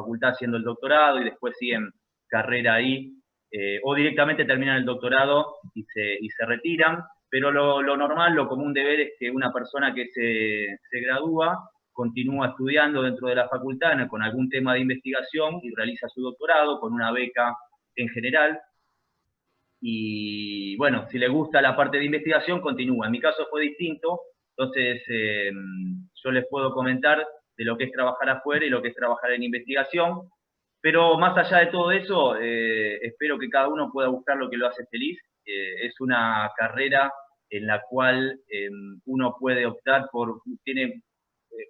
facultad haciendo el doctorado y después siguen carrera ahí, o directamente terminan el doctorado y se retiran, pero lo normal, lo común de ver es que una persona que se gradúa continúa estudiando dentro de la facultad con algún tema de investigación y realiza su doctorado con una beca en general. Y bueno, si le gusta la parte de investigación, continúa. En mi caso fue distinto, entonces yo les puedo comentar de lo que es trabajar afuera y lo que es trabajar en investigación, pero más allá de todo eso, espero que cada uno pueda buscar lo que lo hace feliz. Es una carrera en la cual uno puede optar tiene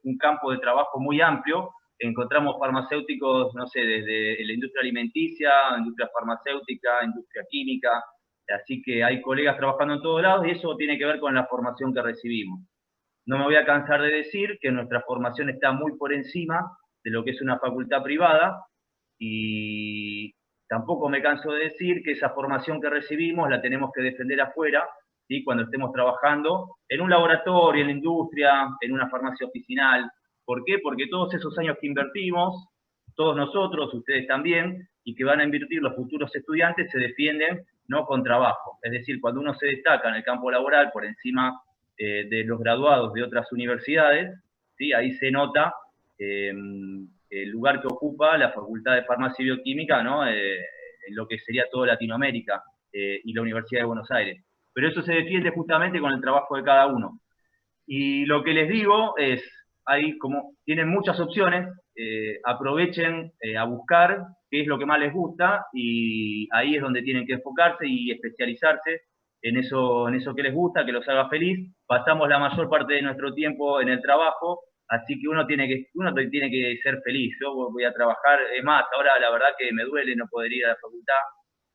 un campo de trabajo muy amplio. Encontramos farmacéuticos, no sé, desde la industria alimenticia, industria farmacéutica, industria química, así que hay colegas trabajando en todos lados y eso tiene que ver con la formación que recibimos. No me voy a cansar de decir que nuestra formación está muy por encima de lo que es una facultad privada y tampoco me canso de decir que esa formación que recibimos la tenemos que defender afuera, ¿sí? Cuando estemos trabajando en un laboratorio, en la industria, en una farmacia oficinal. ¿Por qué? Porque todos esos años que invertimos, todos nosotros, ustedes también, y que van a invertir los futuros estudiantes, se defienden no con trabajo. Es decir, cuando uno se destaca en el campo laboral por encima de los graduados de otras universidades, ¿sí? Ahí se nota el lugar que ocupa la Facultad de Farmacia y Bioquímica, ¿no? En lo que sería toda Latinoamérica y la Universidad de Buenos Aires. Pero eso se defiende justamente con el trabajo de cada uno. Y lo que les digo es, tienen muchas opciones, aprovechen a buscar qué es lo que más les gusta y ahí es donde tienen que enfocarse y especializarse en eso que les gusta, que los haga feliz. Pasamos la mayor parte de nuestro tiempo en el trabajo, así que uno tiene que ser feliz. Yo voy a trabajar, es más, ahora la verdad que me duele no poder ir a la facultad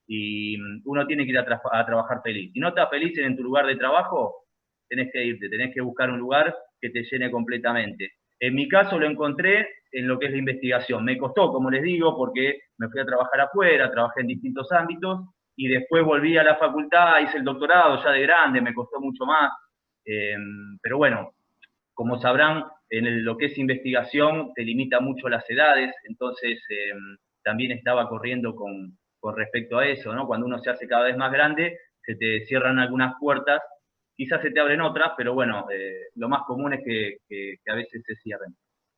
y uno tiene que ir a trabajar feliz. Si no estás feliz en tu lugar de trabajo, tenés que irte, tenés que buscar un lugar que te llene completamente. En mi caso lo encontré en lo que es la investigación. Me costó, como les digo, porque me fui a trabajar afuera, trabajé en distintos ámbitos, y después volví a la facultad, hice el doctorado ya de grande, me costó mucho más. Pero bueno, como sabrán, lo que es investigación te limita mucho las edades, entonces también estaba corriendo con respecto a eso, ¿no? Cuando uno se hace cada vez más grande, se te cierran algunas puertas, quizás se te abren otras, pero bueno, lo más común es que a veces se cierren.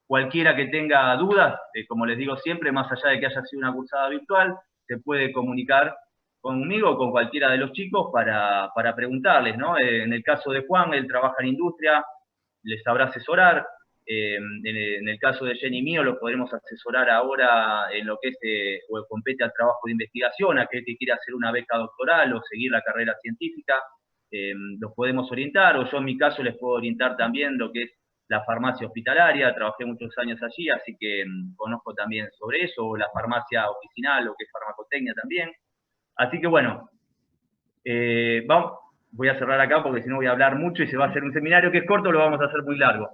Cualquiera que tenga dudas, como les digo siempre, más allá de que haya sido una cursada virtual, se puede comunicar conmigo o con cualquiera de los chicos para preguntarles, ¿no? En el caso de Juan, él trabaja en industria, les sabrá asesorar. En el caso de Jenny mío, lo podremos asesorar ahora en lo que es o compete al trabajo de investigación, aquel que quiera hacer una beca doctoral o seguir la carrera científica, los podemos orientar, o yo en mi caso les puedo orientar también lo que es la farmacia hospitalaria, trabajé muchos años allí, así que conozco también sobre eso, o la farmacia oficinal, lo que es farmacotecnia también. Así que bueno, voy a cerrar acá porque si no voy a hablar mucho y se va a hacer un seminario que es corto, lo vamos a hacer muy largo.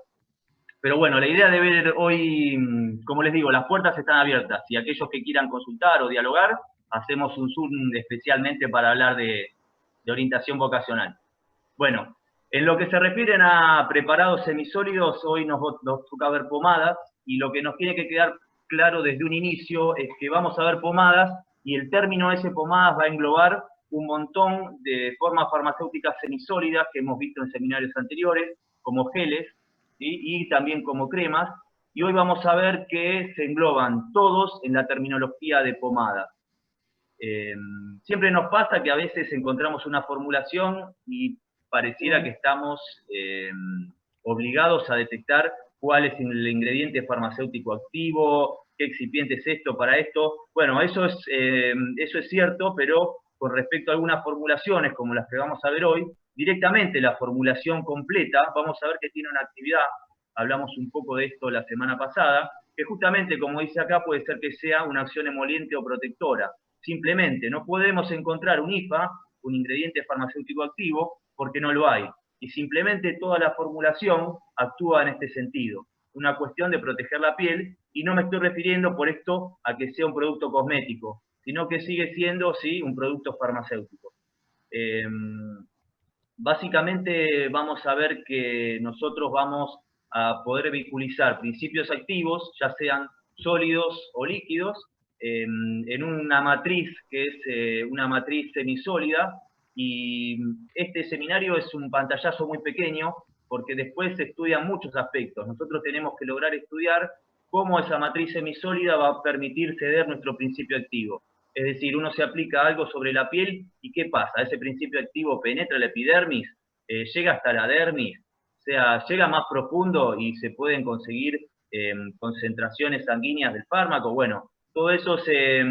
Pero bueno, la idea de ver hoy, como les digo, las puertas están abiertas y aquellos que quieran consultar o dialogar, hacemos un Zoom especialmente para hablar de orientación vocacional. Bueno, en lo que se refieren a preparados semisólidos, hoy nos toca ver pomadas y lo que nos tiene que quedar claro desde un inicio es que vamos a ver pomadas y el término ese pomadas va a englobar un montón de formas farmacéuticas semisólidas que hemos visto en seminarios anteriores, como geles, ¿sí? Y también como cremas, y hoy vamos a ver que se engloban todos en la terminología de pomadas. Siempre nos pasa que a veces encontramos una formulación y pareciera que estamos obligados a detectar cuál es el ingrediente farmacéutico activo, qué excipiente es esto para esto. Bueno, eso es cierto, pero con respecto a algunas formulaciones como las que vamos a ver hoy, directamente la formulación completa, vamos a ver que tiene una actividad, hablamos un poco de esto la semana pasada, que justamente, como dice acá, puede ser que sea una acción emoliente o protectora. Simplemente no podemos encontrar un IFA, un ingrediente farmacéutico activo, porque no lo hay. Y simplemente toda la formulación actúa en este sentido. Una cuestión de proteger la piel, y no me estoy refiriendo por esto a que sea un producto cosmético, sino que sigue siendo, sí, un producto farmacéutico. Básicamente vamos a ver que nosotros vamos a poder vehiculizar principios activos, ya sean sólidos o líquidos, en una matriz que es una matriz semisólida, y este seminario es un pantallazo muy pequeño, porque después se estudian muchos aspectos. Nosotros tenemos que lograr estudiar cómo esa matriz semisólida va a permitir ceder nuestro principio activo. Es decir, uno se aplica algo sobre la piel y ¿qué pasa? Ese principio activo penetra la epidermis, llega hasta la dermis, o sea, llega más profundo y se pueden conseguir concentraciones sanguíneas del fármaco. Bueno, todo eso se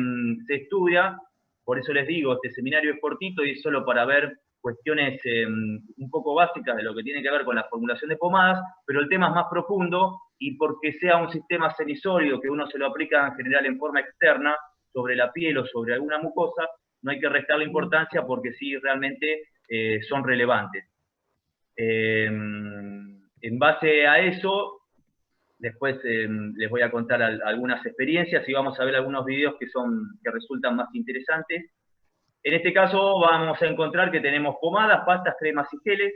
estudia, por eso les digo, este seminario es cortito y es solo para ver cuestiones un poco básicas de lo que tiene que ver con la formulación de pomadas, pero el tema es más profundo y porque sea un sistema semisólido que uno se lo aplica en general en forma externa, sobre la piel o sobre alguna mucosa, no hay que restarle importancia porque sí realmente son relevantes. En base a eso, después les voy a contar algunas experiencias y vamos a ver algunos videos que resultan más interesantes. En este caso vamos a encontrar que tenemos pomadas, pastas, cremas y geles,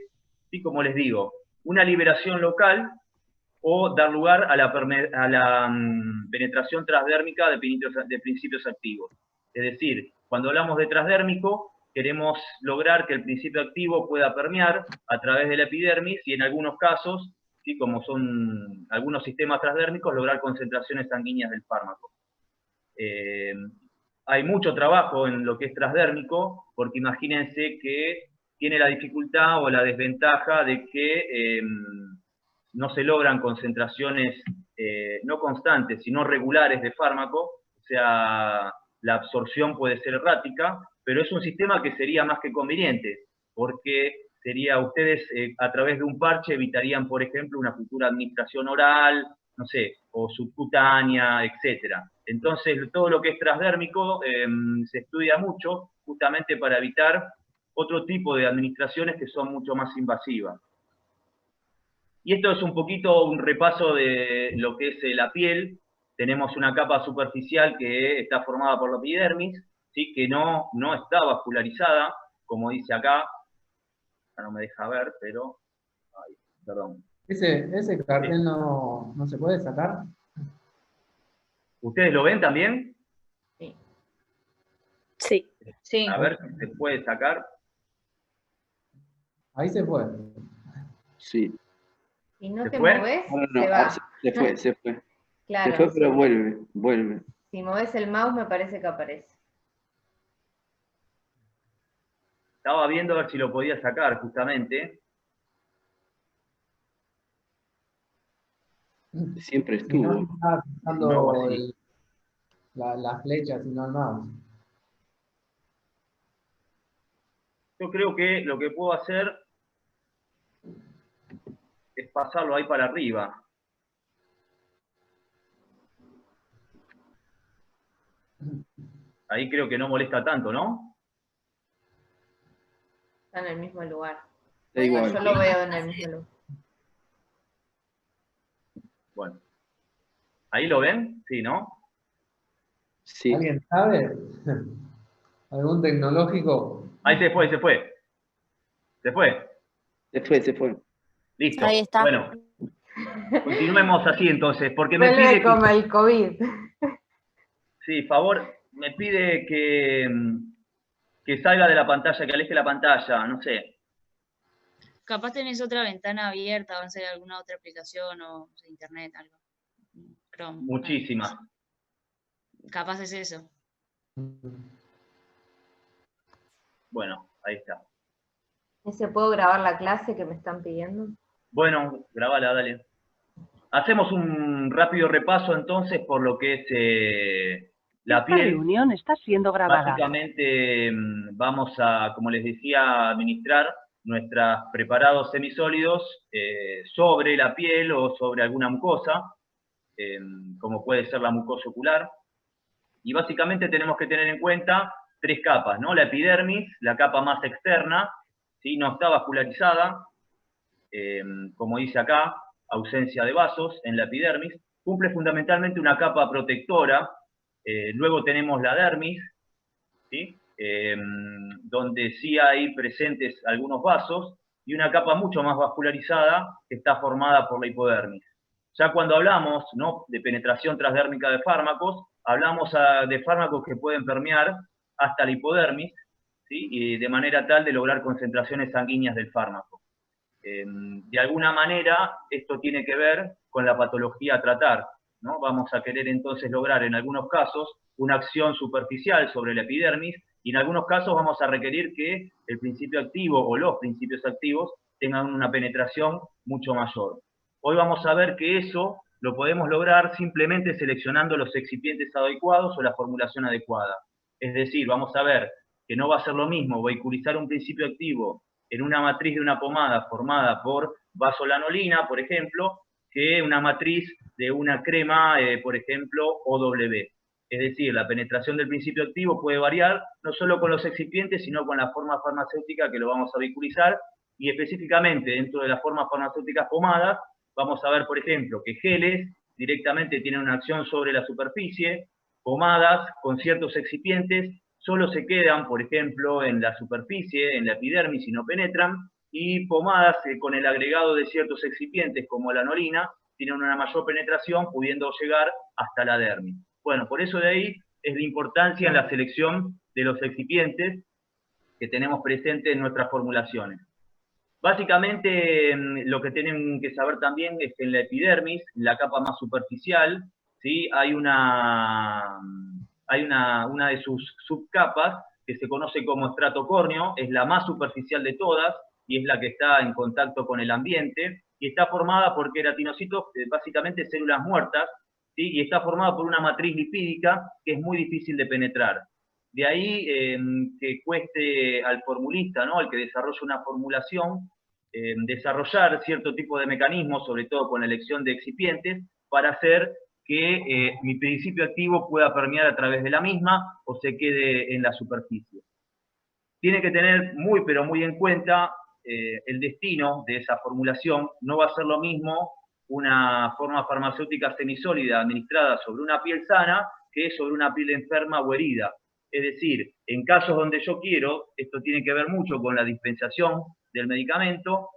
y como les digo, una liberación local o dar lugar a la penetración transdérmica de principios activos. Es decir, cuando hablamos de transdérmico, queremos lograr que el principio activo pueda permear a través de la epidermis y en algunos casos, ¿sí? Como son algunos sistemas transdérmicos, lograr concentraciones sanguíneas del fármaco. Hay mucho trabajo en lo que es transdérmico, porque imagínense que tiene la dificultad o la desventaja de que no se logran concentraciones no constantes, sino regulares de fármaco, o sea, la absorción puede ser errática, pero es un sistema que sería más que conveniente, porque ustedes a través de un parche evitarían, por ejemplo, una futura administración oral, no sé, o subcutánea, etcétera. Entonces, todo lo que es transdérmico se estudia mucho justamente para evitar otro tipo de administraciones que son mucho más invasivas. Y esto es un poquito un repaso de lo que es la piel. Tenemos una capa superficial que está formada por la epidermis, ¿sí? Que no está vascularizada, como dice acá. No me deja ver, pero... Ay, perdón. Ese cartel no se puede sacar. ¿Ustedes lo ven también? Sí. Sí. A ver si se puede sacar. Ahí se fue. Sí. Si no ¿Se te fue? moves, No, se va. se fue, se fue. Claro, Se fue, pero vuelve. si moves el mouse me parece que aparece. Estaba viendo a ver si lo podía sacar, justamente. Siempre Si no, estuvo. estaba No, usando así. las flechas y no el mouse. Yo creo que lo que puedo hacer es pasarlo ahí para arriba. Ahí creo que no molesta tanto, ¿no? Está en el mismo lugar. Da igual. Yo lo veo en el mismo lugar. Bueno. ¿Ahí lo ven? Sí, ¿no? Sí. ¿Alguien sabe? ¿Algún tecnológico? Ahí se fue, se fue. Se fue. Se fue. Listo. Ahí está. Bueno, continuemos así entonces, porque me Vuelve pide que... como el COVID. Sí, favor, me pide que salga de la pantalla, que aleje la pantalla, no sé. Capaz tenés otra ventana abierta, va a ser alguna otra aplicación o internet, algo. Chrome. Muchísimas. Capaz es eso. Bueno, ahí está. ¿Se puedo grabar la clase que me están pidiendo? Bueno, grabala, dale. Hacemos un rápido repaso entonces por lo que es la piel. Esta reunión está siendo grabada. Básicamente vamos a, como les decía, administrar nuestros preparados semisólidos sobre la piel o sobre alguna mucosa, como puede ser la mucosa ocular. Y básicamente tenemos que tener en cuenta tres capas, ¿no? La epidermis, la capa más externa, ¿sí? No está vascularizada, como dice acá, ausencia de vasos en la epidermis, cumple fundamentalmente una capa protectora. Luego tenemos la dermis, ¿sí? Donde sí hay presentes algunos vasos, y una capa mucho más vascularizada que está formada por la hipodermis. Ya cuando hablamos, ¿no?, de penetración transdérmica de fármacos, hablamos de fármacos que pueden permear hasta la hipodermis, ¿sí?, y de manera tal de lograr concentraciones sanguíneas del fármaco. De alguna manera, esto tiene que ver con la patología a tratar, ¿no? Vamos a querer entonces lograr en algunos casos una acción superficial sobre la epidermis, y en algunos casos vamos a requerir que el principio activo o los principios activos tengan una penetración mucho mayor. Hoy vamos a ver que eso lo podemos lograr simplemente seleccionando los excipientes adecuados o la formulación adecuada. Es decir, vamos a ver que no va a ser lo mismo vehiculizar un principio activo en una matriz de una pomada formada por vasolanolina, por ejemplo, que una matriz de una crema, por ejemplo, OW. Es decir, la penetración del principio activo puede variar no solo con los excipientes, sino con la forma farmacéutica que lo vamos a vehiculizar, y específicamente dentro de las formas farmacéuticas pomadas, vamos a ver, por ejemplo, que geles directamente tienen una acción sobre la superficie, pomadas con ciertos excipientes solo se quedan, por ejemplo, en la superficie, en la epidermis y no penetran, y pomadas con el agregado de ciertos excipientes como la anolina tienen una mayor penetración, pudiendo llegar hasta la dermis. Bueno, por eso de ahí es la importancia en la selección de los excipientes que tenemos presentes en nuestras formulaciones. Básicamente, lo que tienen que saber también es que en la epidermis, en la capa más superficial, ¿sí?, hay una de sus subcapas que se conoce como estrato córneo, es la más superficial de todas y es la que está en contacto con el ambiente, y está formada por queratinocitos, básicamente células muertas, ¿sí?, y está formada por una matriz lipídica que es muy difícil de penetrar. De ahí que cueste al formulista, ¿no?, al que desarrolla una formulación, desarrollar cierto tipo de mecanismos, sobre todo con la elección de excipientes, para hacer que mi principio activo pueda permear a través de la misma o se quede en la superficie. Tiene que tener muy, pero muy en cuenta el destino de esa formulación. No va a ser lo mismo una forma farmacéutica semisólida administrada sobre una piel sana que sobre una piel enferma o herida. Es decir, en casos donde yo quiero, esto tiene que ver mucho con la dispensación del medicamento,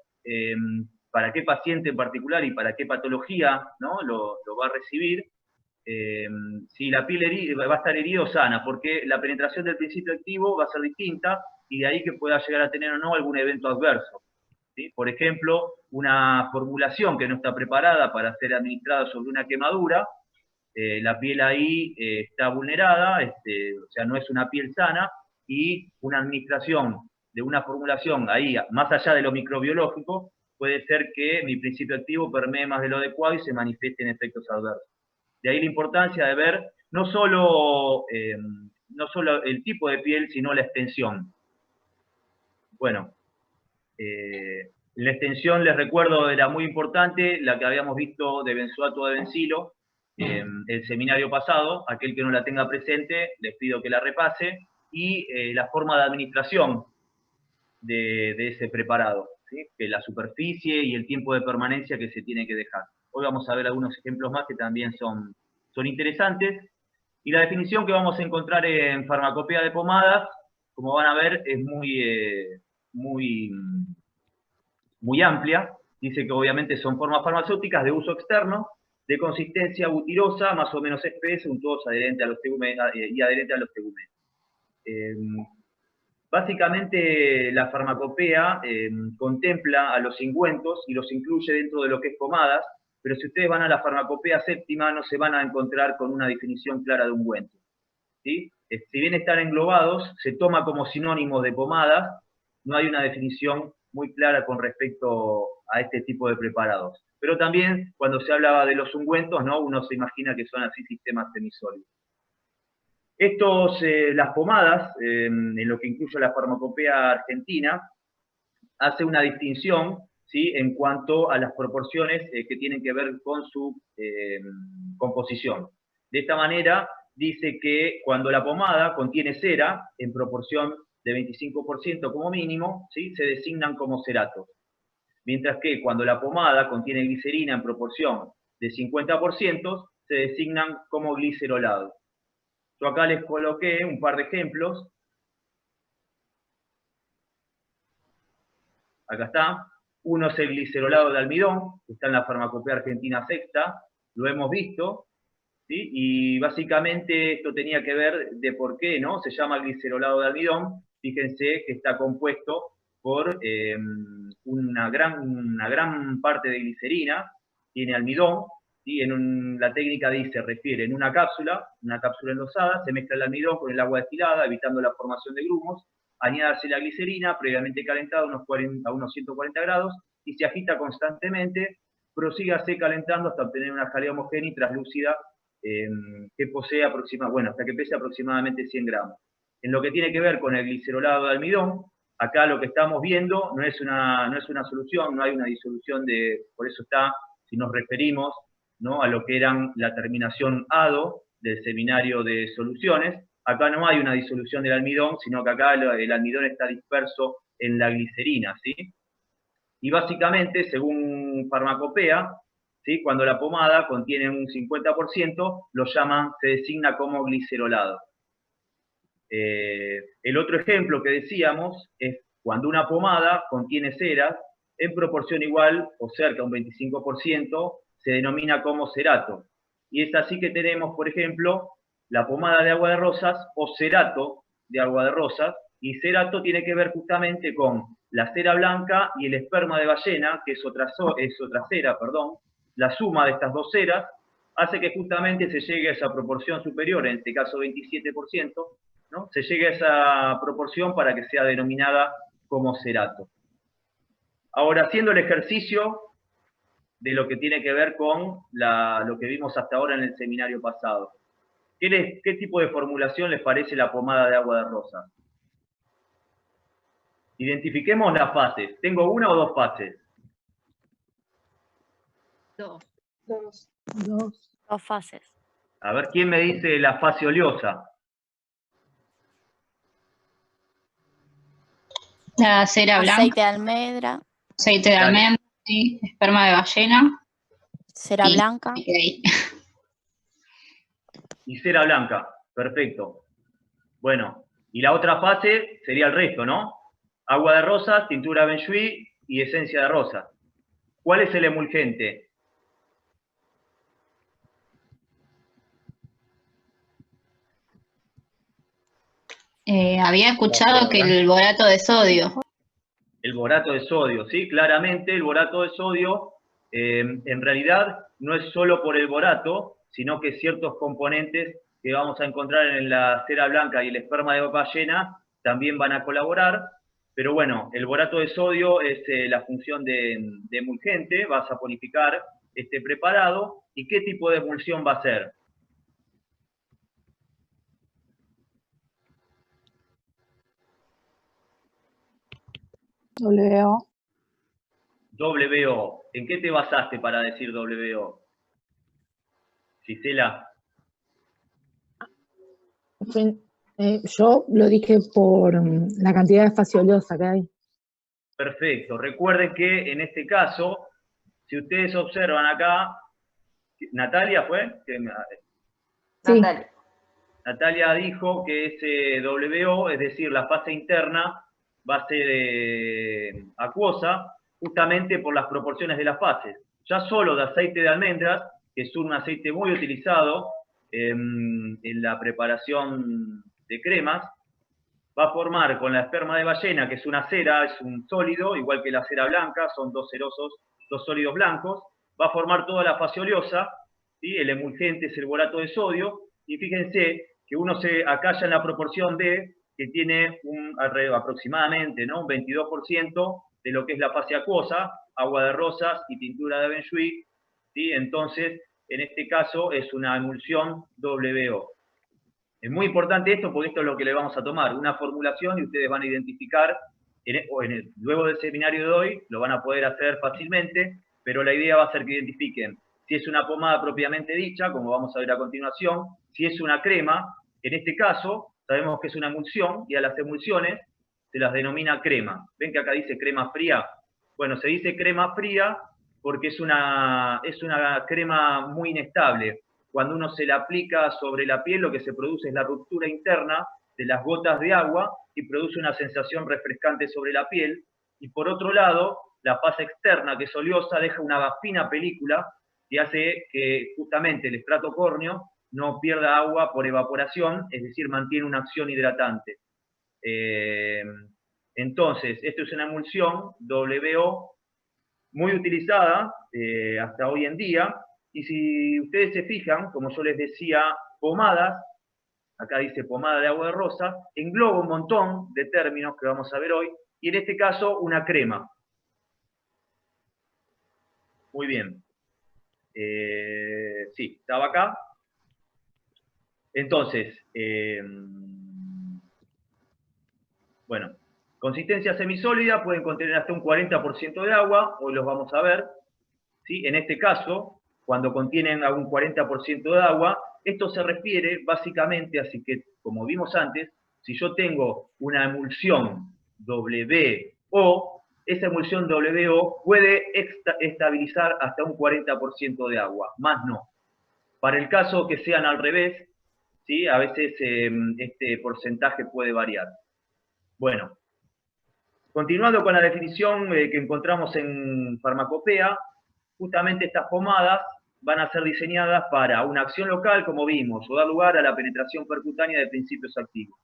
para qué paciente en particular y para qué patología, ¿no?, lo va a recibir, si la piel va a estar herida o sana, porque la penetración del principio activo va a ser distinta, y de ahí que pueda llegar a tener o no algún evento adverso, ¿sí? Por ejemplo, una formulación que no está preparada para ser administrada sobre una quemadura, la piel ahí está vulnerada, o sea, no es una piel sana, y una administración de una formulación ahí, más allá de lo microbiológico, puede ser que mi principio activo permee más de lo adecuado y se manifieste en efectos adversos. De ahí la importancia de ver no solo el tipo de piel, sino la extensión. Bueno, la extensión, les recuerdo, era muy importante, la que habíamos visto de benzoato de bencilo, el seminario pasado. Aquel que no la tenga presente, les pido que la repase, y la forma de administración de ese preparado, ¿sí?, que la superficie y el tiempo de permanencia que se tiene que dejar. Hoy vamos a ver algunos ejemplos más que también son interesantes, y la definición que vamos a encontrar en farmacopea de pomadas, como van a ver, es muy amplia. Dice que obviamente son formas farmacéuticas de uso externo, de consistencia butirosa, más o menos espesa, untuosa, adherente a los tegúmenos y adherente a los tegúmenos. Básicamente la farmacopea contempla a los ungüentos y los incluye dentro de lo que es pomadas, pero si ustedes van a la farmacopea séptima no se van a encontrar con una definición clara de ungüento, ¿sí? Si bien están englobados, se toma como sinónimo de pomadas, no hay una definición muy clara con respecto a este tipo de preparados. Pero también cuando se hablaba de los ungüentos, ¿no?, uno se imagina que son así sistemas semisólidos. Las pomadas, en lo que incluye la farmacopea argentina, hace una distinción, ¿sí?, en cuanto a las proporciones que tienen que ver con su composición. De esta manera, dice que cuando la pomada contiene cera, en proporción de 25% como mínimo, ¿sí?, se designan como ceratos. Mientras que cuando la pomada contiene glicerina en proporción de 50%, se designan como glicerolados. Yo acá les coloqué un par de ejemplos. Acá está. Uno es el glicerolado de almidón, que está en la Farmacopea Argentina Sexta, lo hemos visto, ¿sí? Y básicamente esto tenía que ver de por qué, ¿no? Se llama glicerolado de almidón. Fíjense que está compuesto por una gran parte de glicerina, tiene almidón, ¿sí? La técnica se refiere en una cápsula enlosada, se mezcla el almidón con el agua destilada, evitando la formación de grumos, añádase la glicerina, previamente calentada a unos 140 grados, y se agita constantemente, prosígase calentando hasta obtener una jalea homogénea y translúcida que posee hasta que pese aproximadamente 100 gramos. En lo que tiene que ver con el glicerolado de almidón, acá lo que estamos viendo no es una solución, no hay una disolución por eso está, si nos referimos, ¿no?, a lo que eran la terminación ado del seminario de soluciones, acá no hay una disolución del almidón, sino que acá el almidón está disperso en la glicerina, ¿sí? Y básicamente, según Farmacopea, ¿sí?, cuando la pomada contiene un 50%, se designa como glicerolado. El otro ejemplo que decíamos es cuando una pomada contiene ceras en proporción igual o cerca a un 25%, se denomina como cerato. Y es así que tenemos, por ejemplo, la pomada de agua de rosas o cerato de agua de rosas, y cerato tiene que ver justamente con la cera blanca y el esperma de ballena, que es otra cera, perdón. La suma de estas dos ceras hace que justamente se llegue a esa proporción superior, en este caso 27%, ¿no? Se llegue a esa proporción para que sea denominada como cerato. Ahora, haciendo el ejercicio de lo que tiene que ver con lo que vimos hasta ahora en el seminario pasado. ¿Qué tipo de formulación les parece la pomada de agua de rosas? Identifiquemos las fases. ¿Tengo una o dos fases? Dos. Dos fases. A ver, ¿quién me dice la fase oleosa? La cera blanca, Aceite de almendra, aceite de almendra, sí, esperma de ballena. cera Y- blanca. ok. Y cera blanca. Perfecto. Bueno, y la otra fase sería el resto, ¿no? Agua de rosas, tintura de benjuí y esencia de rosas. ¿Cuál es el emulgente? Había escuchado que el borato de sodio. El borato de sodio, ¿sí? Claramente el borato de sodio, en realidad, no es solo por el borato, sino que ciertos componentes que vamos a encontrar en la cera blanca y el esperma de ballena también van a colaborar, pero bueno, el borato de sodio es la función de emulgente, va a saponificar este preparado. ¿Y qué tipo de emulsión va a ser? WO. WO. ¿En qué te basaste para decir WO? Gisela. Yo lo dije por la cantidad de fase oleosa que hay. Perfecto. Recuerden que en este caso, si ustedes observan acá, ¿Natalia fue? Sí. Natalia dijo que ese WO, es decir, la fase interna, va a ser acuosa, justamente por las proporciones de las fases. Ya solo de aceite de almendras, que es un aceite muy utilizado en la preparación de cremas, va a formar con la esperma de ballena, que es una cera, es un sólido, igual que la cera blanca, son dos sólidos blancos, va a formar toda la fase oleosa, ¿sí? El emulgente es el borato de sodio, y fíjense que acá ya en la proporción D, que tiene aproximadamente, ¿no?, un 22% de lo que es la fase acuosa, agua de rosas y tintura de benjuí, ¿sí? Entonces, en este caso es una emulsión WO. Es muy importante esto porque esto es lo que le vamos a tomar, una formulación, y ustedes van a identificar, luego del seminario de hoy, lo van a poder hacer fácilmente, pero la idea va a ser que identifiquen si es una pomada propiamente dicha, como vamos a ver a continuación, si es una crema. En este caso, sabemos que es una emulsión, y a las emulsiones se las denomina crema. ¿Ven que acá dice crema fría? Bueno, se dice crema fría porque es una crema muy inestable. Cuando uno se la aplica sobre la piel, lo que se produce es la ruptura interna de las gotas de agua y produce una sensación refrescante sobre la piel. Y por otro lado, la fase externa, que es oleosa, deja una fina película que hace que justamente el estrato córneo no pierda agua por evaporación, es decir, mantiene una acción hidratante. Entonces, esto es una emulsión WO muy utilizada hasta hoy en día, y si ustedes se fijan, como yo les decía, pomadas, acá dice pomada de agua de rosa, engloba un montón de términos que vamos a ver hoy, y en este caso una crema. Muy bien. Sí, estaba acá. Entonces, bueno, consistencia semisólida, pueden contener hasta un 40% de agua, hoy los vamos a ver. ¿Sí? En este caso, cuando contienen a un 40% de agua, esto se refiere básicamente, así que como vimos antes, si yo tengo una emulsión WO, esa emulsión WO puede estabilizar hasta un 40% de agua, más no. Para el caso que sean al revés, ¿sí? A veces este porcentaje puede variar. Bueno, continuando con la definición que encontramos en Farmacopea, justamente estas pomadas van a ser diseñadas para una acción local, como vimos, o dar lugar a la penetración percutánea de principios activos.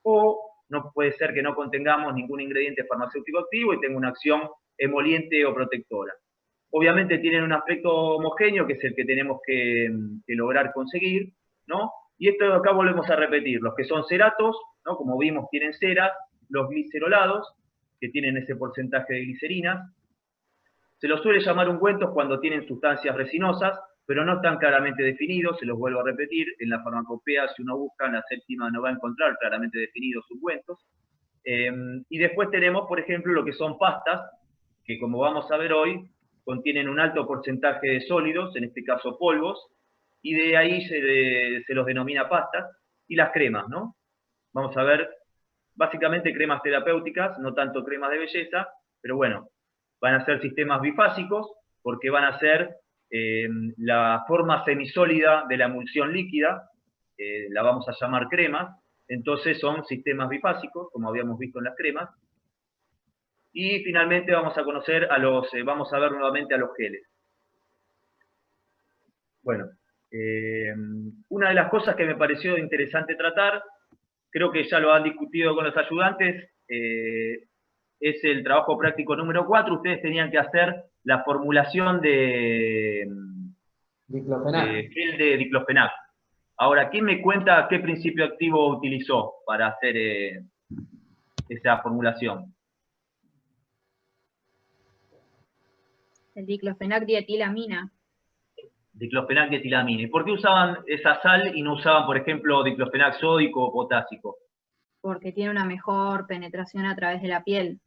O no puede ser que no contengamos ningún ingrediente farmacéutico activo y tenga una acción emoliente o protectora. Obviamente tienen un aspecto homogéneo, que es el que tenemos que lograr conseguir, ¿no? Y esto acá volvemos a repetir, los que son ceratos, ¿no? Como vimos, tienen ceras, los glicerolados, que tienen ese porcentaje de glicerinas. Se los suele llamar ungüentos cuando tienen sustancias resinosas, pero no están claramente definidos, se los vuelvo a repetir, en la farmacopea, si uno busca en la séptima, no va a encontrar claramente definidos ungüentos. Y después tenemos, por ejemplo, lo que son pastas, que como vamos a ver hoy, contienen un alto porcentaje de sólidos, en este caso polvos, y de ahí se los denomina pastas, y las cremas, ¿no? Vamos a ver, básicamente cremas terapéuticas, no tanto cremas de belleza, pero bueno, van a ser sistemas bifásicos, porque van a ser la forma semisólida de la emulsión líquida, la vamos a llamar cremas, entonces son sistemas bifásicos, como habíamos visto en las cremas. Y finalmente vamos a conocer vamos a ver nuevamente a los geles. Bueno, una de las cosas que me pareció interesante tratar, creo que ya lo han discutido con los ayudantes, es el trabajo práctico número 4. Ustedes tenían que hacer la formulación de gel de diclofenac. Ahora, ¿quién me cuenta qué principio activo utilizó para hacer esa formulación? El diclofenac dietilamina. Diclofenac dietilamina. ¿Y por qué usaban esa sal y no usaban, por ejemplo, diclofenac sódico o potásico? Porque tiene una mejor penetración a través de la piel.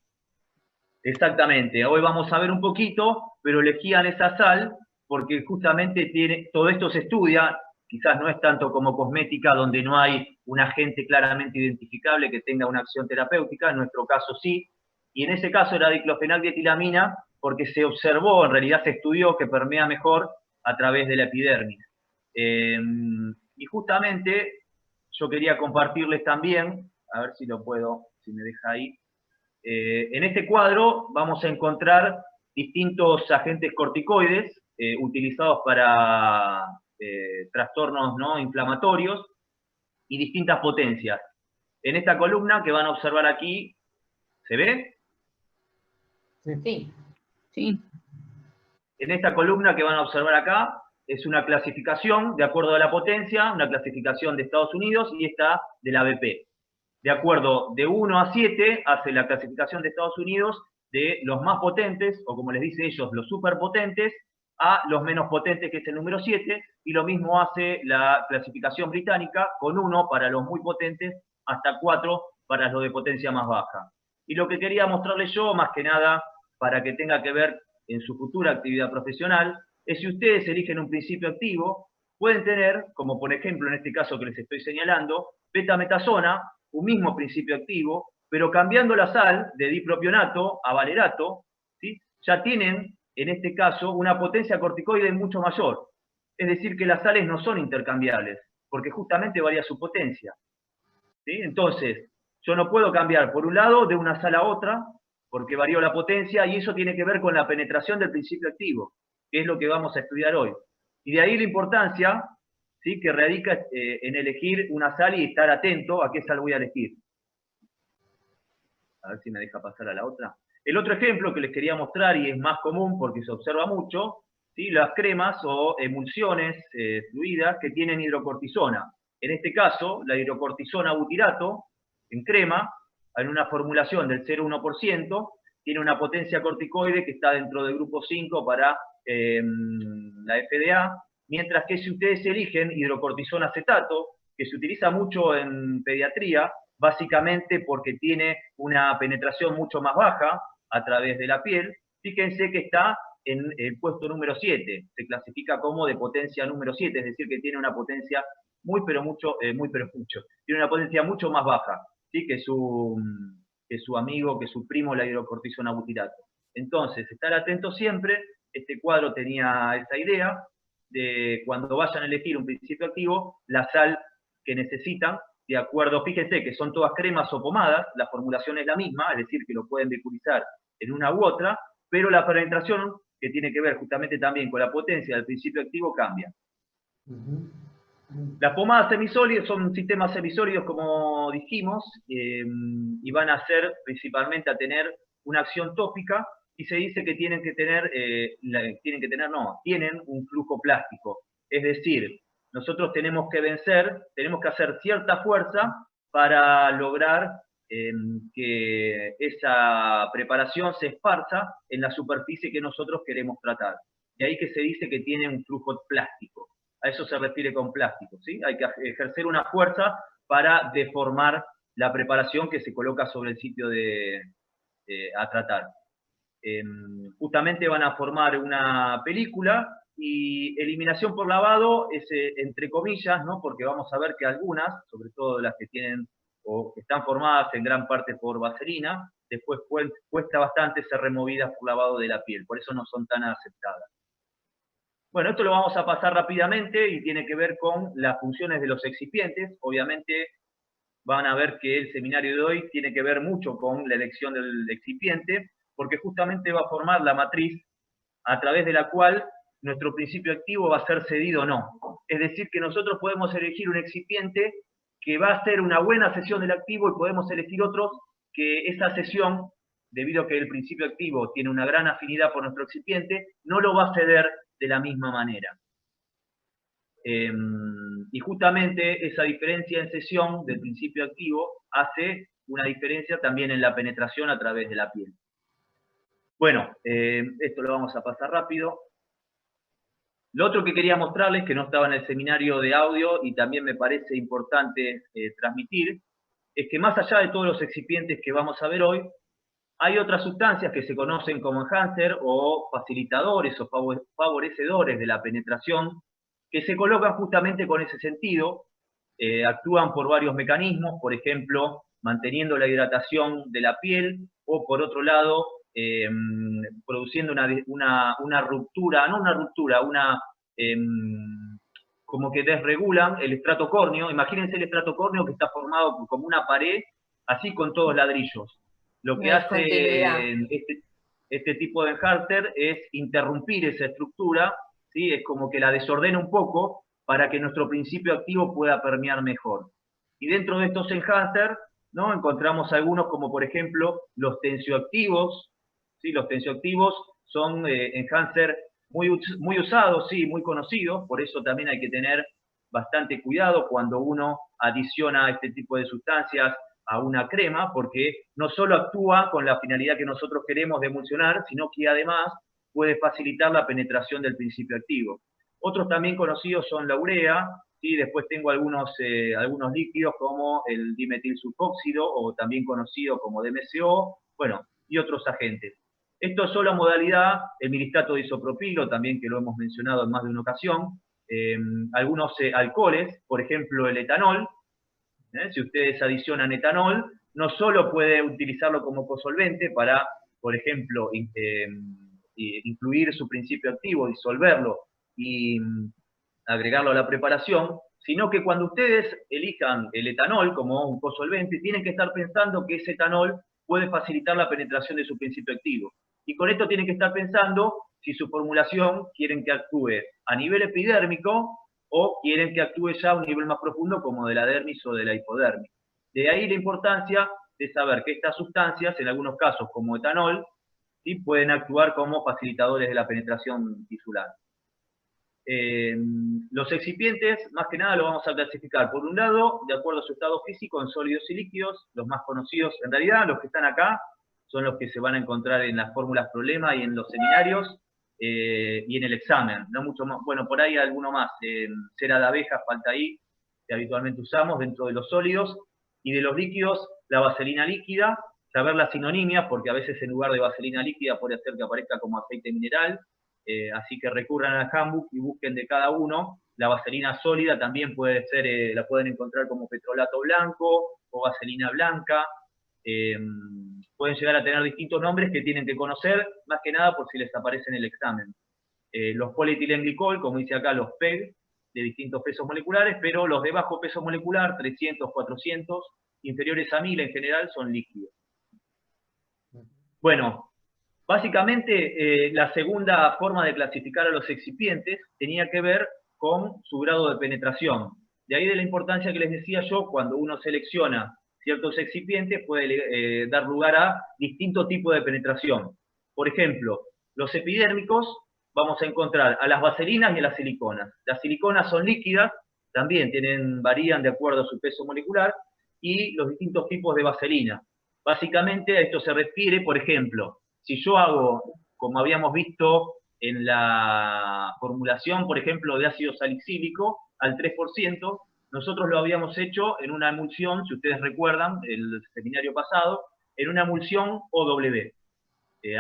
Exactamente. Hoy vamos a ver un poquito, pero elegían esa sal porque justamente todo esto se estudia, quizás no es tanto como cosmética, donde no hay un agente claramente identificable que tenga una acción terapéutica, en nuestro caso sí, y en ese caso era diclofenac dietilamina, porque se observó, en realidad se estudió que permea mejor a través de la epidermis. Y justamente yo quería compartirles también, a ver si lo puedo, si me deja ahí. En este cuadro vamos a encontrar distintos agentes corticoides utilizados para trastornos no inflamatorios y distintas potencias. En esta columna que van a observar aquí, ¿se ve? Sí. Sí. En esta columna que van a observar acá, es una clasificación de acuerdo a la potencia, una clasificación de Estados Unidos y esta de la BP. De acuerdo de 1 a 7 hace la clasificación de Estados Unidos de los más potentes, o como les dice ellos, los superpotentes, a los menos potentes, que es el número 7, y lo mismo hace la clasificación británica, con 1 para los muy potentes, hasta 4 para los de potencia más baja. Y lo que quería mostrarles yo, más que nada, para que tenga que ver en su futura actividad profesional, es si ustedes eligen un principio activo, pueden tener, como por ejemplo en este caso que les estoy señalando, betametasona, un mismo principio activo, pero cambiando la sal de dipropionato a valerato, ¿sí? Ya tienen, en este caso, una potencia corticoide mucho mayor. Es decir, que las sales no son intercambiables, porque justamente varía su potencia. ¿Sí? Entonces, yo no puedo cambiar, por un lado, de una sal a otra, porque varió la potencia y eso tiene que ver con la penetración del principio activo, que es lo que vamos a estudiar hoy. Y de ahí la importancia, ¿sí?, que radica en elegir una sal y estar atento a qué sal voy a elegir. A ver si me deja pasar a la otra. El otro ejemplo que les quería mostrar, y es más común porque se observa mucho, ¿sí?, las cremas o emulsiones fluidas que tienen hidrocortisona. En este caso, la hidrocortisona butirato, en crema, en una formulación del 0,1%, tiene una potencia corticoide que está dentro del grupo 5 para la FDA, mientras que si ustedes eligen hidrocortisona acetato, que se utiliza mucho en pediatría, básicamente porque tiene una penetración mucho más baja a través de la piel, fíjense que está en el puesto número 7, se clasifica como de potencia número 7, es decir, que tiene una potencia tiene una potencia mucho más baja, ¿sí?, que su amigo, que su primo, la hidrocortisona butirato. Entonces, estar atentos siempre. Este cuadro tenía esa idea de cuando vayan a elegir un principio activo, la sal que necesitan, de acuerdo, fíjense que son todas cremas o pomadas, la formulación es la misma, es decir, que lo pueden vehiculizar en una u otra, pero la penetración, que tiene que ver justamente también con la potencia del principio activo, cambia. Las pomadas semisólidas son sistemas semisólidos, como dijimos, y van a ser principalmente a tener una acción tópica, y se dice que tienen un flujo plástico. Es decir, nosotros tenemos que hacer cierta fuerza para lograr que esa preparación se esparza en la superficie que nosotros queremos tratar. De ahí que se dice que tiene un flujo plástico. A eso se refiere con plástico, ¿sí? Hay que ejercer una fuerza para deformar la preparación que se coloca sobre el sitio a tratar. Justamente van a formar una película, y eliminación por lavado es entre comillas, ¿no?, porque vamos a ver que algunas, sobre todo las que tienen o que están formadas en gran parte por vaselina, después cuesta bastante ser removidas por lavado de la piel, por eso no son tan aceptadas. Bueno, esto lo vamos a pasar rápidamente y tiene que ver con las funciones de los excipientes. Obviamente van a ver que el seminario de hoy tiene que ver mucho con la elección del excipiente, porque justamente va a formar la matriz a través de la cual nuestro principio activo va a ser cedido o no. Es decir, que nosotros podemos elegir un excipiente que va a ser una buena cesión del activo, y podemos elegir otros que esa cesión, debido a que el principio activo tiene una gran afinidad por nuestro excipiente, no lo va a ceder de la misma manera. Y justamente esa diferencia en cesión del principio activo hace una diferencia también en la penetración a través de la piel. Bueno, esto lo vamos a pasar rápido. Lo otro que quería mostrarles, que no estaba en el seminario de audio y también me parece importante transmitir, es que más allá de todos los excipientes que vamos a ver hoy, hay otras sustancias que se conocen como enhancer o facilitadores o favorecedores de la penetración, que se colocan justamente con ese sentido. Actúan por varios mecanismos, por ejemplo, manteniendo la hidratación de la piel, o por otro lado, produciendo una ruptura, no una ruptura, como que desregulan el estrato córneo. Imagínense el estrato córneo que está formado como una pared, así con todos ladrillos. Lo que hace este tipo de enhancer es interrumpir esa estructura, ¿sí? Es como que la desordena un poco para que nuestro principio activo pueda permear mejor. Y dentro de estos enhancers, ¿no?, encontramos algunos como por ejemplo los tensioactivos, ¿sí? Los tensioactivos son enhancers muy usados, sí, muy conocidos, por eso también hay que tener bastante cuidado cuando uno adiciona este tipo de sustancias a una crema, porque no solo actúa con la finalidad que nosotros queremos de emulsionar, sino que además puede facilitar la penetración del principio activo. Otros también conocidos son la urea, ¿sí? Después tengo algunos líquidos como el dimetilsulfóxido, o también conocido como DMSO, bueno, y otros agentes. Esto es solo modalidad, el miristato de isopropilo, también, que lo hemos mencionado en más de una ocasión, algunos alcoholes, por ejemplo el etanol. Si ustedes adicionan etanol, no solo puede utilizarlo como cosolvente para, por ejemplo, incluir su principio activo, disolverlo y agregarlo a la preparación, sino que cuando ustedes elijan el etanol como un cosolvente, tienen que estar pensando que ese etanol puede facilitar la penetración de su principio activo. Y con esto tienen que estar pensando si su formulación quieren que actúe a nivel epidérmico o quieren que actúe ya a un nivel más profundo como de la dermis o de la hipodermis. De ahí la importancia de saber que estas sustancias, en algunos casos como etanol, ¿sí?, pueden actuar como facilitadores de la penetración tisular. Los excipientes, más que nada, lo vamos a clasificar, por un lado, de acuerdo a su estado físico, en sólidos y líquidos. Los más conocidos, en realidad, los que están acá, son los que se van a encontrar en las fórmulas problema y en los seminarios, y en el examen, no mucho más. Bueno, por ahí alguno más, cera de abeja falta ahí, que habitualmente usamos dentro de los sólidos, y de los líquidos, la vaselina líquida, saber las sinonimias, porque a veces en lugar de vaselina líquida puede hacer que aparezca como aceite mineral, así que recurran al handbook y busquen de cada uno. La vaselina sólida también puede ser, la pueden encontrar como petrolato blanco o vaselina blanca. Pueden llegar a tener distintos nombres que tienen que conocer, más que nada por si les aparece en el examen. Los polietilenglicol, como dice acá, los PEG, de distintos pesos moleculares, pero los de bajo peso molecular, 300, 400, inferiores a 1000 en general, son líquidos. Bueno, básicamente la segunda forma de clasificar a los excipientes tenía que ver con su grado de penetración. De ahí de la importancia que les decía yo, cuando uno selecciona ciertos excipientes puede dar lugar a distintos tipos de penetración. Por ejemplo, los epidérmicos, vamos a encontrar a las vaselinas y a las siliconas. Las siliconas son líquidas, también varían de acuerdo a su peso molecular, y los distintos tipos de vaselina. Básicamente a esto se refiere, por ejemplo, si yo hago, como habíamos visto en la formulación, por ejemplo, de ácido salicílico al 3%, nosotros lo habíamos hecho en una emulsión, si ustedes recuerdan, el seminario pasado, en una emulsión OW.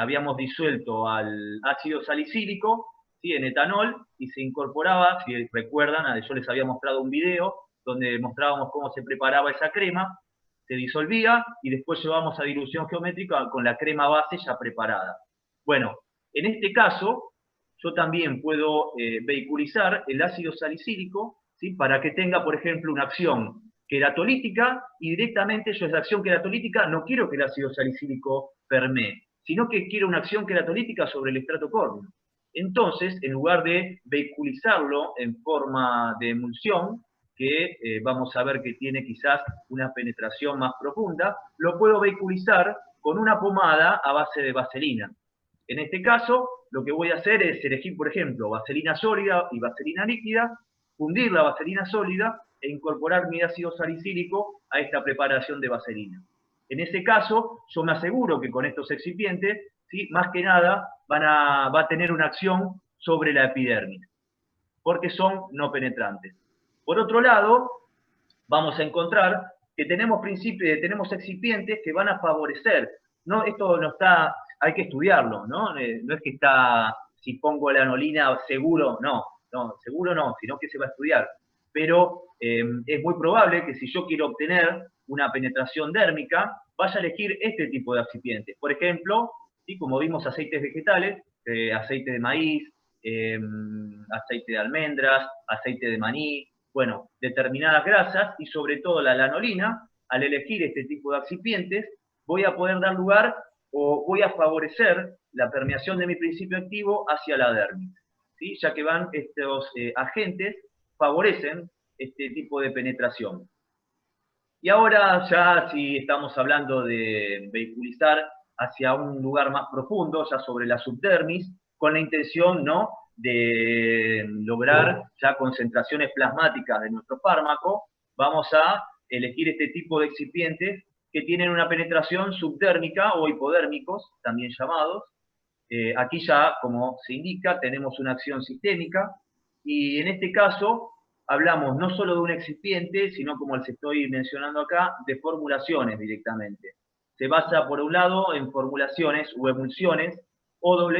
Habíamos disuelto al ácido salicílico, ¿sí?, en etanol, y se incorporaba, si recuerdan, yo les había mostrado un video donde mostrábamos cómo se preparaba esa crema, se disolvía y después llevamos a dilución geométrica con la crema base ya preparada. Bueno, en este caso, yo también puedo vehiculizar el ácido salicílico, ¿sí?, para que tenga, por ejemplo, una acción queratolítica, y directamente yo esa acción queratolítica no quiero que el ácido salicílico permee, sino que quiero una acción queratolítica sobre el estrato córneo. Entonces, en lugar de vehiculizarlo en forma de emulsión, que vamos a ver que tiene quizás una penetración más profunda, lo puedo vehiculizar con una pomada a base de vaselina. En este caso, lo que voy a hacer es elegir, por ejemplo, vaselina sólida y vaselina líquida, fundir la vaselina sólida e incorporar mi ácido salicílico a esta preparación de vaselina. En ese caso, yo me aseguro que con estos excipientes, ¿sí?, más que nada, va a tener una acción sobre la epidermis, porque son no penetrantes. Por otro lado, vamos a encontrar que tenemos excipientes que van a favorecer. ¿No? Esto no está, hay que estudiarlo, ¿no? No es que está, si pongo la anolina, seguro no, seguro no, sino que se va a estudiar. Pero es muy probable que si yo quiero obtener una penetración dérmica, vaya a elegir este tipo de excipientes. Por ejemplo, ¿sí?, como vimos, aceites vegetales, aceite de maíz, aceite de almendras, aceite de maní, bueno, determinadas grasas, y sobre todo la lanolina. Al elegir este tipo de excipientes, voy a poder dar lugar o voy a favorecer la permeación de mi principio activo hacia la dermis, ¿sí?, ya que estos agentes favorecen este tipo de penetración. Y ahora ya si estamos hablando de vehiculizar hacia un lugar más profundo, ya sobre la subdermis, con la intención, ¿no?, de lograr ya concentraciones plasmáticas de nuestro fármaco, vamos a elegir este tipo de excipientes que tienen una penetración subdérmica o hipodérmicos, también llamados. Aquí ya, como se indica, tenemos una acción sistémica, y en este caso hablamos no solo de un excipiente, sino, como les estoy mencionando acá, de formulaciones directamente. Se basa, por un lado, en formulaciones o emulsiones OW,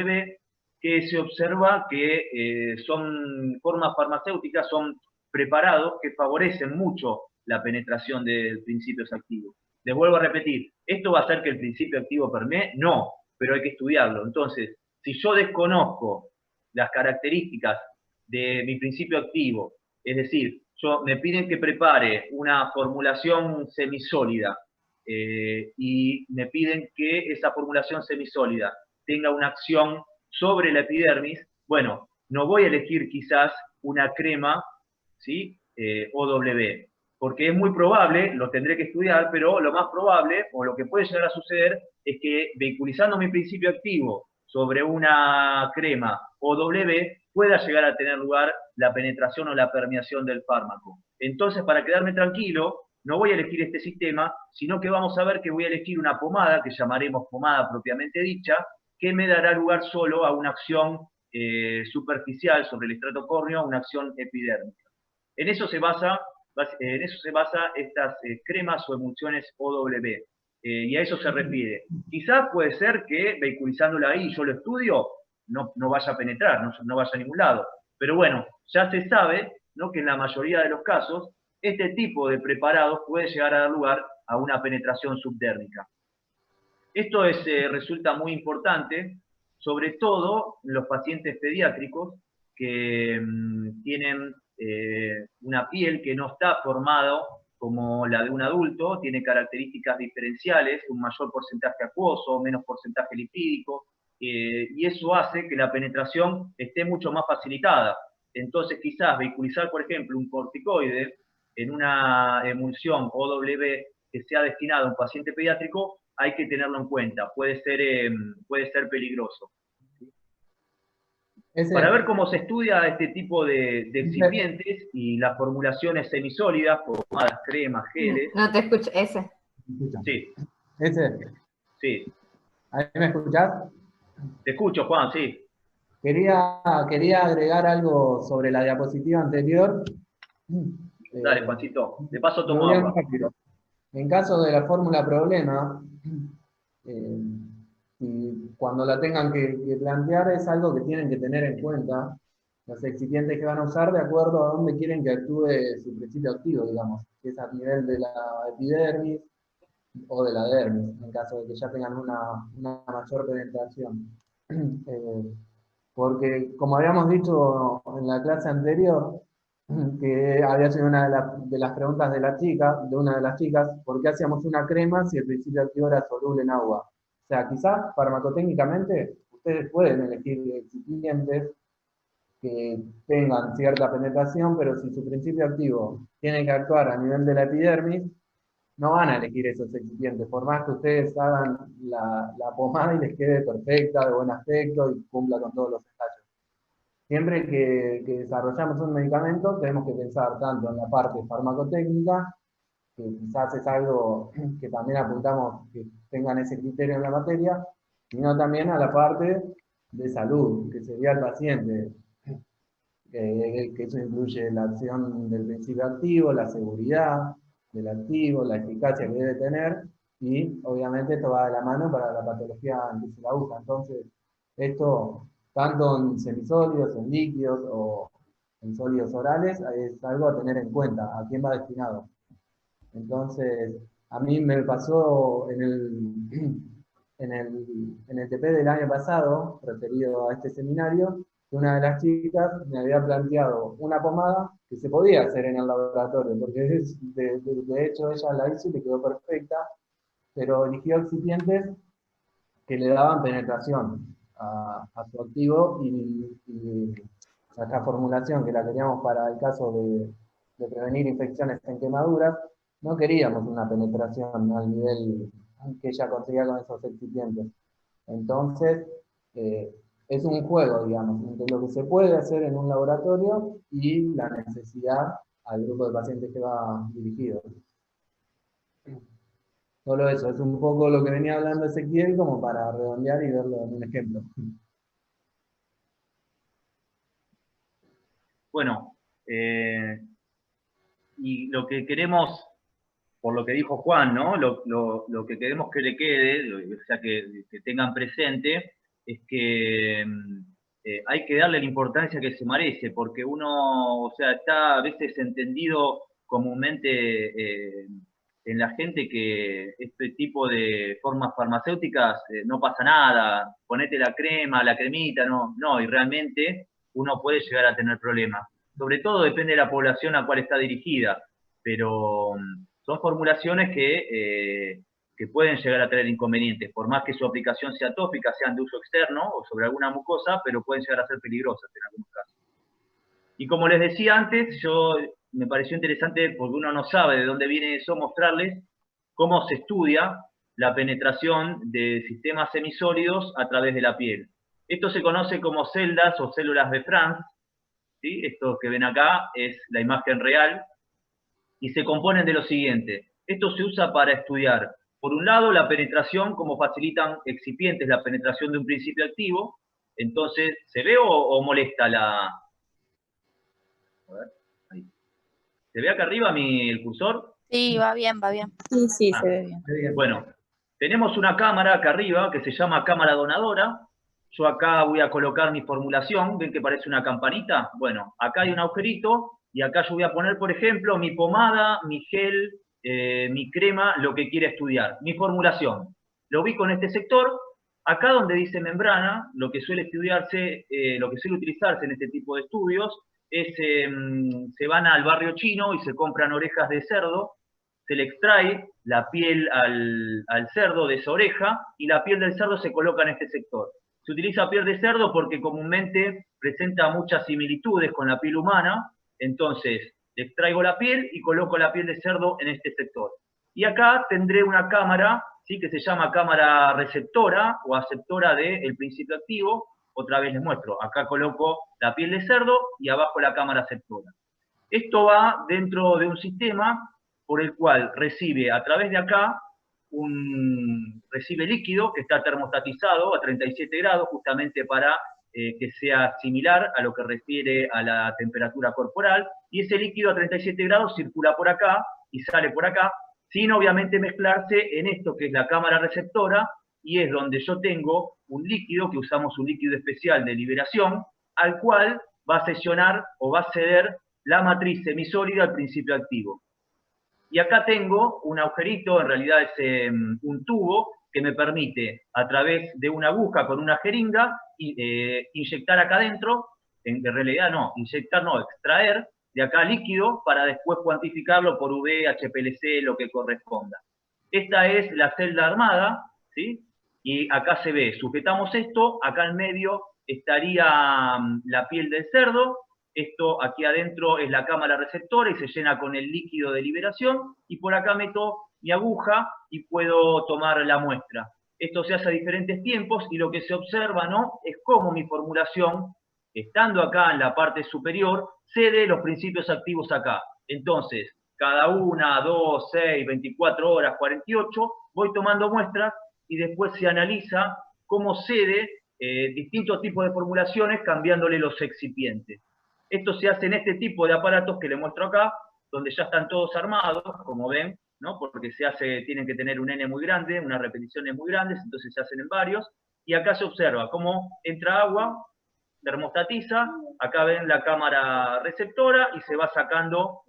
que se observa que son formas farmacéuticas, son preparados que favorecen mucho la penetración de principios activos. Les vuelvo a repetir, ¿esto va a hacer que el principio activo permee? No, pero hay que estudiarlo. Entonces, si yo desconozco las características de mi principio activo, es decir, me piden que prepare una formulación semisólida, y me piden que esa formulación semisólida tenga una acción sobre la epidermis, bueno, no voy a elegir quizás una crema, ¿sí? OW, porque es muy probable, lo tendré que estudiar, pero lo más probable, o lo que puede llegar a suceder, es que vehiculizando mi principio activo sobre una crema OW, pueda llegar a tener lugar la penetración o la permeación del fármaco. Entonces, para quedarme tranquilo, no voy a elegir este sistema, sino que vamos a ver que voy a elegir una pomada, que llamaremos pomada propiamente dicha, que me dará lugar solo a una acción superficial sobre el estrato córneo, una acción epidérmica. En eso se basa estas cremas o emulsiones OW, y a eso se refiere. Quizás puede ser que vehiculizándola ahí, yo lo estudio, no vaya a penetrar, no vaya a ningún lado. Pero bueno, ya se sabe, ¿no?, que en la mayoría de los casos, este tipo de preparados puede llegar a dar lugar a una penetración subdérmica. Esto resulta muy importante, sobre todo en los pacientes pediátricos que tienen una piel que no está formada como la de un adulto, tiene características diferenciales, un mayor porcentaje acuoso, menos porcentaje lipídico, y eso hace que la penetración esté mucho más facilitada. Entonces quizás vehiculizar, por ejemplo, un corticoide en una emulsión OW que sea destinada a un paciente pediátrico, hay que tenerlo en cuenta, puede ser peligroso. Para ver cómo se estudia este tipo de excipientes y las formulaciones semisólidas, pomadas, cremas, geles. No te escucho, ese. Sí. ¿Ese? Sí. ¿Ahí me escuchás? Te escucho, Juan, sí. Quería agregar algo sobre la diapositiva anterior. Dale, Juancito. De paso tomo Muy agua. rápido. En caso de la fórmula problema, y cuando la tengan que plantear, es algo que tienen que tener en cuenta los excipientes que van a usar de acuerdo a dónde quieren que actúe su principio activo, digamos, si es a nivel de la epidermis o de la dermis, en caso de que ya tengan una mayor penetración. Porque, como habíamos dicho en la clase anterior, que había sido una de las preguntas de una de las chicas, ¿por qué hacíamos una crema si el principio activo era soluble en agua? O sea, quizás farmacotécnicamente ustedes pueden elegir excipientes que tengan cierta penetración, pero si su principio activo tiene que actuar a nivel de la epidermis, no van a elegir esos excipientes, por más que ustedes hagan la pomada y les quede perfecta, de buen aspecto y cumpla con todos los ensayos. Siempre que desarrollamos un medicamento, tenemos que pensar tanto en la parte farmacotécnica, que quizás es algo que también apuntamos que tengan ese criterio en la materia, sino también a la parte de salud, que sería el paciente, que eso incluye la acción del principio activo, la seguridad del activo, la eficacia que debe tener, y obviamente esto va de la mano para la patología en que se la usa. Entonces, esto, tanto en semisólidos, en líquidos o en sólidos orales, es algo a tener en cuenta, a quién va destinado. Entonces, a mí me pasó en el TP del año pasado, referido a este seminario, que una de las chicas me había planteado una pomada que se podía hacer en el laboratorio, porque de hecho ella la hizo y le quedó perfecta, pero eligió excipientes que le daban penetración a su activo, y esta formulación que la queríamos para el caso de prevenir infecciones en quemaduras, no queríamos una penetración al nivel que ella conseguía con esos excipientes. Entonces, es un juego, digamos, entre lo que se puede hacer en un laboratorio y la necesidad al grupo de pacientes que va dirigido. Solo eso, es un poco lo que venía hablando Ezequiel, como para redondear y verlo en un ejemplo. Bueno, y lo que queremos, por lo que dijo Juan, ¿no? Lo que queremos que le quede, o sea, que tengan presente, es que hay que darle la importancia que se merece, porque uno, o sea, está a veces entendido comúnmente en la gente que este tipo de formas farmacéuticas no pasa nada, ponete la crema, la cremita, no, y realmente uno puede llegar a tener problemas. Sobre todo depende de la población a cual está dirigida, pero son formulaciones que que pueden llegar a tener inconvenientes, por más que su aplicación sea tópica, sean de uso externo o sobre alguna mucosa, pero pueden llegar a ser peligrosas en algunos casos. Y como les decía antes, me pareció interesante, porque uno no sabe de dónde viene eso, mostrarles cómo se estudia la penetración de sistemas semisólidos a través de la piel. Esto se conoce como celdas o células de Franz, ¿sí? Esto que ven acá es la imagen real, y se componen de lo siguiente. Esto se usa para estudiar, por un lado, la penetración, cómo facilitan excipientes la penetración de un principio activo. Entonces, ¿se ve o molesta la...? A ver, ahí. ¿Se ve acá arriba el cursor? Sí, va bien, va bien. Sí, sí, Ah, se ve bien. bueno, tenemos una cámara acá arriba que se llama cámara donadora. Yo acá voy a colocar mi formulación. ¿Ven que parece una campanita? Bueno, acá hay un agujerito y acá yo voy a poner, por ejemplo, mi pomada, mi gel, mi crema, lo que quiera estudiar, mi formulación. Lo ubico en este sector. Acá donde dice membrana, lo que suele estudiarse, lo que suele utilizarse en este tipo de estudios es, se van al barrio chino y se compran orejas de cerdo, se le extrae la piel al cerdo de esa oreja y la piel del cerdo se coloca en este sector. Se utiliza piel de cerdo porque comúnmente presenta muchas similitudes con la piel humana, entonces le extraigo la piel y coloco la piel de cerdo en este sector. Y acá tendré una cámara, ¿sí?, que se llama cámara receptora o aceptora del principio activo. Otra vez les muestro, acá coloco la piel de cerdo y abajo la cámara aceptora. Esto va dentro de un sistema por el cual recibe a través de acá, recibe líquido que está termostatizado a 37 grados, justamente para que sea similar a lo que refiere a la temperatura corporal, y ese líquido a 37 grados circula por acá y sale por acá, sin obviamente mezclarse en esto que es la cámara receptora, y es donde yo tengo un líquido, que usamos un líquido especial de liberación, al cual va a sesionar o va a ceder la matriz semisólida al principio activo. Y acá tengo un agujerito, en realidad es un tubo, que me permite, a través de una aguja con una jeringa, inyectar acá adentro, en realidad no, inyectar no, extraer de acá líquido para después cuantificarlo por UV, HPLC, lo que corresponda. Esta es la celda armada, ¿sí? Y acá se ve, sujetamos esto, acá en medio estaría la piel del cerdo, esto aquí adentro es la cámara receptora y se llena con el líquido de liberación, y por acá meto mi aguja y puedo tomar la muestra. Esto se hace a diferentes tiempos y lo que se observa, ¿no?, es cómo mi formulación, estando acá en la parte superior, cede los principios activos acá. Entonces, cada 1, 2, 6, 24 horas, 48, voy tomando muestras y después se analiza cómo cede distintos tipos de formulaciones cambiándole los excipientes. Esto se hace en este tipo de aparatos que les muestro acá, donde ya están todos armados, como ven, ¿no?, porque tienen que tener un N muy grande, unas repeticiones muy grandes, entonces se hacen en varios, y acá se observa cómo entra agua, termostatiza, acá ven la cámara receptora y se va sacando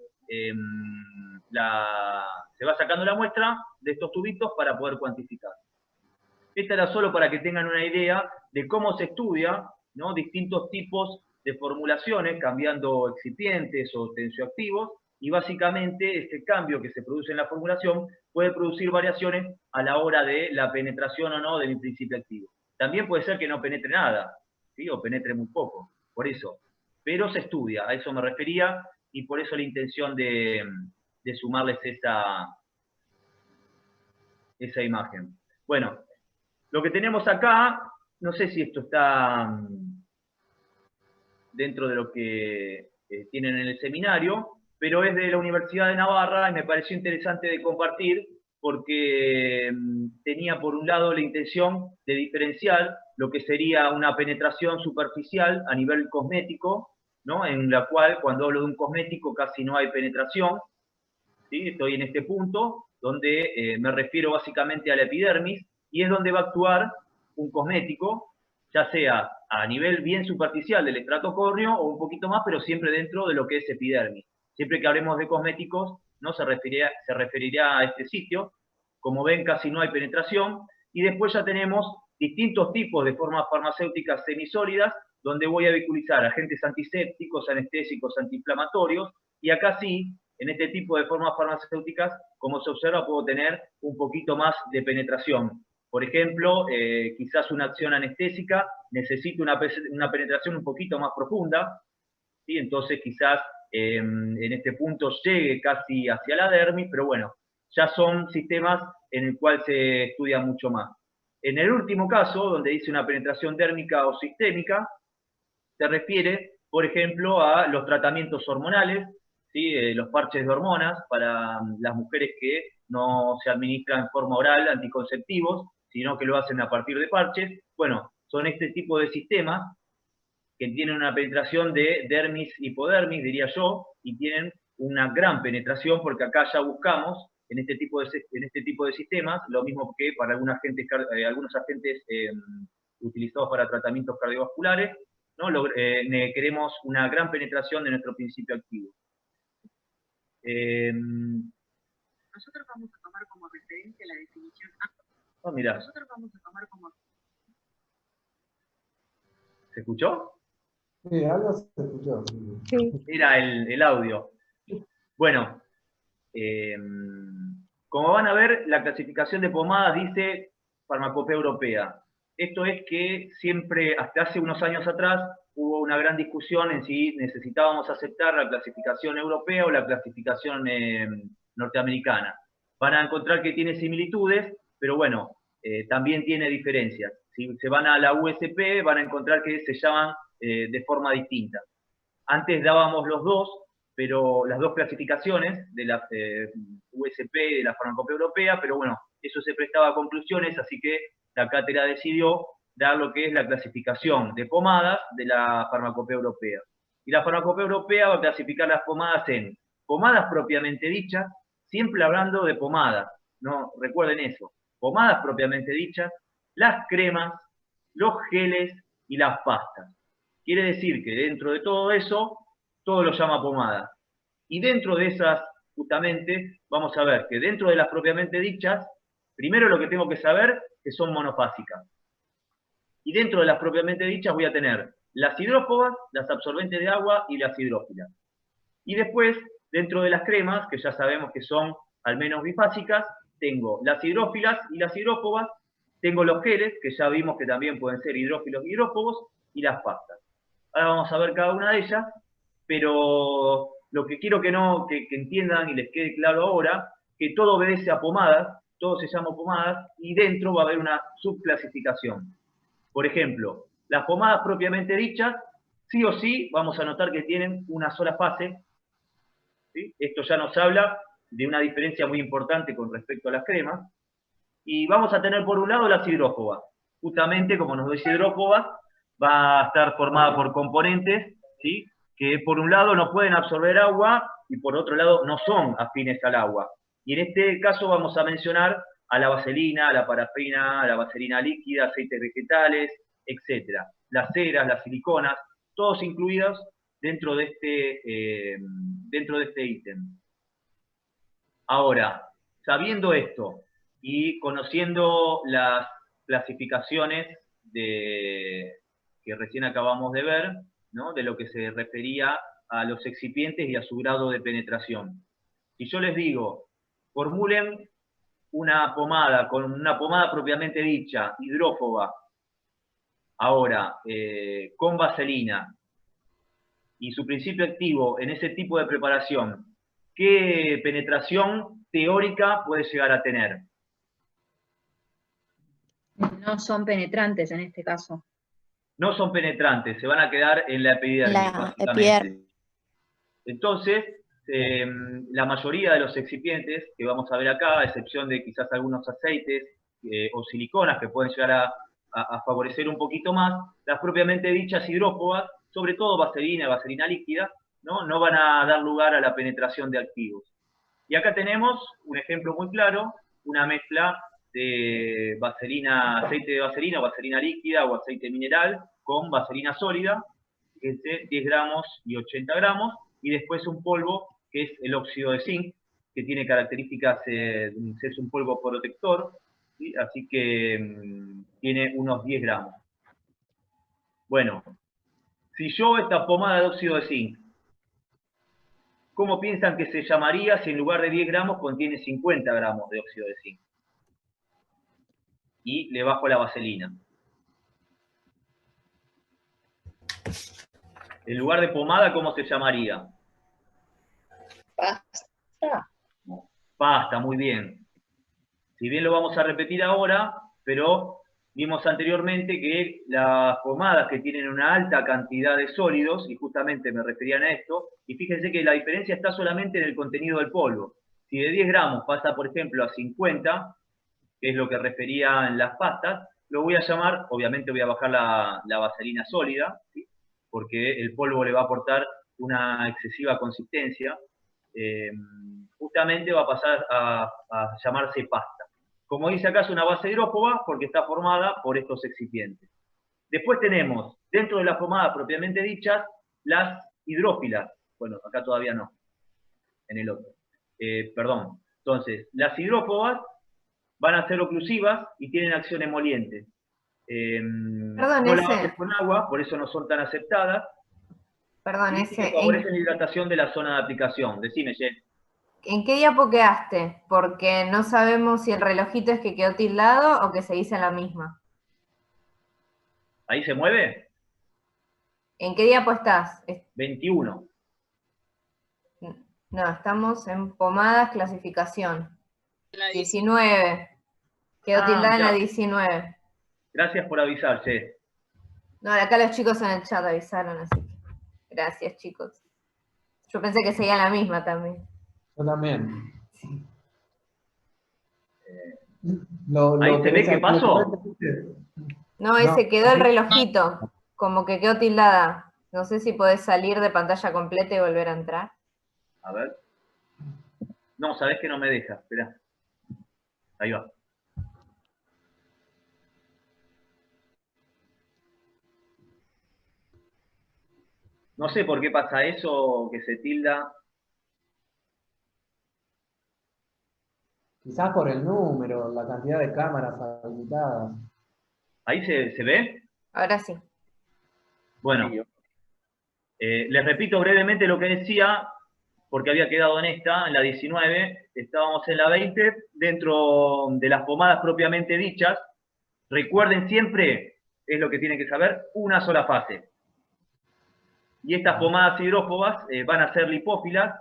la muestra de estos tubitos para poder cuantificar. Esta era solo para que tengan una idea de cómo se estudia, ¿no?, distintos tipos de formulaciones, cambiando excipientes o tensioactivos, y básicamente este cambio que se produce en la formulación puede producir variaciones a la hora de la penetración o no de mi principio activo. También puede ser que no penetre nada, ¿sí?, o penetre muy poco, por eso. Pero se estudia, a eso me refería, y por eso la intención de sumarles esa imagen. Bueno, lo que tenemos acá, no sé si esto está dentro de lo que tienen en el seminario, pero es de la Universidad de Navarra y me pareció interesante de compartir porque tenía por un lado la intención de diferenciar lo que sería una penetración superficial a nivel cosmético, ¿no?, en la cual cuando hablo de un cosmético casi no hay penetración, ¿sí? Estoy en este punto donde me refiero básicamente a la epidermis, y es donde va a actuar un cosmético, ya sea a nivel bien superficial del estrato córneo o un poquito más, pero siempre dentro de lo que es epidermis. Siempre que hablemos de cosméticos, ¿no?, se referirá a este sitio. Como ven, casi no hay penetración. Y después ya tenemos distintos tipos de formas farmacéuticas semisólidas, donde voy a vehiculizar agentes antisépticos, anestésicos, antiinflamatorios, y acá sí en este tipo de formas farmacéuticas, como se observa, puedo tener un poquito más de penetración. Por ejemplo, quizás una acción anestésica necesita una penetración un poquito más profunda, ¿sí? Entonces quizás en este punto llegue casi hacia la dermis, pero bueno, ya son sistemas en el cual se estudia mucho más. En el último caso, donde dice una penetración dérmica o sistémica, se refiere, por ejemplo, a los tratamientos hormonales, ¿sí? Los parches de hormonas para las mujeres que no se administran en forma oral anticonceptivos, sino que lo hacen a partir de parches. Bueno, son este tipo de sistemas que tienen una penetración de dermis-hipodermis, diría yo, y tienen una gran penetración, porque acá ya buscamos, en este tipo de sistemas, lo mismo que para algunos agentes utilizados para tratamientos cardiovasculares, ¿no? Queremos una gran penetración de nuestro principio activo. Nosotros vamos a tomar como referencia la definición. Mirá. Nosotros vamos a tomar como... ¿Se escuchó? Sí, algo se escuchó. Sí. Era el audio. Bueno, como van a ver, la clasificación de pomadas dice Farmacopea Europea. Esto es que siempre, hasta hace unos años atrás, hubo una gran discusión en si necesitábamos aceptar la clasificación europea o la clasificación norteamericana. Van a encontrar que tiene similitudes, pero bueno, también tiene diferencias. Si se van a la USP, van a encontrar que se llaman de forma distinta. Antes dábamos los dos, pero las dos clasificaciones de la USP y de la Farmacopea Europea, pero bueno, eso se prestaba a conclusiones, así que la cátedra decidió dar lo que es la clasificación de pomadas de la Farmacopea Europea. Y la Farmacopea Europea va a clasificar las pomadas en pomadas propiamente dichas, siempre hablando de pomadas, ¿no? Recuerden eso, pomadas propiamente dichas, las cremas, los geles y las pastas. Quiere decir que dentro de todo eso, todo lo llama pomada. Y dentro de esas, justamente, vamos a ver que dentro de las propiamente dichas, primero lo que tengo que saber que son monofásicas. Y dentro de las propiamente dichas voy a tener las hidrófobas, las absorbentes de agua y las hidrófilas. Y después, dentro de las cremas, que ya sabemos que son al menos bifásicas, tengo las hidrófilas y las hidrófobas, tengo los geles, que ya vimos que también pueden ser hidrófilos y hidrófobos, y las pastas. Ahora vamos a ver cada una de ellas, pero lo que quiero que entiendan y les quede claro ahora, que todo obedece a pomadas, todo se llama pomadas, y dentro va a haber una subclasificación. Por ejemplo, las pomadas propiamente dichas, sí o sí, vamos a notar que tienen una sola fase, ¿sí? Esto ya nos habla de una diferencia muy importante con respecto a las cremas. Y vamos a tener por un lado las hidrófobas. Justamente, como nos dice hidrófobas, va a estar formada por componentes, ¿sí? Que por un lado no pueden absorber agua y por otro lado no son afines al agua. Y en este caso vamos a mencionar a la vaselina, a la parafina, a la vaselina líquida, aceites vegetales, etc. Las ceras, las siliconas, todos incluidos dentro de este ítem. Ahora, sabiendo esto y conociendo las clasificaciones que recién acabamos de ver, ¿no? De lo que se refería a los excipientes y a su grado de penetración. Si yo les digo, formulen una pomada con una pomada propiamente dicha, hidrófoba, ahora con vaselina, y su principio activo en ese tipo de preparación, ¿qué penetración teórica puede llegar a tener? No son penetrantes en este caso. No son penetrantes, se van a quedar en la epidermis, La básicamente. epidermis. Entonces, la mayoría de los excipientes que vamos a ver acá, a excepción de quizás algunos aceites o siliconas que pueden llegar a favorecer un poquito más, las propiamente dichas hidrófobas, sobre todo vaselina y vaselina líquida, no van a dar lugar a la penetración de activos. Y acá tenemos un ejemplo muy claro, una mezcla de vaselina, aceite de vaselina o vaselina líquida o aceite mineral con vaselina sólida, que es de 10 gramos y 80 gramos, y después un polvo que es el óxido de zinc, que tiene características, es un polvo protector, ¿sí? Así que tiene unos 10 gramos. Bueno, si yo esta pomada de óxido de zinc ¿cómo piensan que se llamaría si en lugar de 10 gramos contiene 50 gramos de óxido de zinc? Y le bajo la vaselina. En lugar de pomada, ¿cómo se llamaría? Pasta. Pasta, muy bien. Si bien lo vamos a repetir ahora, pero vimos anteriormente que las pomadas que tienen una alta cantidad de sólidos, y justamente me referían a esto, y fíjense que la diferencia está solamente en el contenido del polvo. Si de 10 gramos pasa, por ejemplo, a 50, que es lo que refería en las pastas, lo voy a llamar, obviamente voy a bajar la vaselina sólida, ¿sí? Porque el polvo le va a aportar una excesiva consistencia, justamente va a pasar a llamarse pasta. Como dice acá, es una base hidrófoba porque está formada por estos excipientes. Después tenemos, dentro de las pomadas propiamente dichas, las hidrófilas. Bueno, acá todavía no, en el otro. Perdón. Entonces, las hidrófobas van a ser oclusivas y tienen acción emoliente. Perdón, No las haces con agua, por eso no son tan aceptadas. Perdón, Y que favorecen la hidratación de la zona de aplicación. Decime, Jen. ¿En qué diapo quedaste? Porque no sabemos si el relojito es que quedó tildado o que se dice la misma. ¿Ahí se mueve? ¿En qué diapo estás? 21. No, estamos en pomadas, clasificación. 19. Quedó tildada en la 19. Gracias por avisar, Che. No, acá los chicos en el chat avisaron, así que gracias, chicos. Yo pensé que seguía la misma también. Yo también. ¿Ahí se ve qué pasó? No, ese quedó el relojito, como que quedó tildada. No sé si podés salir de pantalla completa y volver a entrar. A ver. No, sabés que no me deja, esperá. Ahí va. No sé por qué pasa eso, que se tilda. Quizás por el número, la cantidad de cámaras habilitadas. ¿Ahí se ve? Ahora sí. Bueno, les repito brevemente lo que decía, porque había quedado en esta, en la 19, estábamos en la 20, dentro de las pomadas propiamente dichas. Recuerden siempre, es lo que tienen que saber, una sola fase. Y estas pomadas hidrófobas van a ser lipófilas,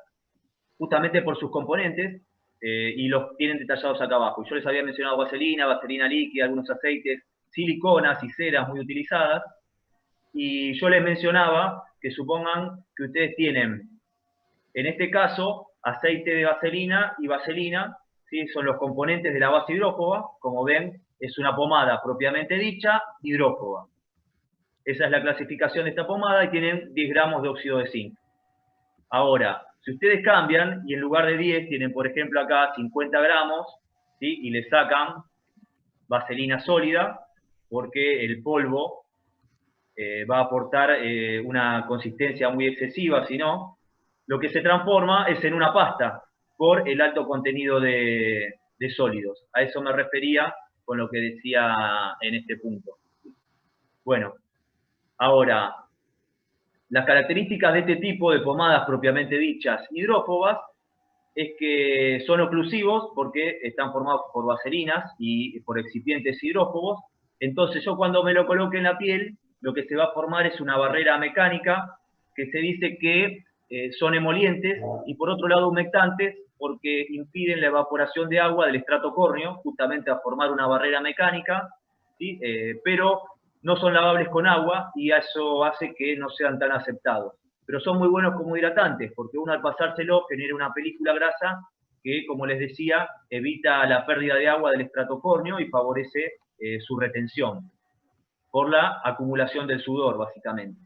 justamente por sus componentes, y los tienen detallados acá abajo. Yo les había mencionado vaselina líquida, algunos aceites, siliconas y ceras muy utilizadas, y yo les mencionaba que supongan que ustedes tienen, en este caso, aceite de vaselina y vaselina, ¿sí? Son los componentes de la base hidrófoba. Como ven, es una pomada propiamente dicha, hidrófoba. Esa es la clasificación de esta pomada y tienen 10 gramos de óxido de zinc. Ahora, si ustedes cambian y en lugar de 10 tienen, por ejemplo, acá 50 gramos, ¿sí? Y le sacan vaselina sólida, porque el polvo va a aportar una consistencia muy excesiva, si no, lo que se transforma es en una pasta por el alto contenido de sólidos. A eso me refería con lo que decía en este punto. Bueno, ahora, las características de este tipo de pomadas propiamente dichas hidrófobas es que son oclusivos porque están formados por vaselinas y por excipientes hidrófobos. Entonces yo cuando me lo coloque en la piel, lo que se va a formar es una barrera mecánica que se dice que son emolientes y por otro lado humectantes porque impiden la evaporación de agua del estrato córneo, justamente a formar una barrera mecánica, ¿sí? Pero no son lavables con agua y eso hace que no sean tan aceptados. Pero son muy buenos como hidratantes, porque uno al pasárselo genera una película grasa que, como les decía, evita la pérdida de agua del estrato córneo y favorece su retención por la acumulación del sudor, básicamente.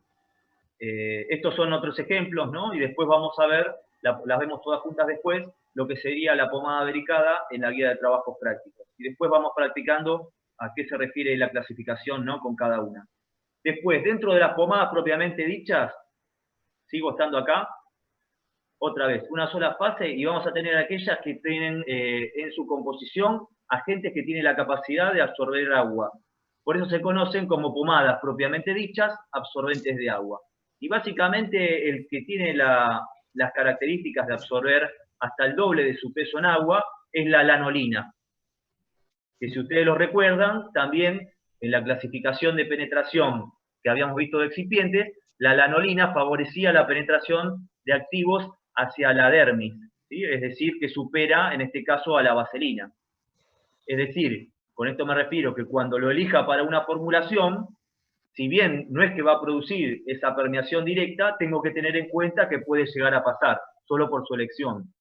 Estos son otros ejemplos, ¿no? Y después vamos a ver, las vemos todas juntas después, lo que sería la pomada bericada en la guía de trabajos prácticos. Y después vamos practicando a qué se refiere la clasificación, ¿no? Con cada una. Después, dentro de las pomadas propiamente dichas, sigo estando acá, otra vez, una sola fase, y vamos a tener aquellas que tienen en su composición agentes que tienen la capacidad de absorber agua. Por eso se conocen como pomadas propiamente dichas, absorbentes de agua. Y básicamente el que tiene la las características de absorber hasta el doble de su peso en agua, es la lanolina. Que si ustedes lo recuerdan, también en la clasificación de penetración que habíamos visto de excipientes, la lanolina favorecía la penetración de activos hacia la dermis, ¿sí? Es decir, que supera, en este caso, a la vaselina. Es decir, con esto me refiero que cuando lo elija para una formulación, si bien no es que va a producir esa permeación directa, tengo que tener en cuenta que puede llegar a pasar, solo por su elección.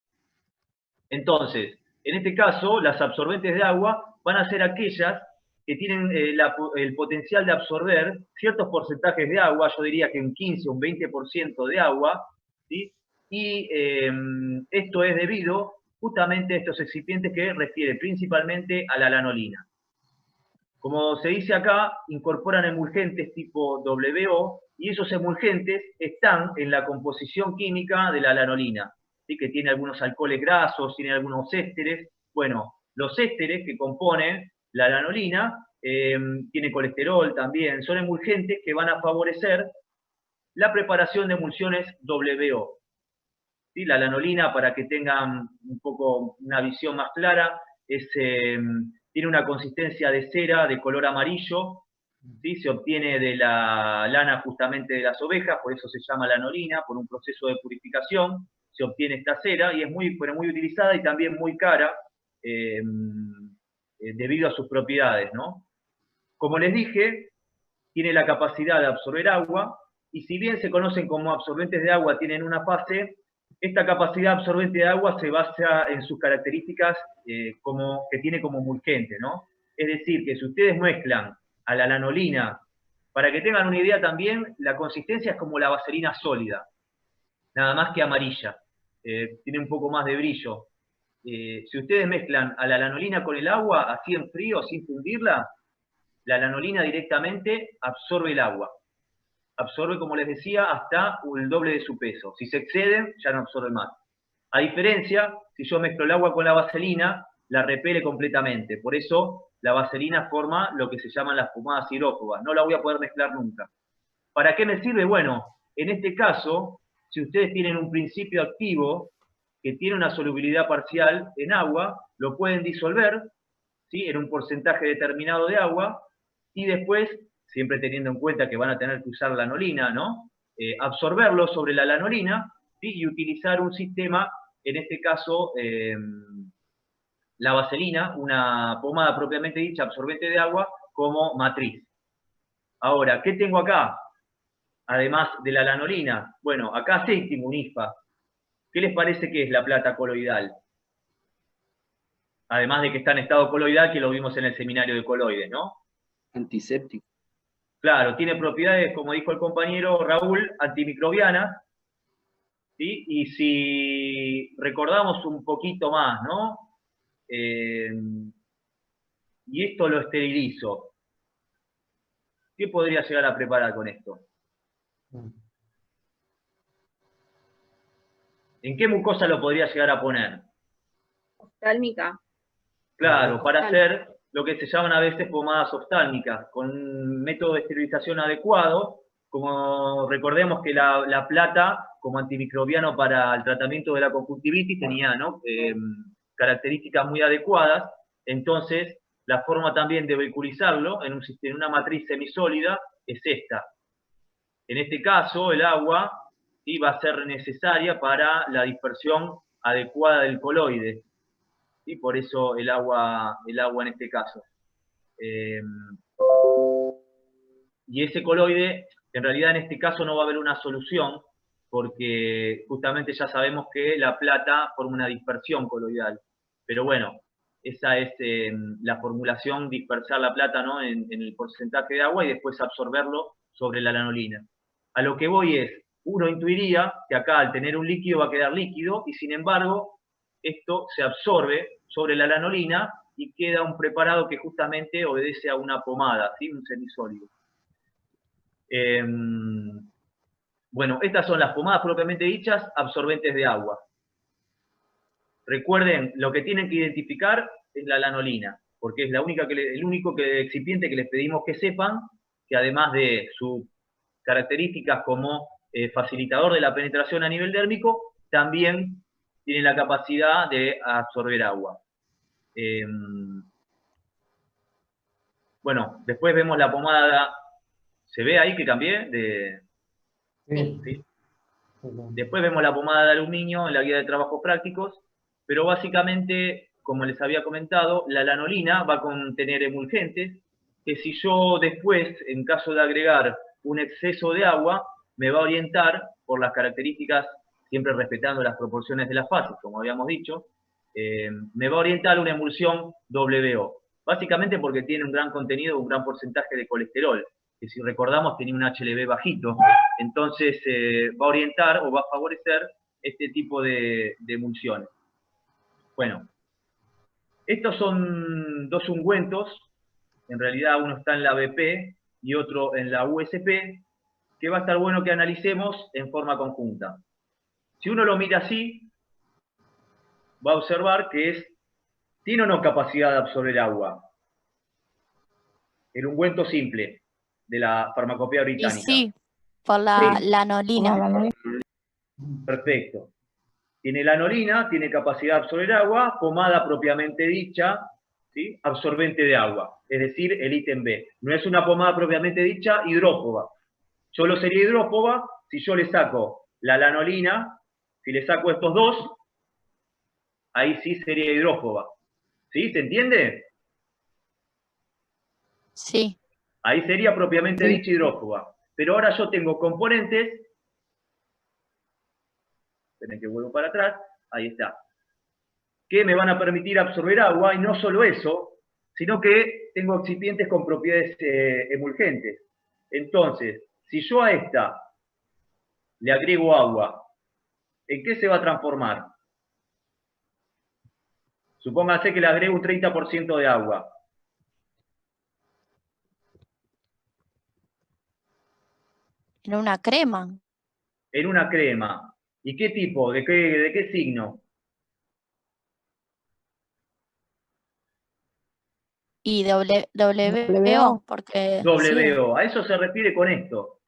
Entonces, en este caso, las absorbentes de agua van a ser aquellas que tienen el potencial de absorber ciertos porcentajes de agua, yo diría que un 15 o un 20% de agua, ¿sí? Y esto es debido justamente a estos excipientes que refieren principalmente a la lanolina. Como se dice acá, incorporan emulgentes tipo WO, y esos emulgentes están en la composición química de la lanolina, ¿sí? Que tiene algunos alcoholes grasos, tiene algunos ésteres. Bueno, los ésteres que componen la lanolina, tiene colesterol también, son emulgentes que van a favorecer la preparación de emulsiones WO. ¿Sí? La lanolina, para que tengan un poco una visión más clara, tiene una consistencia de cera de color amarillo, ¿sí? Se obtiene de la lana justamente de las ovejas, por eso se llama lanolina, por un proceso de purificación, se obtiene esta cera y es muy utilizada y también muy cara, debido a sus propiedades, ¿no? Como les dije, tiene la capacidad de absorber agua, y si bien se conocen como absorbentes de agua, tienen una fase, esta capacidad absorbente de agua se basa en sus características que tiene como emulgente, ¿no? Es decir, que si ustedes mezclan a la lanolina, para que tengan una idea también, la consistencia es como la vaselina sólida, nada más que amarilla, tiene un poco más de brillo. Si ustedes mezclan a la lanolina con el agua, así en frío, sin fundirla, la lanolina directamente absorbe el agua. Absorbe, como les decía, hasta el doble de su peso. Si se exceden, ya no absorbe más. A diferencia, si yo mezclo el agua con la vaselina, la repele completamente. Por eso, la vaselina forma lo que se llaman las pomadas hidrófobas. No la voy a poder mezclar nunca. ¿Para qué me sirve? Bueno, en este caso, si ustedes tienen un principio activo que tiene una solubilidad parcial en agua, lo pueden disolver, ¿sí? En un porcentaje determinado de agua, y después, siempre teniendo en cuenta que van a tener que usar lanolina, ¿no? Absorberlo sobre la lanolina, ¿sí? Y utilizar un sistema, en este caso, la vaselina, una pomada propiamente dicha, absorbente de agua, como matriz. Ahora, ¿qué tengo acá? Además de la lanolina, bueno, acá aceite Munifa. ¿Qué les parece que es la plata coloidal? Además de que está en estado coloidal, que lo vimos en el seminario de coloides, ¿no? Antiséptico. Claro, tiene propiedades, como dijo el compañero Raúl, antimicrobianas, ¿sí? Y si recordamos un poquito más, ¿no? Y esto lo esterilizo. ¿Qué podría llegar a preparar con esto? ¿En qué mucosa lo podría llegar a poner? Oftálmica. Claro, para hacer lo que se llaman a veces pomadas oftálmicas, con un método de esterilización adecuado, como recordemos que la plata, como antimicrobiano para el tratamiento de la conjuntivitis, tenía, ¿no? Características muy adecuadas. Entonces, la forma también de vehiculizarlo en una matriz semisólida es esta. En este caso, el agua, ¿sí? Va a ser necesaria para la dispersión adecuada del coloide. ¿Sí? Por eso el agua en este caso. Y ese coloide, en realidad en este caso no va a haber una solución, porque justamente ya sabemos que la plata forma una dispersión coloidal. Pero bueno, esa es la formulación, dispersar la plata, ¿no? en el porcentaje de agua y después absorberlo sobre la lanolina. A lo que voy es, uno intuiría que acá al tener un líquido va a quedar líquido, y sin embargo, esto se absorbe sobre la lanolina y queda un preparado que justamente obedece a una pomada, ¿sí? Un semisólido. Bueno, estas son las pomadas propiamente dichas, absorbentes de agua. Recuerden, lo que tienen que identificar es la lanolina, porque es el único excipiente que les pedimos que sepan, que además de sus características como facilitador de la penetración a nivel dérmico, también tiene la capacidad de absorber agua. Bueno, después vemos la pomada. ¿Se ve ahí que cambié? Sí. ¿Sí? Después vemos la pomada de aluminio en la guía de trabajos prácticos, pero básicamente, como les había comentado, la lanolina va a contener emulgentes, que si yo después, en caso de agregar un exceso de agua, me va a orientar por las características, siempre respetando las proporciones de las fases, como habíamos dicho, me va a orientar a una emulsión WO. Básicamente porque tiene un gran contenido, un gran porcentaje de colesterol, que si recordamos tenía un HLB bajito, entonces va a orientar o va a favorecer este tipo de emulsiones. Bueno, estos son dos ungüentos, en realidad uno está en la BP y otro en la USP, que va a estar bueno que analicemos en forma conjunta. Si uno lo mira así, va a observar que tiene o no capacidad de absorber agua. El ungüento simple de la farmacopea Y británica. sí, por la Sí. lanolina. Perfecto. Tiene lanolina, tiene capacidad de absorber agua, pomada propiamente dicha, ¿sí? Absorbente de agua, es decir, el ítem B. No es una pomada propiamente dicha hidrófoba. Solo sería hidrófoba si yo le saco la lanolina, si le saco estos dos, ahí sí sería hidrófoba. ¿Sí? ¿Se entiende? Sí. Ahí sería propiamente dicha hidrófoba. Pero ahora yo tengo componentes, esperen que vuelvo para atrás, ahí está, que me van a permitir absorber agua, y no solo eso, sino que tengo excipientes con propiedades emulgentes. Entonces, si yo a esta le agrego agua, ¿en qué se va a transformar? Supóngase que le agrego un 30% de agua. En una crema. En una crema. ¿Y qué tipo? ¿De qué signo? Y WO, porque sí. WO. A eso se refiere con esto.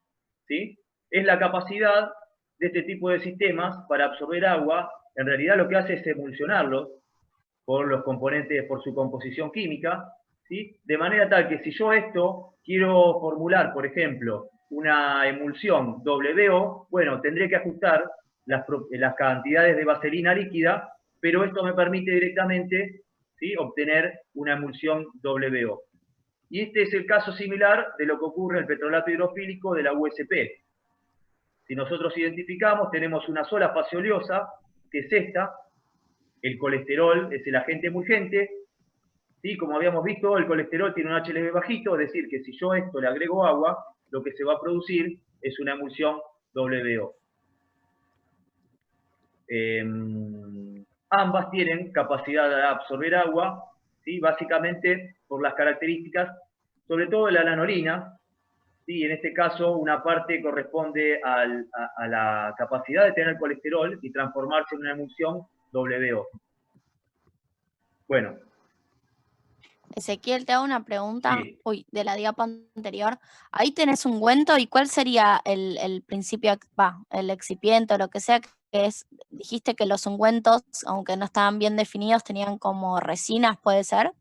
¿Sí? Es la capacidad de este tipo de sistemas para absorber agua. En realidad lo que hace es emulsionarlos por los componentes, por su composición química, ¿sí? De manera tal que si yo esto quiero formular, por ejemplo, una emulsión WO, bueno, tendré que ajustar las cantidades de vaselina líquida, pero esto me permite directamente, ¿sí?, obtener una emulsión WO. Y este es el caso similar de lo que ocurre en el petrolato hidrofílico de la USP. Si nosotros identificamos, tenemos una sola fase oleosa, que es esta. El colesterol es el agente emulgente. ¿Sí? Como habíamos visto, el colesterol tiene un HLB bajito, es decir, que si yo a esto le agrego agua, lo que se va a producir es una emulsión WO. Ambas tienen capacidad de absorber agua, ¿sí?, básicamente por las características, sobre todo de la lanolina. ¿Sí? En este caso, una parte corresponde a la capacidad de tener colesterol y transformarse en una emulsión WO. Bueno. Ezequiel, te hago una pregunta, Sí. de la diapo anterior. Ahí tenés un ungüento, ¿y cuál sería el principio, el excipiente o lo que sea que es? Dijiste que los ungüentos, aunque no estaban bien definidos, tenían como resinas, ¿puede ser?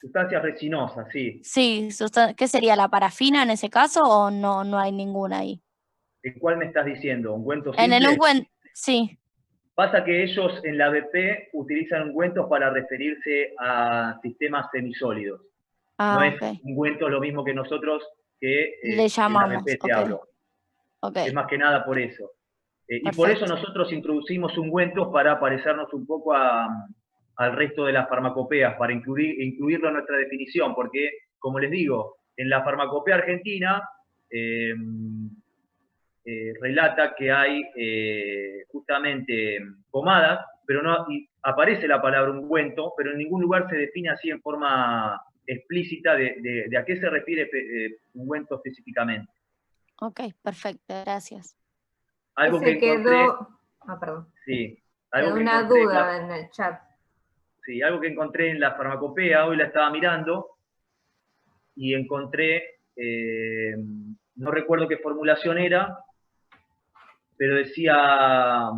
Sustancias resinosas, sí. Sí, ¿qué sería, la parafina en ese caso o no hay ninguna ahí? ¿En cuál me estás diciendo? ¿Ungüentos En simples? el ungüento, sí. Pasa que ellos en la BP utilizan ungüentos para referirse a sistemas semisólidos. No es ungüento lo mismo que nosotros que le llamamos, en la BP te hablo. Es más que nada por eso. Y por eso nosotros introducimos ungüentos para parecernos un poco al resto de las farmacopeas, para incluirlo en nuestra definición, porque, como les digo, en la farmacopea argentina relata que hay justamente pomadas, pero no aparece la palabra ungüento, pero en ningún lugar se define así en forma explícita de a qué se refiere ungüento específicamente. Ok, perfecto, gracias. Algo que encontré... perdón. Sí. Quedó una duda en el chat. Sí, algo que encontré en la farmacopea, hoy la estaba mirando, y encontré, no recuerdo qué formulación era, pero decía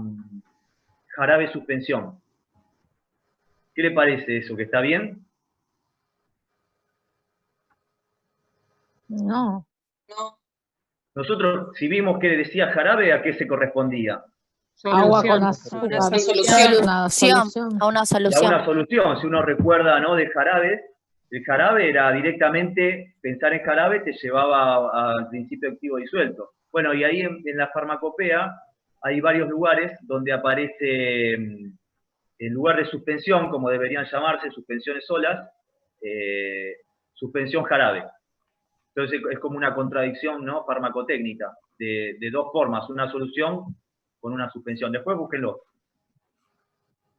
jarabe suspensión. ¿Qué le parece eso? ¿Que está bien? No. Nosotros, si vimos que decía jarabe, ¿a qué se correspondía? Agua con Solución. azúcar. Una solución. Una solución. A una Y a solución. una solución, si uno recuerda, ¿no?, de jarabes, el jarabe era directamente, pensar en jarabe te llevaba al principio activo disuelto. Bueno, y ahí en la farmacopea hay varios lugares donde aparece, en lugar de suspensión, como deberían llamarse, suspensiones solas, suspensión jarabe. Entonces es como una contradicción, ¿no?, farmacotécnica, de dos formas, una solución con una suspensión. Después búsquenlo.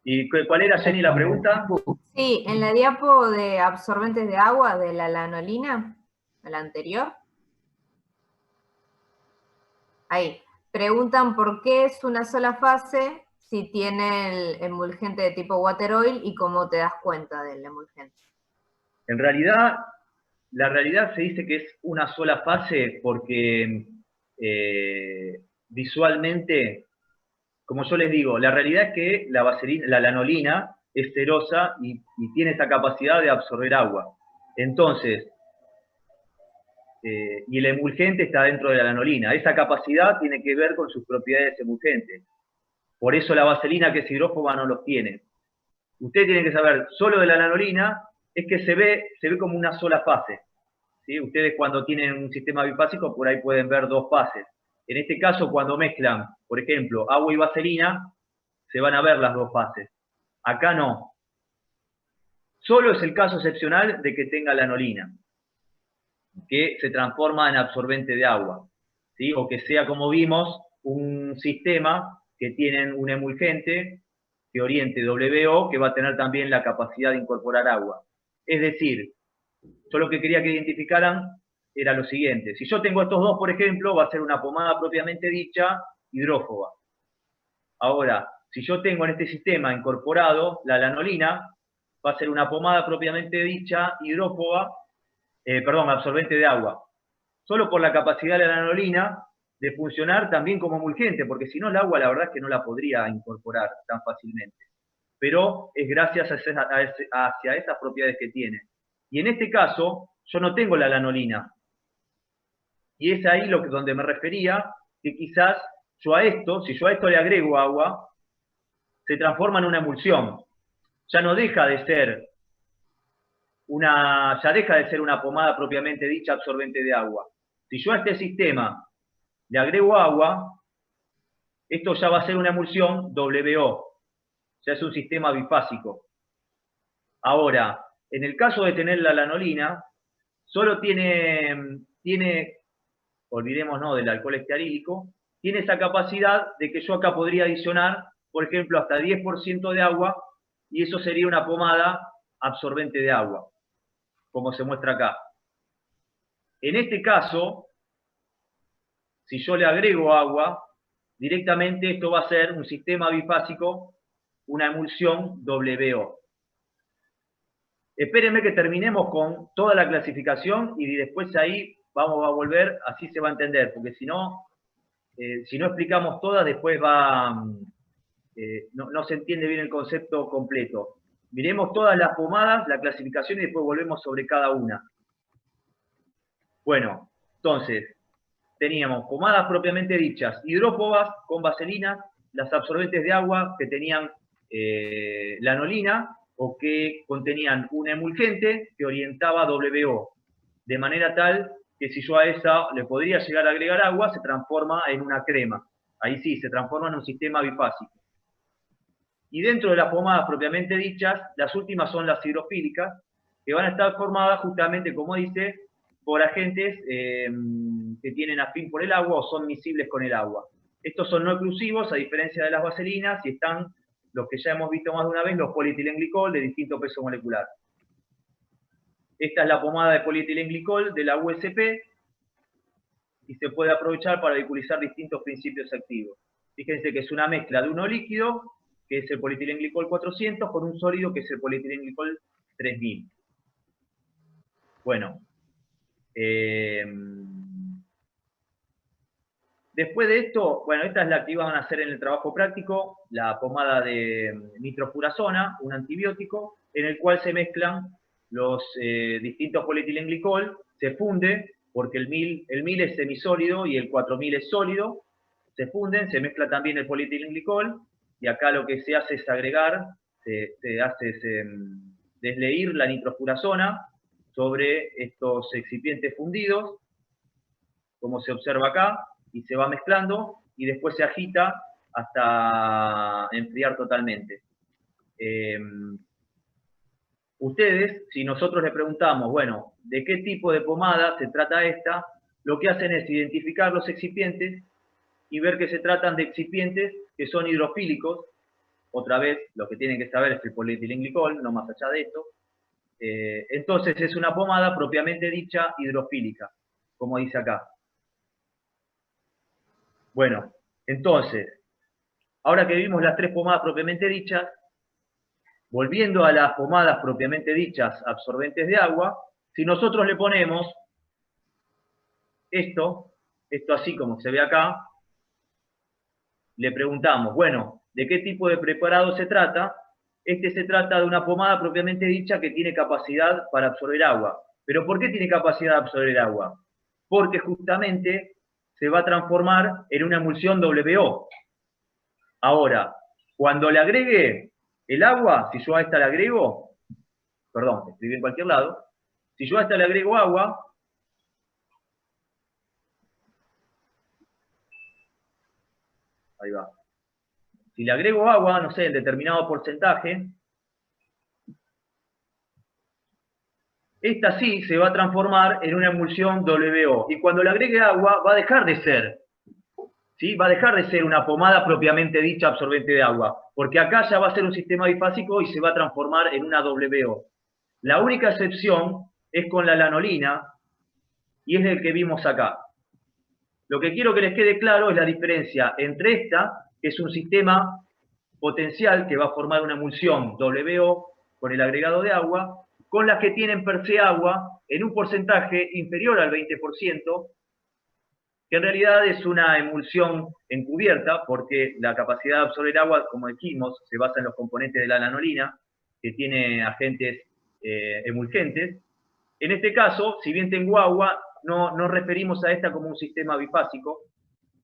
¿Y cuál era, Jenny, la pregunta? Sí, en la diapo de absorbentes de agua de la lanolina, la anterior, ahí, preguntan por qué es una sola fase si tiene el emulgente de tipo water oil y cómo te das cuenta del emulgente. En realidad, la realidad se dice que es una sola fase porque visualmente, como yo les digo, la realidad es que la lanolina es cerosa y tiene esa capacidad de absorber agua. Entonces, y el emulgente está dentro de la lanolina. Esa capacidad tiene que ver con sus propiedades emulgentes. Por eso la vaselina, que es hidrófoba, no los tiene. Ustedes tienen que saber, solo de la lanolina, es que se ve como una sola fase. ¿Sí? Ustedes cuando tienen un sistema bifásico, por ahí pueden ver dos fases. En este caso, cuando mezclan, por ejemplo, agua y vaselina, se van a ver las dos fases. Acá no. Solo es el caso excepcional de que tenga lanolina, que se transforma en absorbente de agua, ¿sí? O que sea, como vimos, un sistema que tienen un emulgente que oriente WO, que va a tener también la capacidad de incorporar agua. Es decir, yo lo que quería que identificaran era lo siguiente. Si yo tengo estos dos, por ejemplo, va a ser una pomada propiamente dicha hidrófoba. Ahora, si yo tengo en este sistema incorporado la lanolina, va a ser una pomada propiamente dicha hidrófoba, absorbente de agua. Solo por la capacidad de la lanolina de funcionar también como emulgente, porque si no el agua la verdad es que no la podría incorporar tan fácilmente. Pero es gracias hacia esas propiedades que tiene. Y en este caso, yo no tengo la lanolina. Y es ahí donde me refería, que quizás si yo a esto le agrego agua, se transforma en una emulsión. Ya no deja de ser una pomada propiamente dicha absorbente de agua. Si yo a este sistema le agrego agua, esto ya va a ser una emulsión WO. Ya es un sistema bifásico. Ahora, en el caso de tener la lanolina, solo tiene olvidémonos del alcohol estearílico, tiene esa capacidad de que yo acá podría adicionar, por ejemplo, hasta 10% de agua, y eso sería una pomada absorbente de agua, como se muestra acá. En este caso, si yo le agrego agua, directamente esto va a ser un sistema bifásico, una emulsión WO. Espérenme que terminemos con toda la clasificación y después ahí vamos a volver, así se va a entender, porque si no explicamos todas, después no se entiende bien el concepto completo. Miremos todas las pomadas, la clasificación y después volvemos sobre cada una. Bueno, entonces, teníamos pomadas propiamente dichas, hidrófobas con vaselina, las absorbentes de agua que tenían lanolina o que contenían un emulgente que orientaba WO, de manera tal que si yo a esa le podría llegar a agregar agua, se transforma en una crema. Ahí sí, se transforma en un sistema bifásico. Y dentro de las pomadas propiamente dichas, las últimas son las hidrofílicas, que van a estar formadas justamente, como dice, por agentes que tienen afín por el agua o son miscibles con el agua. Estos son no oclusivos, a diferencia de las vaselinas, y están los que ya hemos visto más de una vez, los polietilenglicol de distinto peso molecular. Esta es la pomada de polietilenglicol de la USP y se puede aprovechar para vehiculizar distintos principios activos. Fíjense que es una mezcla de uno líquido, que es el polietilenglicol 400, con un sólido, que es el polietilenglicol 3000. Bueno, Después de esto, bueno, esta es la que iban a hacer en el trabajo práctico, la pomada de nitrofurazona, un antibiótico, en el cual se mezclan los distintos polietilenglicol, se funde, porque el 1000 es semisólido y el 4000 es sólido, se funden, se mezcla también el polietilenglicol, y acá lo que se hace es agregar, se hace desleír la nitrofurazona sobre estos excipientes fundidos, como se observa acá, y se va mezclando, y después se agita hasta enfriar totalmente. Ustedes, si nosotros les preguntamos, bueno, ¿de qué tipo de pomada se trata esta? Lo que hacen es identificar los excipientes y ver que se tratan de excipientes que son hidrofílicos. Otra vez, lo que tienen que saber es el polietilenglicol, no más allá de esto. Entonces es una pomada propiamente dicha hidrofílica, como dice acá. Bueno, entonces, ahora que vimos las 3 pomadas propiamente dichas, volviendo a las pomadas propiamente dichas absorbentes de agua, si nosotros le ponemos esto así como se ve acá, le preguntamos, bueno, ¿de qué tipo de preparado se trata? Se trata de una pomada propiamente dicha que tiene capacidad para absorber agua. ¿Pero por qué tiene capacidad de absorber agua? Porque justamente se va a transformar en una emulsión WO. Ahora, cuando le agregue el agua, si yo a esta le agrego, perdón, escribí en cualquier lado, si yo a esta le agrego agua, ahí va. Si le agrego agua, no sé, en determinado porcentaje, esta sí se va a transformar en una emulsión WO. Y cuando le agregue agua, va a dejar de ser, ¿sí? Va a dejar de ser una pomada propiamente dicha absorbente de agua. Porque acá ya va a ser un sistema bifásico y se va a transformar en una WO. La única excepción es con la lanolina, y es el que vimos acá. Lo que quiero que les quede claro es la diferencia entre esta, que es un sistema potencial que va a formar una emulsión WO con el agregado de agua, con las que tienen per se agua en un porcentaje inferior al 20%, que en realidad es una emulsión encubierta, porque la capacidad de absorber agua, como dijimos, se basa en los componentes de la lanolina, que tiene agentes emulgentes. En este caso, si bien tengo agua, no referimos a esta como un sistema bifásico,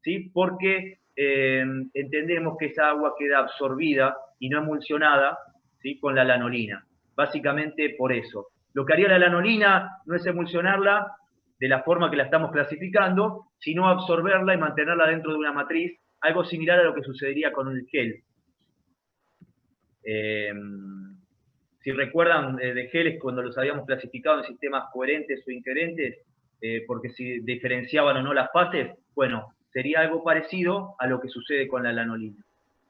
¿sí? Porque entendemos que esa agua queda absorbida y no emulsionada, ¿sí? Con la lanolina. Básicamente por eso. Lo que haría la lanolina no es emulsionarla de la forma que la estamos clasificando, sino absorberla y mantenerla dentro de una matriz, algo similar a lo que sucedería con el gel. Si recuerdan de geles cuando los habíamos clasificado en sistemas coherentes o incoherentes, porque si diferenciaban o no las fases, bueno, sería algo parecido a lo que sucede con la lanolina.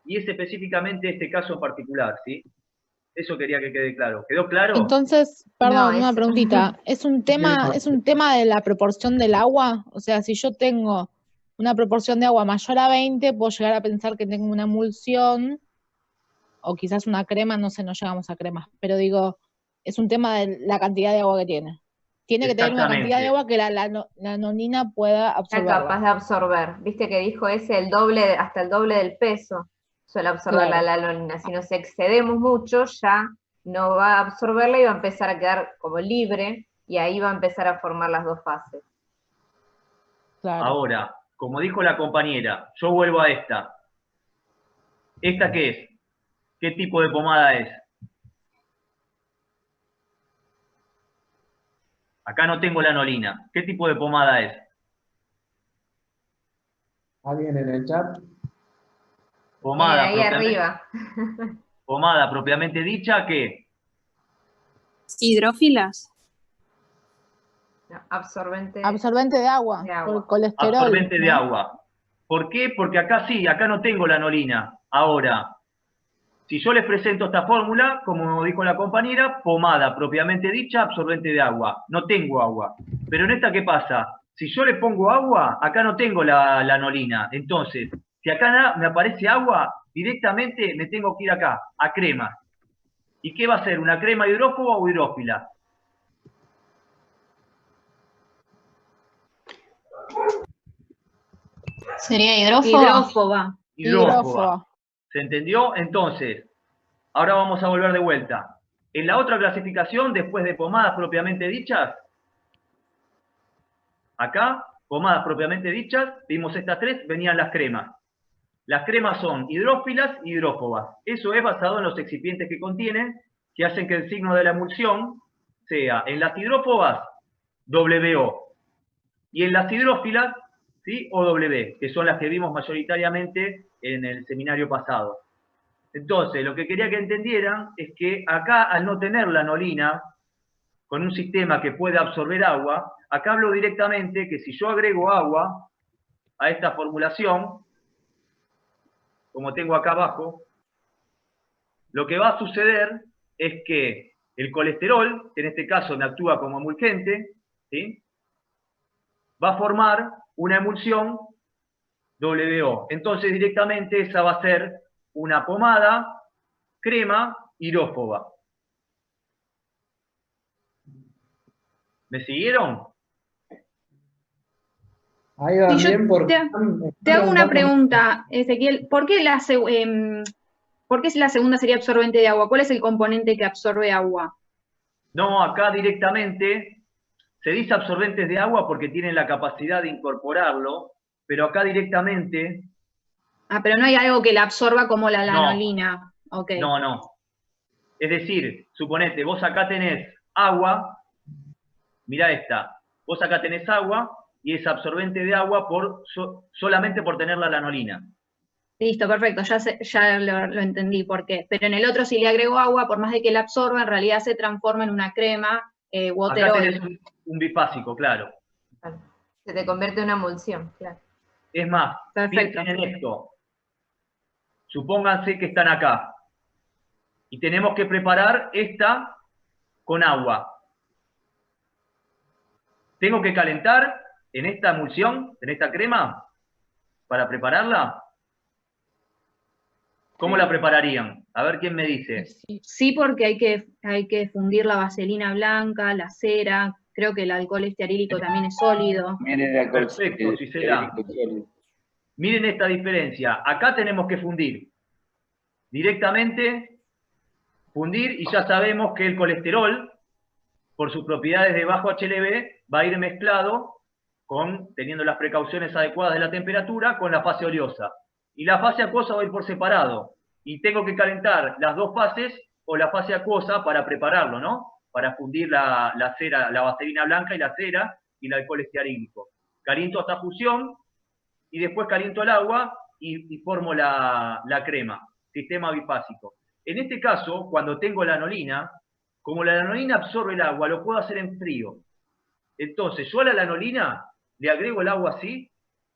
Y es específicamente este caso en particular, ¿sí? Eso quería que quede claro. ¿Quedó claro? Entonces, perdón, No, una preguntita. ¿Es un tema de la proporción del agua? O sea, si yo tengo una proporción de agua mayor a 20, puedo llegar a pensar que tengo una emulsión, o quizás una crema, no sé, no llegamos a cremas, pero digo, es un tema de la cantidad de agua que tiene. Tiene que tener una cantidad de agua que la lanolina pueda absorber. Está capaz de absorber. Viste que dijo el doble, hasta el doble del peso suele absorber Claro. la lanolina. Si nos excedemos mucho, ya no va a absorberla y va a empezar a quedar como libre, y ahí va a empezar a formar las dos fases. Claro. Ahora, como dijo la compañera, yo vuelvo a esta. ¿Esta qué es? ¿Qué tipo de pomada es? Acá no tengo lanolina. ¿Qué tipo de pomada es? ¿Alguien en el chat? Pomada Ahí arriba. Pomada propiamente dicha, ¿qué? Hidrófilas. No, absorbente. Absorbente de agua, por colesterol. Absorbente ¿no? de agua. ¿Por qué? Porque acá sí, acá no tengo lanolina. Ahora, si yo les presento esta fórmula, como dijo la compañera, pomada propiamente dicha, absorbente de agua. No tengo agua. Pero en esta, ¿qué pasa? Si yo le pongo agua, acá no tengo la lanolina. Entonces, si acá me aparece agua, directamente me tengo que ir acá, a crema. ¿Y qué va a ser? ¿Una crema hidrófoba o hidrófila? Sería hidrófoba. Hidrófoba. Hidrófoba. ¿Se entendió? Entonces, ahora vamos a volver de vuelta. En la otra clasificación, después de pomadas propiamente dichas, acá, pomadas propiamente dichas, vimos estas tres, venían las cremas. Las cremas son hidrófilas y hidrófobas. Eso es basado en los excipientes que contienen, que hacen que el signo de la emulsión sea en las hidrófobas WO y en las hidrófilas, ¿sí?, OW, que son las que vimos mayoritariamente en el seminario pasado. Entonces, lo que quería que entendieran es que acá, al no tener la anolina, con un sistema que puede absorber agua, acá hablo directamente que si yo agrego agua a esta formulación, como tengo acá abajo, lo que va a suceder es que el colesterol, que en este caso me actúa como emulgente, ¿sí?, va a formar una emulsión WO. Entonces directamente esa va a ser una pomada, crema, hidrófoba. ¿Me siguieron? Ahí va Sí, yo bien porque... te hago una pregunta, Ezequiel. ¿Por qué la segunda sería absorbente de agua? ¿Cuál es el componente que absorbe agua? No, acá directamente se dice absorbentes de agua porque tienen la capacidad de incorporarlo, pero acá directamente... Ah, pero no hay algo que la absorba como la No. lanolina. Okay. No, no. Es decir, suponete, vos acá tenés agua, mirá esta, vos acá tenés agua y es absorbente de agua solamente por tener la lanolina. Listo, perfecto, ya lo entendí por qué. Pero en el otro, si le agrego agua, por más de que la absorba, en realidad se transforma en una crema, water Acá oil. tenés un bifásico, claro. Claro. Se te convierte en una emulsión, claro. Es más, Perfecto. piensen en esto. Supónganse que están acá. Y tenemos que preparar esta con agua. Tengo que calentar en esta emulsión, en esta crema, para prepararla. ¿Cómo la prepararían? A ver quién me dice. Sí, porque hay que fundir la vaselina blanca, la cera, creo que el alcohol estearílico también es sólido. Perfecto, Gisela. Miren esta diferencia. Acá tenemos que fundir. Directamente, fundir, y ya sabemos que el colesterol, por sus propiedades de bajo HLB, va a ir mezclado teniendo las precauciones adecuadas de la temperatura, con la fase oleosa. Y la fase acuosa va a ir por separado. Y tengo que calentar las dos fases o la fase acuosa para prepararlo, ¿no? Para fundir la cera, la vaselina blanca y la cera y el alcohol estearílico. Caliento hasta fusión y después caliento el agua y formo la crema. Sistema bifásico. En este caso, cuando tengo la lanolina, como la lanolina absorbe el agua, lo puedo hacer en frío. Entonces, yo a la lanolina le agrego el agua así,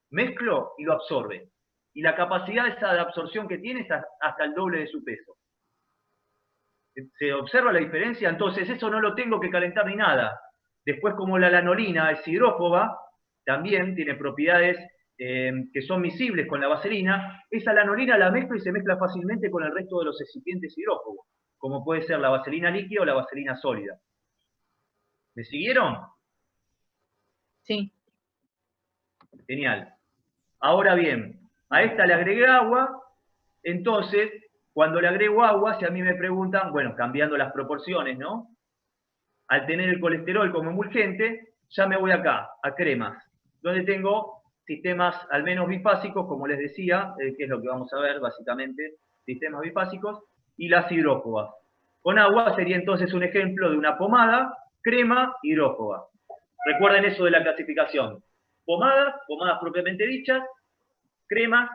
mezclo y lo absorbe. Y la capacidad esa de absorción que tiene es hasta el doble de su peso. ¿Se observa la diferencia? Entonces, eso no lo tengo que calentar ni nada. Después, como la lanolina es hidrófoba, también tiene propiedades que son miscibles con la vaselina, esa lanolina la mezclo y se mezcla fácilmente con el resto de los excipientes hidrófobos, como puede ser la vaselina líquida o la vaselina sólida. ¿Me siguieron? Sí. Genial. Ahora bien, a esta le agregué agua, entonces, cuando le agrego agua, si a mí me preguntan, bueno, cambiando las proporciones, ¿no? Al tener el colesterol como emulgente, ya me voy acá, a cremas, donde tengo sistemas al menos bifásicos, como les decía, que es lo que vamos a ver básicamente, sistemas bifásicos, y las hidrófobas. Con agua sería entonces un ejemplo de una pomada, crema, hidrófoba. Recuerden eso de la clasificación. Pomadas propiamente dichas, cremas,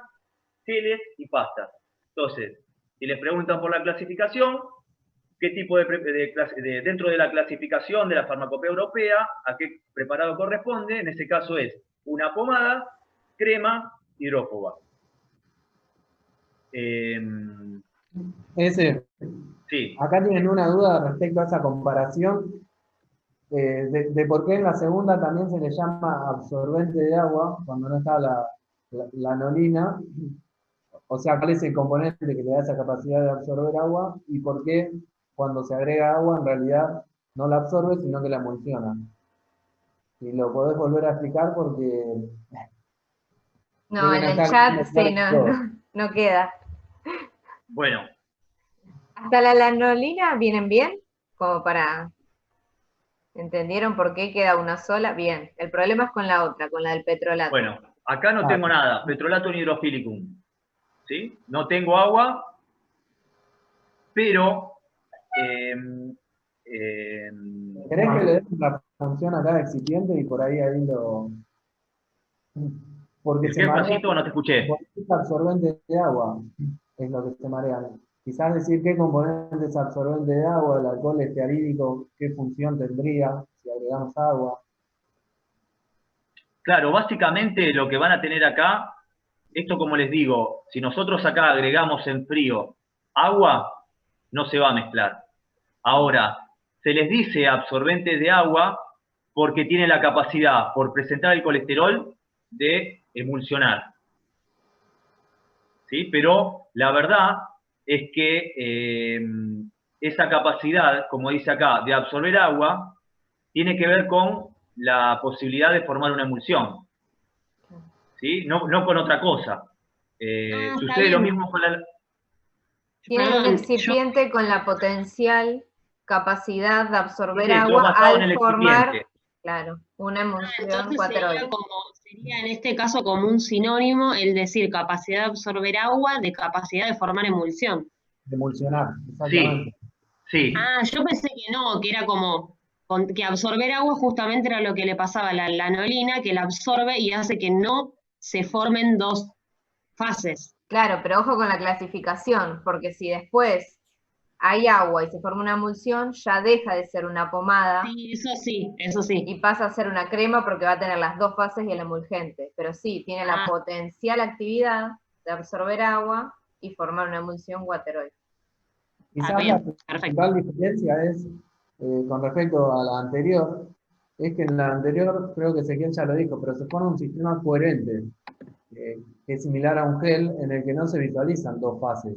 geles y pastas. Entonces, si les preguntan por la clasificación, qué tipo dentro de la clasificación de la farmacopea europea, a qué preparado corresponde, en ese caso es una pomada, crema, hidrófoba. Sí. Acá tienen una duda respecto a esa comparación de por qué en la segunda también se le llama absorbente de agua, cuando no está la anolina. O sea, ¿cuál es el componente que le da esa capacidad de absorber agua? Y por qué cuando se agrega agua en realidad no la absorbe, sino que la emulsiona. Si lo podés volver a explicar porque... No, en el chat sí, no queda. Bueno, ¿Hasta la lanolina vienen bien? Como para... ¿Entendieron por qué queda una sola? Bien. El problema es con la otra, con la del petrolato. bueno, acá no tengo nada, petrolato ni hidrofilicum, ¿sí? No tengo agua, pero... ¿Querés que le demos la función acá de excipiente y por ahí lo... Porque ¿el se qué, marea Juancito? No te escuché. componentes absorbentes de agua, es lo que se marean. Quizás decir qué componentes absorbentes de agua, el alcohol estearídico, qué función tendría si agregamos agua. Claro, básicamente lo que van a tener acá, esto como les digo, si nosotros acá agregamos en frío agua, no se va a mezclar. Ahora, se les dice absorbentes de agua porque tiene la capacidad, por presentar el colesterol, de emulsionar. ¿Sí? Pero la verdad es que esa capacidad, como dice acá, de absorber agua, tiene que ver con la posibilidad de formar una emulsión. ¿Sí? No con otra cosa. Sucede lo mismo con la... Tiene un excipiente con la potencial capacidad de absorber agua basado en al el formar, excipiente. claro, una emulsión Entonces cuateroide. sería en este caso como un sinónimo el decir capacidad de absorber agua de capacidad de formar emulsión. De emulsionar, exactamente. Sí. Ah, yo pensé que no, que era como que absorber agua justamente era lo que le pasaba a la lanolina, que la absorbe y hace que no se formen dos fases. Claro, pero ojo con la clasificación, porque si después hay agua y se forma una emulsión, ya deja de ser una pomada. Sí, eso sí. Y pasa a ser una crema porque va a tener las dos fases y el emulgente. Pero sí, tiene la potencial actividad de absorber agua y formar una emulsión wateroide. Quizás la principal diferencia es, con respecto a la anterior, es que en la anterior, creo que Ezequiel ya lo dijo, pero se forma un sistema coherente, que es similar a un gel en el que no se visualizan dos fases.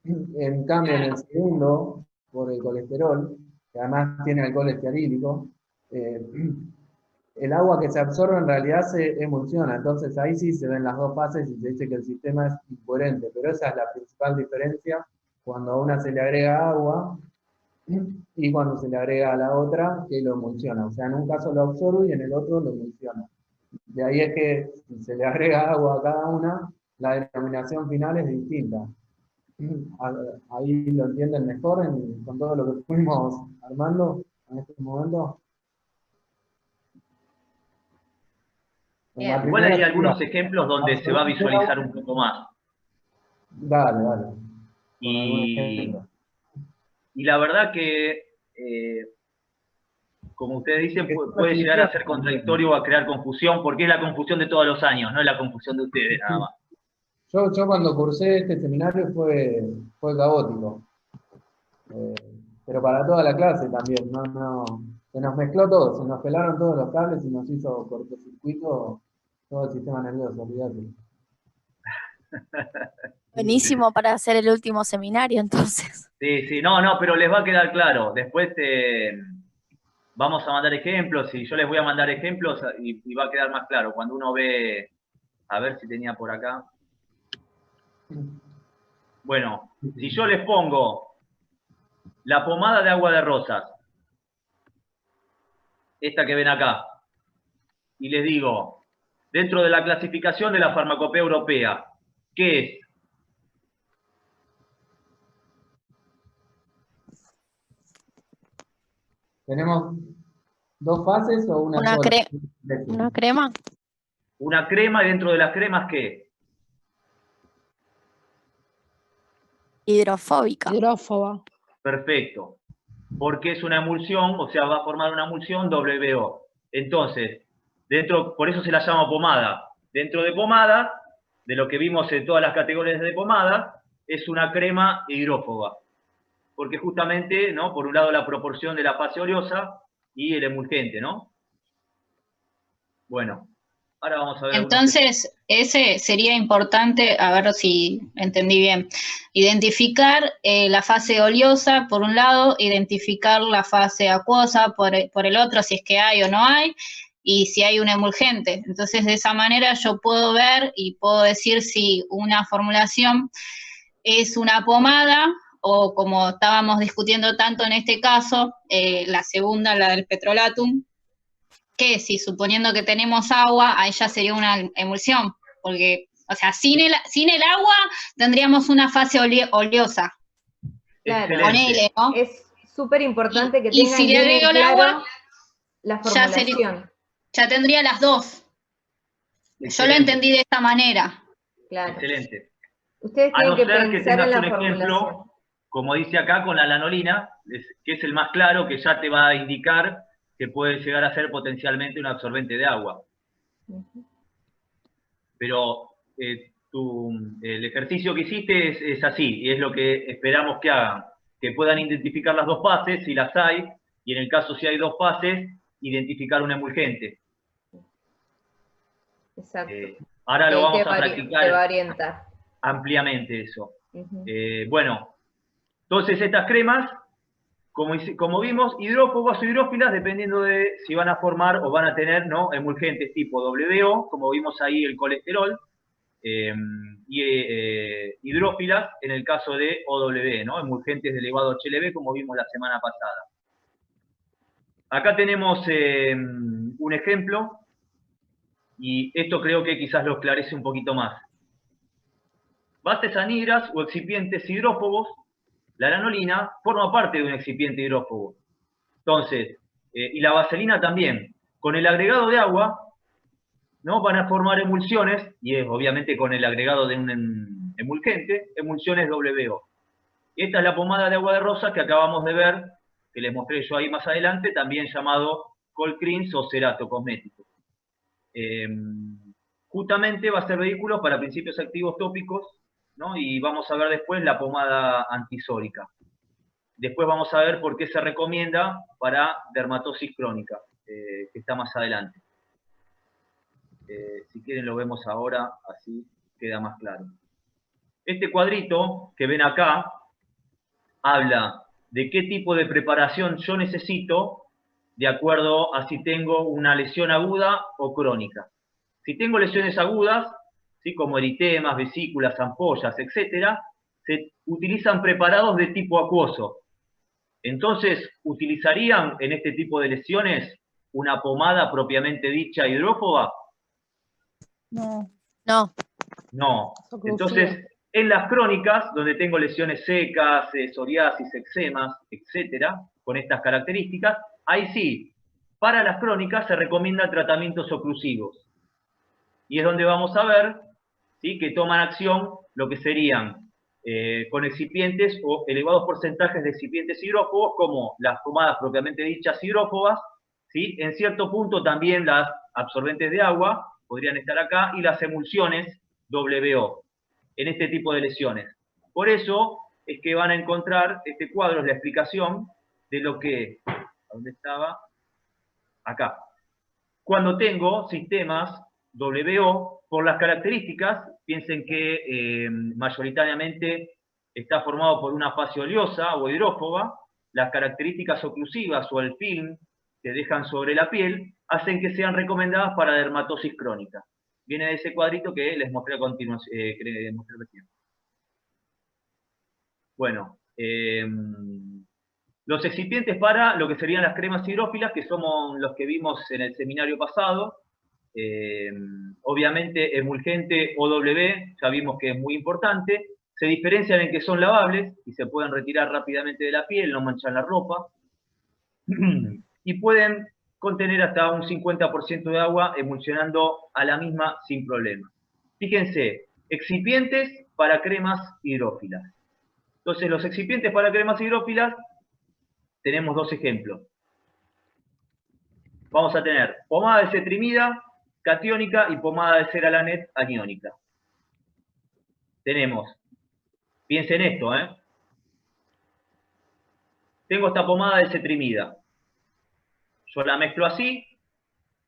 En cambio, en el segundo, por el colesterol, que además tiene alcohol estearídico, el agua que se absorbe en realidad se emulsiona, entonces ahí sí se ven las dos fases y se dice que el sistema es incoherente, pero esa es la principal diferencia cuando a una se le agrega agua y cuando se le agrega a la otra que lo emulsiona. O sea, en un caso lo absorbe y en el otro lo emulsiona. De ahí es que si se le agrega agua a cada una, la denominación final es distinta. Ahí lo entienden mejor con todo lo que fuimos armando en este momento. Igual hay algunos ejemplos donde se va a visualizar un poco más. Dale. Y la verdad que, como ustedes dicen, puede llegar a ser contradictorio o a crear confusión, porque es la confusión de todos los años, no es la confusión de ustedes nada más. Yo cuando cursé este seminario fue caótico. Pero para toda la clase también, se nos mezcló todo, se nos pelaron todos los cables y nos hizo cortocircuito todo el sistema nervioso, olvídate. Buenísimo para hacer el último seminario, entonces. Sí, no, pero les va a quedar claro. Después vamos a mandar ejemplos y yo les voy a mandar ejemplos y va a quedar más claro. Cuando uno ve, a ver si tenía por acá. Bueno, si yo les pongo la pomada de agua de rosas, esta que ven acá, y les digo, dentro de la clasificación de la farmacopea europea, ¿qué es? ¿Tenemos dos fases o una sola? ¿Una crema? Una crema, y dentro de las cremas, ¿qué? Hidrofóbica. Hidrófoba. Perfecto. Porque es una emulsión, o sea, va a formar una emulsión WO. Entonces, por eso se la llama pomada. Dentro de pomada, de lo que vimos en todas las categorías de pomada, es una crema hidrófoba. Porque justamente, ¿no? Por un lado la proporción de la fase oleosa y el emulgente, ¿no? Bueno, ahora vamos a ver. Entonces, ese sería importante, a ver si entendí bien, identificar la fase oleosa por un lado, identificar la fase acuosa por el otro, si es que hay o no hay, y si hay un emulgente. Entonces, de esa manera yo puedo ver y puedo decir si una formulación es una pomada o, como estábamos discutiendo tanto en este caso, la segunda, la del petrolatum, que si suponiendo que tenemos agua, ahí ya sería una emulsión, porque, o sea, sin el agua tendríamos una fase oleosa. Claro. Ponele, ¿no? Es súper importante que Y tengan si le bien en agrego el claro agua, la ya formulación. ya tendría las dos. Yo lo entendí de esta manera. Claro. Excelente. Ustedes A tienen no que ser que pensar en tengas la un ejemplo, formulación. como dice acá, con la lanolina, que es el más claro, que ya te va a indicar que puede llegar a ser potencialmente un absorbente de agua. Pero el ejercicio que hiciste es así, y es lo que esperamos que hagan, que puedan identificar las dos fases, si las hay, y en el caso si hay dos fases, identificar un emulgente. Exacto. Ahora lo Ahí vamos te a va a practicar orientar. ampliamente eso. Ujú. Bueno, entonces estas cremas, como vimos, hidrófobas o hidrófilas, dependiendo de si van a formar o van a tener, ¿no?, emulgentes tipo WO, como vimos ahí el colesterol, y hidrófilas en el caso de OW, ¿no?, emulgentes de elevado HLB, como vimos la semana pasada. Acá tenemos un ejemplo, y esto creo que quizás lo esclarece un poquito más. Bases anhidras o excipientes hidrófobos, la lanolina forma parte de un excipiente hidrófobo. Entonces, y la vaselina también. Con el agregado de agua, ¿no?, van a formar emulsiones, y es obviamente con el agregado de un emulgente, emulsiones WO. Esta es la pomada de agua de rosa que acabamos de ver, que les mostré yo ahí más adelante, también llamado cold creams o cerato cosmético. Justamente va a ser vehículo para principios activos tópicos, ¿no?, y vamos a ver después la pomada antisórica. Después vamos a ver por qué se recomienda para dermatosis crónica, que está más adelante. Si quieren lo vemos ahora, así queda más claro. Este cuadrito que ven acá habla de qué tipo de preparación yo necesito de acuerdo a si tengo una lesión aguda o crónica. Si tengo lesiones agudas, ¿sí?, como eritemas, vesículas, ampollas, etc., se utilizan preparados de tipo acuoso. Entonces, ¿utilizarían en este tipo de lesiones una pomada propiamente dicha hidrófoba? No. No. No. Entonces, en las crónicas, donde tengo lesiones secas, psoriasis, eczemas, etcétera, con estas características, ahí sí, para las crónicas se recomiendan tratamientos oclusivos. Y es donde vamos a ver, ¿sí?, que toman acción lo que serían con excipientes o elevados porcentajes de excipientes hidrófobos, como las pomadas propiamente dichas hidrófobas, ¿sí?, en cierto punto también las absorbentes de agua podrían estar acá, y las emulsiones WO, en este tipo de lesiones. Por eso es que van a encontrar, este cuadro es la explicación de lo que, ¿dónde estaba? Acá. Cuando tengo sistemas WO, por las características, piensen que mayoritariamente está formado por una fase oleosa o hidrófoba, las características oclusivas o el film que dejan sobre la piel hacen que sean recomendadas para dermatosis crónica. Viene de ese cuadrito que les mostré a continuación, recién. Bueno, los excipientes para lo que serían las cremas hidrófilas, que somos los que vimos en el seminario pasado. Obviamente emulgente OW, ya vimos que es muy importante. Se diferencian en que son lavables y se pueden retirar rápidamente de la piel, no manchan la ropa. Y pueden contener hasta un 50% de agua, emulsionando a la misma sin problema. Fíjense, excipientes para cremas hidrófilas. Entonces, los excipientes para cremas hidrófilas, tenemos dos ejemplos. Vamos a tener pomada de cetrimida catiónica y pomada de ceralanet aniónica. Tenemos, piensen esto, tengo esta pomada de cetrimida. Yo la mezclo así.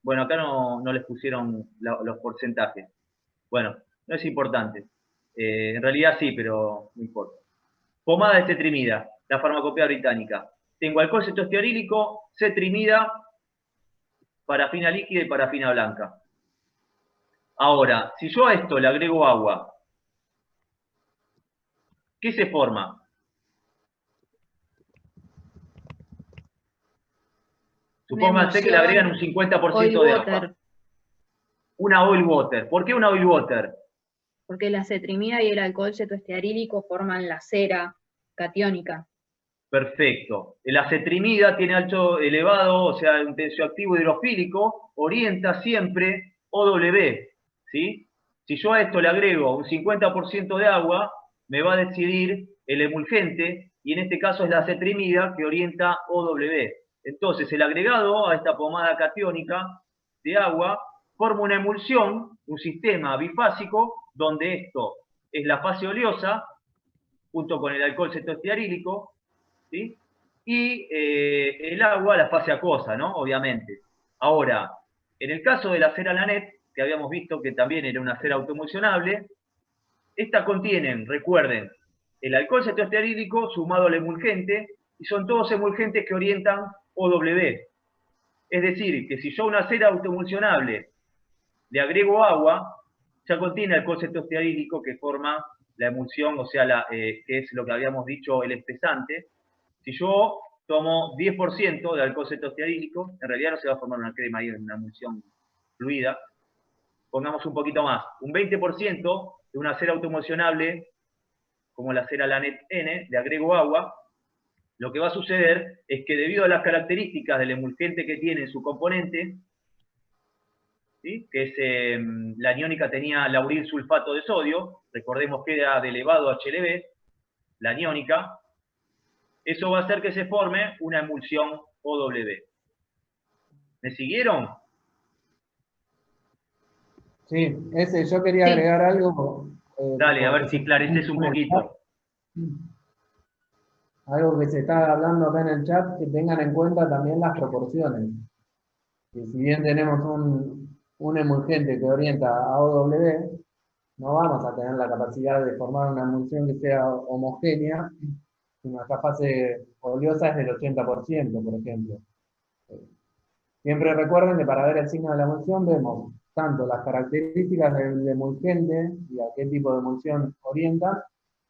Bueno, acá no les pusieron los porcentajes. Bueno, no es importante. En realidad sí, pero no importa. Pomada de cetrimida, la farmacopea británica. Tengo alcohol cetoestearílico, cetrimida, parafina líquida y parafina blanca. Ahora, si yo a esto le agrego agua, ¿qué se forma? Supónganse que le agregan un 50% de agua. Una oil water. ¿Por qué una oil water? Porque la cetrimida y el alcohol cetoestearílico forman la cera catiónica. Perfecto. La cetrimida tiene alto elevado, o sea, un tensioactivo hidrofílico, orienta siempre OW, ¿sí? Si yo a esto le agrego un 50% de agua, me va a decidir el emulgente, y en este caso es la cetrimida que orienta OW. Entonces, el agregado a esta pomada catiónica de agua forma una emulsión, un sistema bifásico, donde esto es la fase oleosa, junto con el alcohol cetoestearílico, ¿sí? Y el agua, la fase acuosa, ¿no? Obviamente. Ahora, en el caso de la cera Lanet, que habíamos visto que también era una cera autoemulsionable, esta contienen, recuerden, el alcohol cetoestearílico sumado al emulgente, y son todos emulgentes que orientan OW. Es decir, que si yo a una cera autoemulsionable le agrego agua, ya contiene alcohol cetoestearílico que forma la emulsión, o sea, que es lo que habíamos dicho, el espesante. Si yo tomo 10% de alcohol cetoestearílico, en realidad no se va a formar una crema ahí, una emulsión fluida. Pongamos un poquito más, un 20% de una cera autoemulsionable, como la cera Lanet N, le agrego agua. Lo que va a suceder es que debido a las características del emulgente que tiene en su componente, ¿sí? Que es, la aniónica tenía lauril sulfato de sodio, recordemos que era de elevado HLB, la aniónica, eso va a hacer que se forme una emulsión OW. ¿Me siguieron? Sí, yo quería agregar algo. Dale, a ver si clareces un poquito. Algo que se está hablando acá en el chat, que tengan en cuenta también las proporciones. Que si bien tenemos un emulgente que orienta a OW, no vamos a tener la capacidad de formar una emulsión que sea homogénea, si nuestra fase oleosa es del 80%, por ejemplo. Siempre recuerden que para ver el signo de la emulsión vemos tanto las características del emulgente y a qué tipo de emulsión orienta,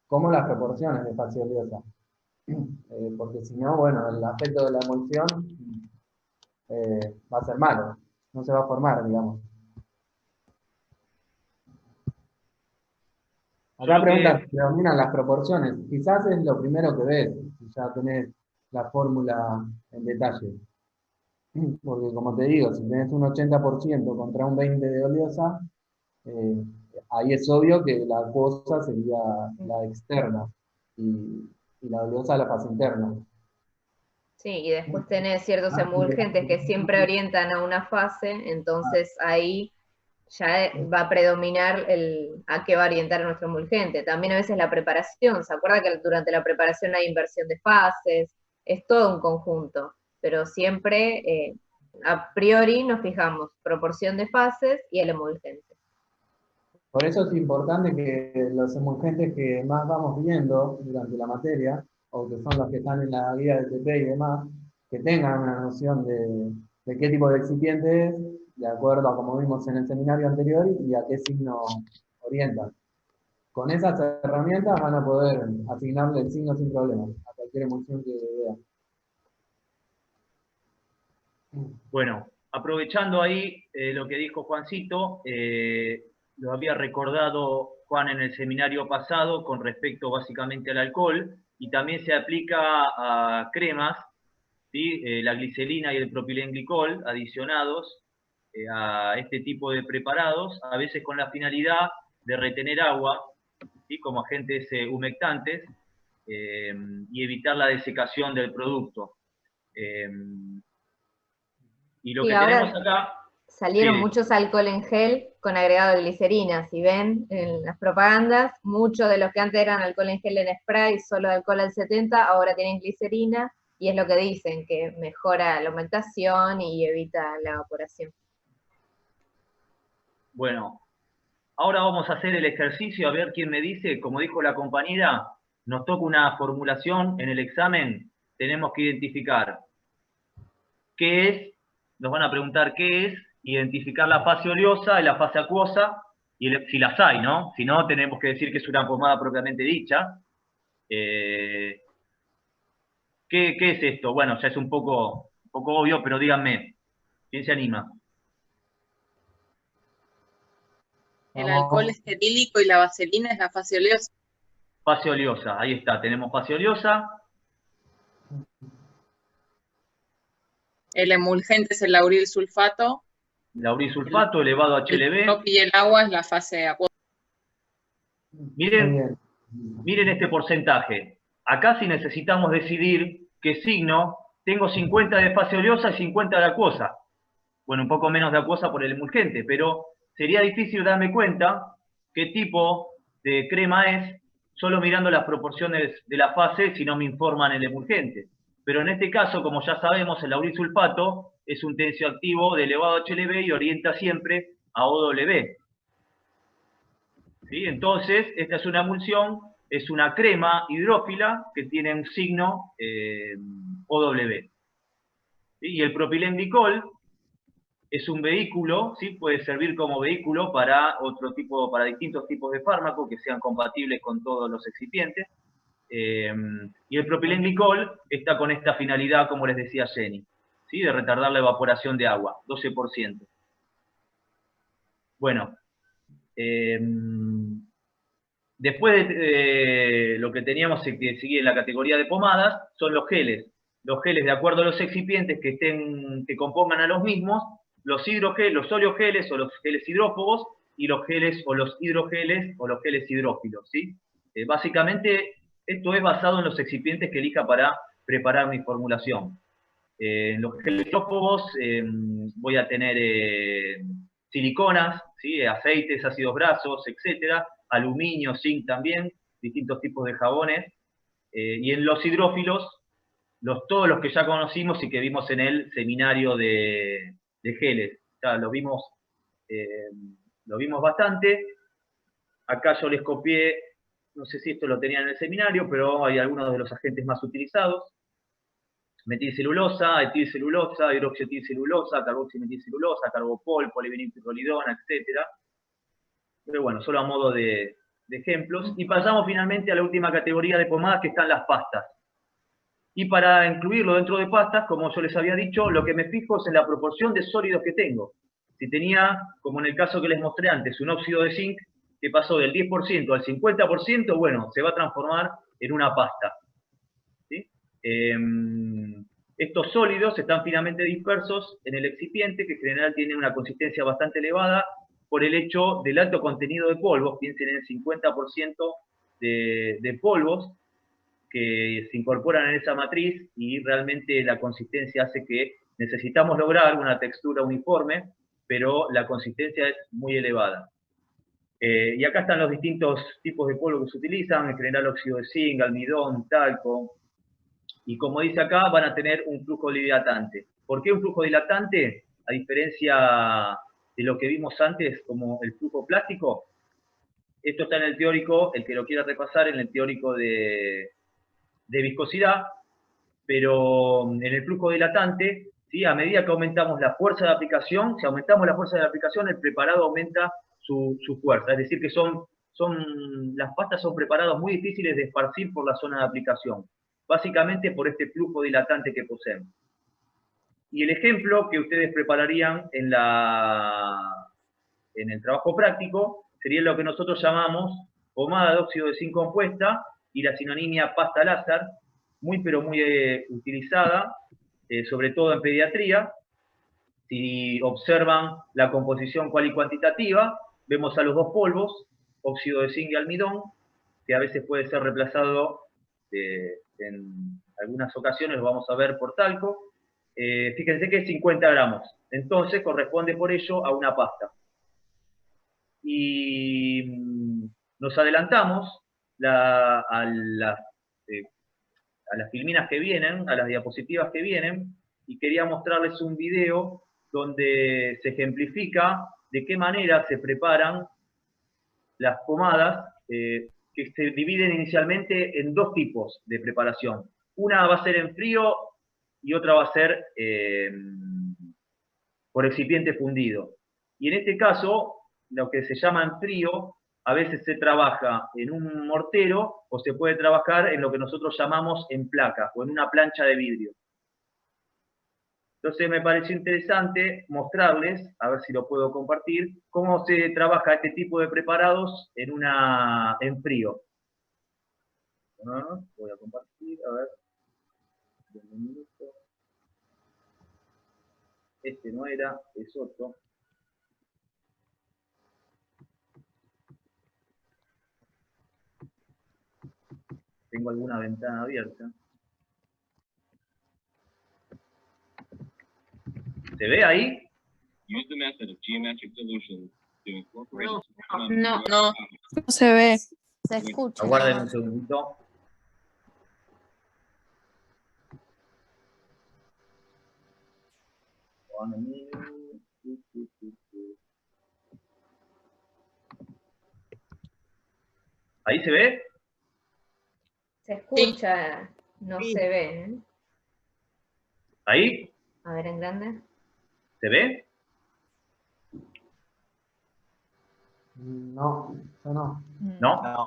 como las proporciones de fase oleosa. Porque si no, bueno, el aspecto de la emulsión va a ser malo, no se va a formar, digamos. Acá preguntan si dominan las proporciones. Quizás es lo primero que ves, si ya tenés la fórmula en detalle. Porque como te digo, si tenés un 80% contra un 20% de oleosa, ahí es obvio que la acuosa sería la externa y la oleosa la fase interna. Sí, y después tenés ciertos emulgentes que siempre orientan a una fase, entonces ahí ya va a predominar a qué va a orientar nuestro emulgente. También a veces la preparación, ¿se acuerda que durante la preparación hay inversión de fases? Es todo un conjunto, pero siempre a priori nos fijamos proporción de fases y el emulgente. Por eso es importante que los emulgentes que más vamos viendo durante la materia, o que son los que están en la guía del TP y demás, que tengan una noción de qué tipo de excipiente es, de acuerdo a como vimos en el seminario anterior, y a qué signo orientan. Con esas herramientas van a poder asignarle el signo sin problemas a cualquier emulsión que vean. Bueno, aprovechando ahí lo que dijo Juancito, lo había recordado Juan en el seminario pasado con respecto básicamente al alcohol, y también se aplica a cremas, ¿sí? La glicerina y el propilenglicol adicionados a este tipo de preparados, a veces con la finalidad de retener agua, ¿sí? Como agentes humectantes, y evitar la desecación del producto. Y lo sí, que ahora tenemos acá... salieron sí, muchos alcohol en gel con agregado de glicerina. Si ven en las propagandas, muchos de los que antes eran alcohol en gel en spray, solo de alcohol al 70, ahora tienen glicerina, y es lo que dicen, que mejora la humectación y evita la evaporación. bueno, ahora vamos a hacer el ejercicio, a ver quién me dice, como dijo la compañera, nos toca una formulación en el examen, tenemos que identificar qué es nos van a preguntar qué es, identificar la fase oleosa y la fase acuosa, y si las hay, ¿no? Si no, tenemos que decir que es una pomada propiamente dicha. ¿Qué es esto? Bueno, ya es un poco obvio, pero díganme, ¿quién se anima? El alcohol es etílico y la vaselina es la fase oleosa. Fase oleosa, ahí está, tenemos fase oleosa. El emulgente es el lauril sulfato. Lauril sulfato elevado a HLB. El propio y el agua es la fase acuosa. Miren este porcentaje. Acá si necesitamos decidir qué signo, tengo 50 de fase oleosa y 50 de acuosa. Bueno, un poco menos de acuosa por el emulgente, pero sería difícil darme cuenta qué tipo de crema es, solo mirando las proporciones de la fase si no me informan el emulgente. Pero en este caso, como ya sabemos, el lauril sulfato es un tensioactivo de elevado HLB y orienta siempre a OW. ¿Sí? Entonces, esta es una emulsión, es una crema hidrófila que tiene un signo OW. ¿Sí? Y el propilenglicol es un vehículo, ¿sí? Puede servir como vehículo para distintos tipos de fármacos que sean compatibles con todos los excipientes. Y el propilenglicol está con esta finalidad, como les decía Jenny, ¿sí? De retardar la evaporación de agua, 12%. Bueno, después de lo que teníamos que seguir en la categoría de pomadas son los geles. Los geles, de acuerdo a los excipientes que compongan a los mismos, los hidrogeles, los oleogeles o los geles hidrófobos, y los geles o los hidrogeles o los geles hidrófilos, ¿sí? Básicamente, esto es basado en los excipientes que elija para preparar mi formulación. En los geles hidrófobos voy a tener siliconas, ¿sí? Aceites, ácidos grasos, etcétera, aluminio, zinc también, distintos tipos de jabones. Y en los hidrófilos, todos los que ya conocimos y que vimos en el seminario de geles. Ya lo vimos bastante. Acá yo les copié, no sé si esto lo tenían en el seminario, pero hay algunos de los agentes más utilizados. Metilcelulosa, etilcelulosa, hidroxietilcelulosa, carboximetilcelulosa, carbopol, polivinilclorolidona, etc. Pero bueno, solo a modo de ejemplos. Y pasamos finalmente a la última categoría de pomadas, que están las pastas. Y para incluirlo dentro de pastas, como yo les había dicho, lo que me fijo es en la proporción de sólidos que tengo. Si tenía, como en el caso que les mostré antes, un óxido de zinc que pasó del 10% al 50%, bueno, se va a transformar en una pasta. ¿Sí? Estos sólidos están finamente dispersos en el excipiente, que en general tiene una consistencia bastante elevada por el hecho del alto contenido de polvos. Piensen en el 50% de polvos que se incorporan en esa matriz, y realmente la consistencia hace que necesitamos lograr una textura uniforme, pero la consistencia es muy elevada. Y acá están los distintos tipos de polvo que se utilizan, en general óxido de zinc, almidón, talco, y como dice acá, van a tener un flujo dilatante. ¿Por qué un flujo dilatante? A diferencia de lo que vimos antes como el flujo plástico, esto está en el teórico, el que lo quiera repasar, en el teórico de viscosidad, pero en el flujo dilatante, ¿sí? A medida que aumentamos la fuerza de aplicación, si aumentamos la fuerza de aplicación, el preparado aumenta su fuerza. Es decir, que las pastas son preparados muy difíciles de esparcir por la zona de aplicación, básicamente por este flujo dilatante que poseen. Y el ejemplo que ustedes prepararían en el trabajo práctico sería lo que nosotros llamamos pomada de óxido de zinc compuesta y la sinonimia pasta láser, muy pero muy utilizada, sobre todo en pediatría. Si observan la composición cual y cuantitativa, vemos a los dos polvos, óxido de zinc y almidón, que a veces puede ser reemplazado en algunas ocasiones, lo vamos a ver por talco. Fíjense que es 50 gramos, entonces corresponde por ello a una pasta. Y nos adelantamos a las filminas que vienen, a las diapositivas que vienen, y quería mostrarles un video donde se ejemplifica de qué manera se preparan las pomadas, que se dividen inicialmente en dos tipos de preparación. Una va a ser en frío y otra va a ser por excipiente fundido. Y en este caso, lo que se llama en frío, a veces se trabaja en un mortero o se puede trabajar en lo que nosotros llamamos en placa o en una plancha de vidrio. Entonces me pareció interesante mostrarles, a ver si lo puedo compartir, cómo se trabaja este tipo de preparados en frío. Voy a compartir, a ver. Un minuto. Este no era, es otro. Tengo alguna ventana abierta. ¿Se ve ahí? No. No se ve. Se escucha. Aguarden un segundito. ¿Ahí se ve? Se escucha, no se ve. ¿eh? ¿Ahí? A ver, en grande. ¿Se ve? No, yo no. ¿No? No.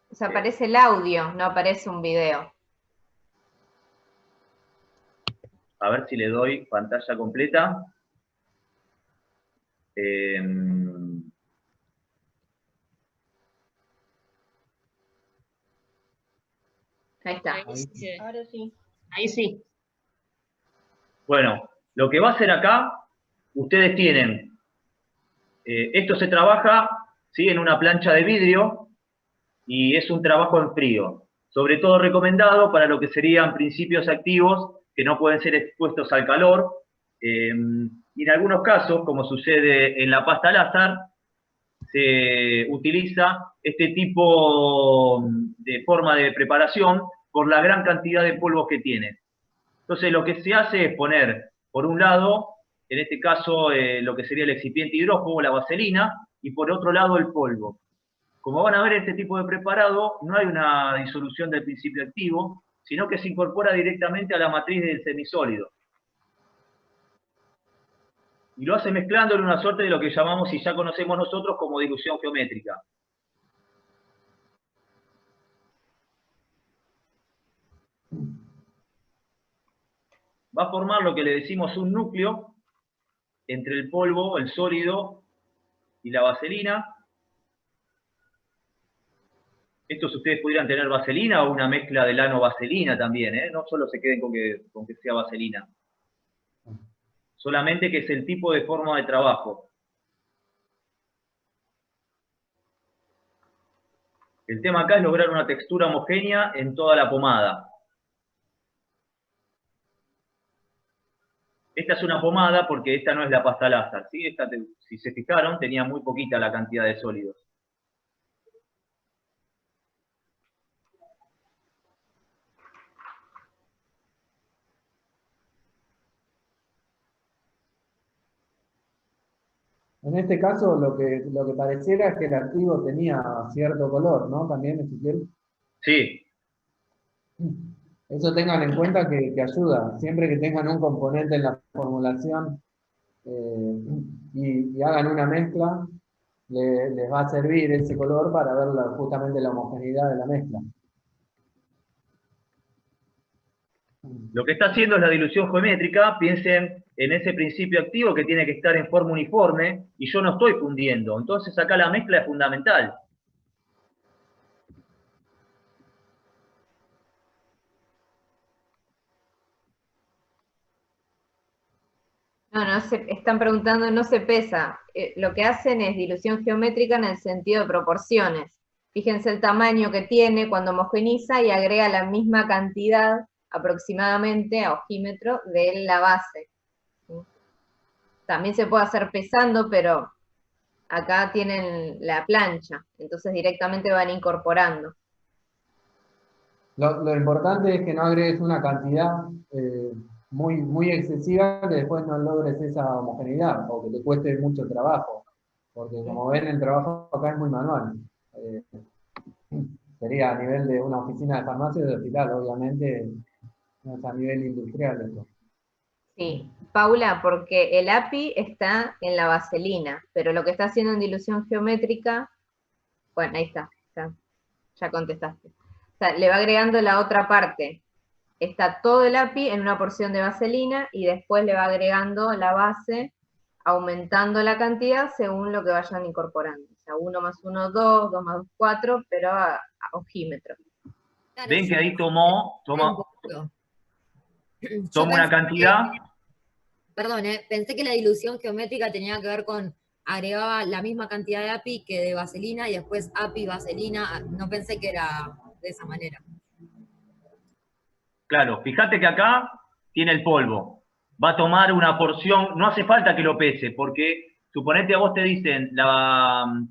O sea, aparece el audio, no aparece un video. A ver si le doy pantalla completa. Ahí está. Ahora sí. Ahí sí. Bueno, lo que va a hacer acá, ustedes tienen, esto se trabaja, ¿sí?, en una plancha de vidrio y es un trabajo en frío. Sobre todo recomendado para lo que serían principios activos que no pueden ser expuestos al calor. Y en algunos casos, como sucede en la pasta Lázar, se utiliza este tipo de forma de preparación por la gran cantidad de polvos que tiene. Entonces lo que se hace es poner, por un lado, en este caso lo que sería el excipiente hidrófugo, la vaselina, y por otro lado el polvo. Como van a ver, este tipo de preparado no hay una disolución del principio activo, sino que se incorpora directamente a la matriz del semisólido. Y lo hace mezclándole una suerte de lo que llamamos, y ya conocemos nosotros, como dilución geométrica. Va a formar lo que le decimos un núcleo entre el polvo, el sólido y la vaselina. Estos ustedes pudieran tener vaselina o una mezcla de lano-vaselina también, ¿eh? No solo se queden con que sea vaselina. Solamente que es el tipo de forma de trabajo. El tema acá es lograr una textura homogénea en toda la pomada. Esta es una pomada porque esta no es la pasta Lázar, ¿sí? Esta, si se fijaron, tenía muy poquita la cantidad de sólidos. En este caso, lo que pareciera es que el activo tenía cierto color, ¿no? También, Ezequiel. Sí. Eso tengan en cuenta que ayuda. Siempre que tengan un componente en la formulación y hagan una mezcla, les va a servir ese color para ver justamente la homogeneidad de la mezcla. Lo que está haciendo es la dilución geométrica. Piensen en ese principio activo que tiene que estar en forma uniforme y yo no estoy fundiendo. Entonces acá la mezcla es fundamental. No, están preguntando, no se pesa. Lo que hacen es dilución geométrica en el sentido de proporciones. Fíjense el tamaño que tiene cuando homogeniza y agrega la misma cantidad aproximadamente a ojímetro de la base. También se puede hacer pesando, pero acá tienen la plancha, entonces directamente van incorporando. Lo importante es que no agregues una cantidad muy excesiva que después no logres esa homogeneidad o que te cueste mucho trabajo. Porque como ven, el trabajo acá es muy manual. Sería a nivel de una oficina de farmacia o de hospital, obviamente no es a nivel industrial eso. Sí. Paula, porque el API está en la vaselina, pero lo que está haciendo en dilución geométrica, bueno, ahí está, ya contestaste. O sea, le va agregando la otra parte. Está todo el API en una porción de vaselina y después le va agregando la base, aumentando la cantidad según lo que vayan incorporando. O sea, 1 más 1, 2, 2 más 2, 4, pero a ojímetro. Claro, Ven que yo ahí un toma poquito. Yo una pensé cantidad. perdón, pensé que la dilución geométrica tenía que ver con, agregaba la misma cantidad de API que de vaselina y después API, vaselina, no pensé que era de esa manera. Claro, fíjate que acá tiene el polvo. Va a tomar una porción, no hace falta que lo pese, porque suponete a vos te dicen,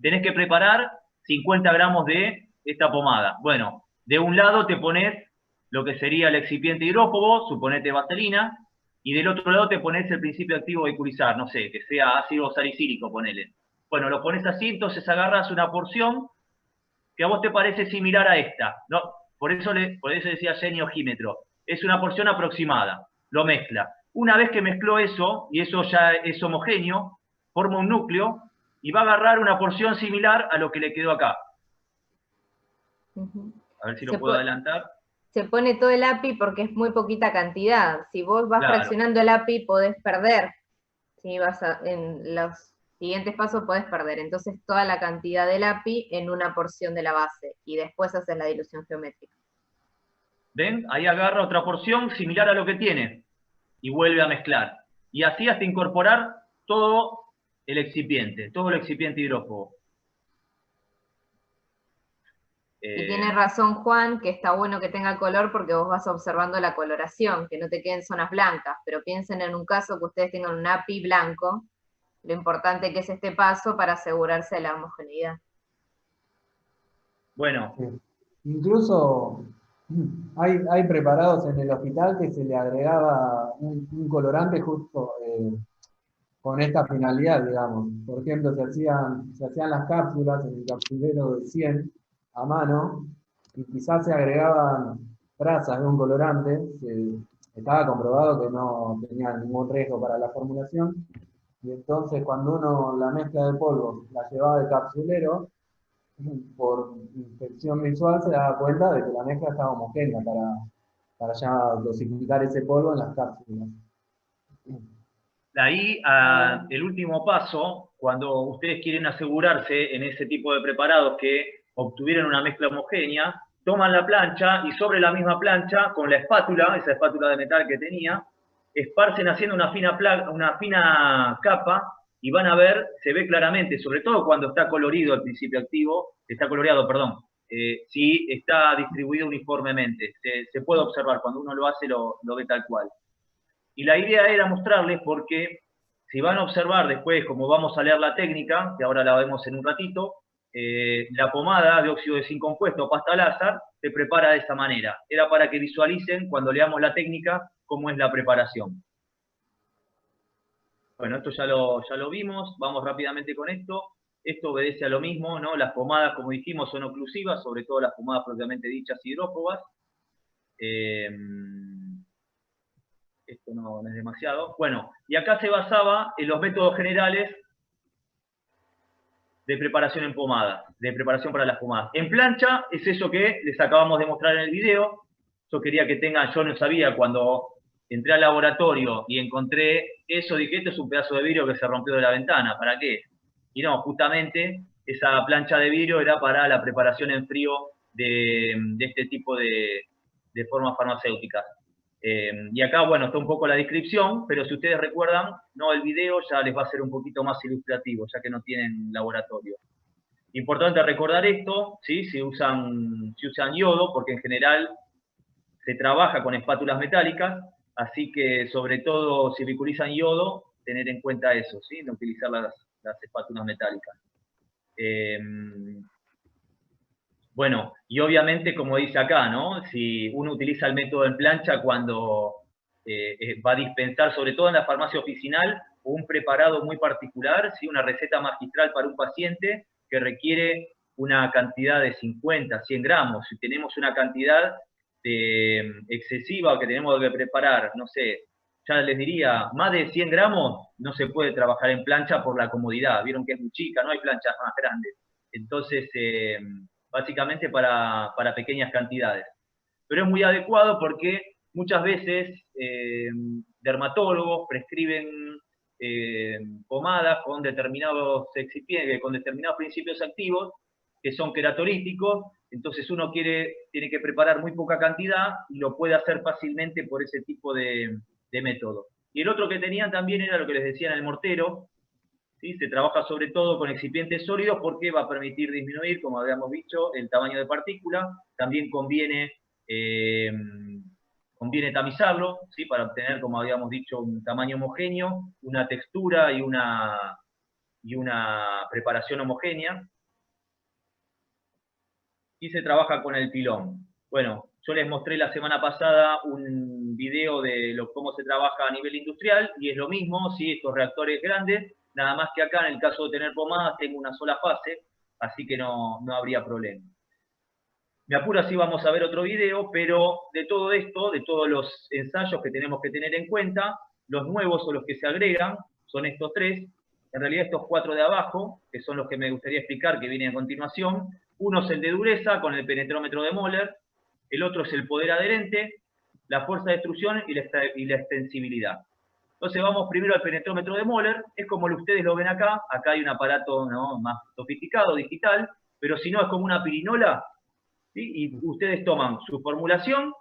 tenés que preparar 50 gramos de esta pomada. Bueno, de un lado te pones lo que sería el excipiente hidrófobo, suponete vaselina, y del otro lado te pones el principio activo vehiculizar, no sé, que sea ácido salicílico, ponele. Bueno, lo pones así, entonces agarras una porción que a vos te parece similar a esta, ¿no? Por eso decía Jenny ojímetro. Es una porción aproximada, lo mezcla. Una vez que mezcló eso, y eso ya es homogéneo, forma un núcleo y va a agarrar una porción similar a lo que le quedó acá. A ver si lo puedo adelantar. Se pone todo el API porque es muy poquita cantidad. Si vos vas fraccionando el API, podés perder. Si en los siguientes pasos podés perder. Entonces toda la cantidad del API en una porción de la base. Y después haces la dilución geométrica. ¿Ven? Ahí agarra otra porción similar a lo que tiene. Y vuelve a mezclar. Y así hasta incorporar todo el excipiente hidrófobo. Y tiene razón Juan, que está bueno que tenga color porque vos vas observando la coloración, que no te queden zonas blancas, pero piensen en un caso que ustedes tengan un API blanco, lo importante que es este paso para asegurarse de la homogeneidad. Bueno. Incluso hay preparados en el hospital que se le agregaba un colorante justo con esta finalidad, digamos. Por ejemplo, se hacían las cápsulas en el capsulero de 100 a mano, y quizás se agregaban trazas de un colorante, que estaba comprobado que no tenía ningún riesgo para la formulación, y entonces cuando uno la mezcla de polvo la llevaba del capsulero, por inspección visual se daba cuenta de que la mezcla estaba homogénea para ya dosificar ese polvo en las cápsulas. Ahí, el último paso, cuando ustedes quieren asegurarse en ese tipo de preparados que obtuvieron una mezcla homogénea, toman la plancha y sobre la misma plancha, con la espátula, esa espátula de metal que tenía, esparcen haciendo una fina capa y van a ver, se ve claramente, sobre todo cuando está colorido el principio activo, está coloreado, perdón, si está distribuido uniformemente. Se puede observar, cuando uno lo hace lo ve tal cual. Y la idea era mostrarles porque si van a observar después, como vamos a leer la técnica, que ahora la vemos en un ratito, la pomada de óxido de zinc compuesto, pasta láser, se prepara de esa manera. Era para que visualicen, cuando leamos la técnica, cómo es la preparación. Bueno, esto ya lo vimos, vamos rápidamente con esto. Esto obedece a lo mismo, ¿no? Las pomadas, como dijimos, son oclusivas, sobre todo las pomadas propiamente dichas hidrófobas. Esto no es demasiado. Bueno, y acá se basaba en los métodos generales de preparación en pomada, de preparación para las pomadas. En plancha es eso que les acabamos de mostrar en el video. Yo quería que tengan, yo no sabía, cuando entré al laboratorio y encontré eso, dije, esto es un pedazo de vidrio que se rompió de la ventana, ¿para qué? Y no, justamente esa plancha de vidrio era para la preparación en frío de este tipo de formas farmacéuticas. Y acá, bueno, está un poco la descripción, pero si ustedes recuerdan, no, el video ya les va a ser un poquito más ilustrativo, ya que no tienen laboratorio. Importante recordar esto, ¿sí? Si usan yodo, porque en general se trabaja con espátulas metálicas, así que sobre todo si vehiculizan yodo, tener en cuenta eso, ¿sí? No utilizar las espátulas metálicas. Bueno, y obviamente, como dice acá, ¿no? Si uno utiliza el método en plancha cuando va a dispensar, sobre todo en la farmacia oficinal, un preparado muy particular, ¿sí? Una receta magistral para un paciente que requiere una cantidad de 50, 100 gramos. Si tenemos una cantidad excesiva que tenemos que preparar, no sé, ya les diría, más de 100 gramos no se puede trabajar en plancha por la comodidad. Vieron que es muy chica, no hay planchas más grandes. Entonces, básicamente para pequeñas cantidades. Pero es muy adecuado porque muchas veces dermatólogos prescriben pomadas con determinados excipientes, con determinados principios activos que son queratorríticos. Entonces uno tiene que preparar muy poca cantidad y lo puede hacer fácilmente por ese tipo de método. Y el otro que tenían también era lo que les decía en el mortero, ¿sí? Se trabaja sobre todo con excipientes sólidos porque va a permitir disminuir, como habíamos dicho, el tamaño de partícula. También conviene tamizarlo, ¿sí? Para obtener, como habíamos dicho, un tamaño homogéneo, una textura y una preparación homogénea. Y se trabaja con el pilón. Bueno, yo les mostré la semana pasada un video de cómo se trabaja a nivel industrial, y es lo mismo, ¿sí? Estos reactores grandes, nada más que acá, en el caso de tener pomadas, tengo una sola fase, así que no habría problema. Me apura si vamos a ver otro video, pero de todo esto, de todos los ensayos que tenemos que tener en cuenta, los nuevos o los que se agregan son estos tres. En realidad estos 4 de abajo, que son los que me gustaría explicar, que vienen a continuación. Uno es el de dureza, con el penetrómetro de Moller. El otro es el poder adherente, la fuerza de extrusión y la extensibilidad. Entonces vamos primero al penetrómetro de Moller. Es como ustedes lo ven acá. Acá hay un aparato, ¿no?, más sofisticado, digital, pero si no es como una pirinola, ¿sí? Y ustedes toman su formulación,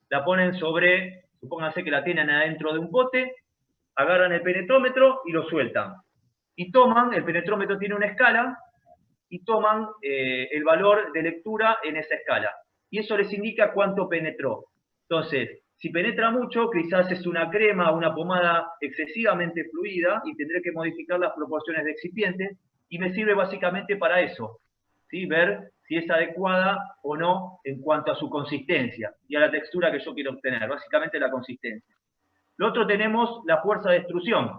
la ponen sobre, supónganse que la tienen adentro de un pote, agarran el penetrómetro y lo sueltan. Y toman, el penetrómetro tiene una escala, y toman el valor de lectura en esa escala. Y eso les indica cuánto penetró. Entonces, si penetra mucho, quizás es una crema o una pomada excesivamente fluida y tendré que modificar las proporciones de excipiente, y me sirve básicamente para eso, ¿sí? Ver si es adecuada o no en cuanto a su consistencia y a la textura que yo quiero obtener, básicamente la consistencia. Lo otro tenemos la fuerza de extrusión.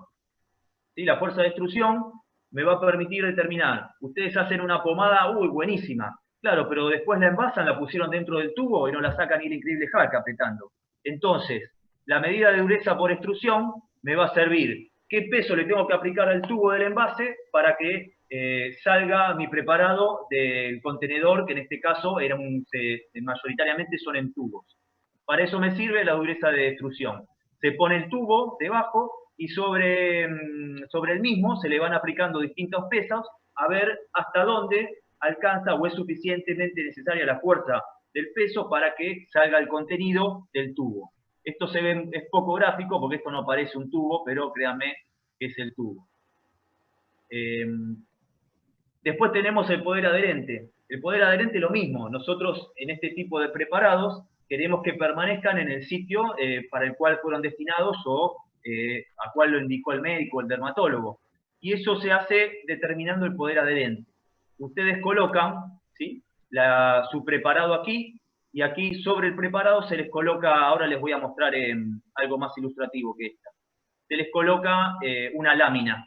¿Sí? La fuerza de extrusión me va a permitir determinar, ustedes hacen una pomada, buenísima, claro, pero después la envasan, la pusieron dentro del tubo y no la sacan ni el increíble Hulk apretando. Entonces, la medida de dureza por extrusión me va a servir qué peso le tengo que aplicar al tubo del envase para que salga mi preparado del contenedor, que en este caso mayoritariamente son en tubos. Para eso me sirve la dureza de extrusión. Se pone el tubo debajo y sobre el mismo se le van aplicando distintos pesos a ver hasta dónde alcanza o es suficientemente necesaria la fuerza del peso para que salga el contenido del tubo. Esto es poco gráfico porque esto no parece un tubo, pero créanme que es el tubo. Después tenemos el poder adherente. El poder adherente lo mismo. Nosotros en este tipo de preparados queremos que permanezcan en el sitio para el cual fueron destinados o a cual lo indicó el médico o el dermatólogo. Y eso se hace determinando el poder adherente. Ustedes colocan, ¿sí?, su preparado aquí, y aquí sobre el preparado se les coloca, ahora les voy a mostrar algo más ilustrativo que esta. Se les coloca una lámina,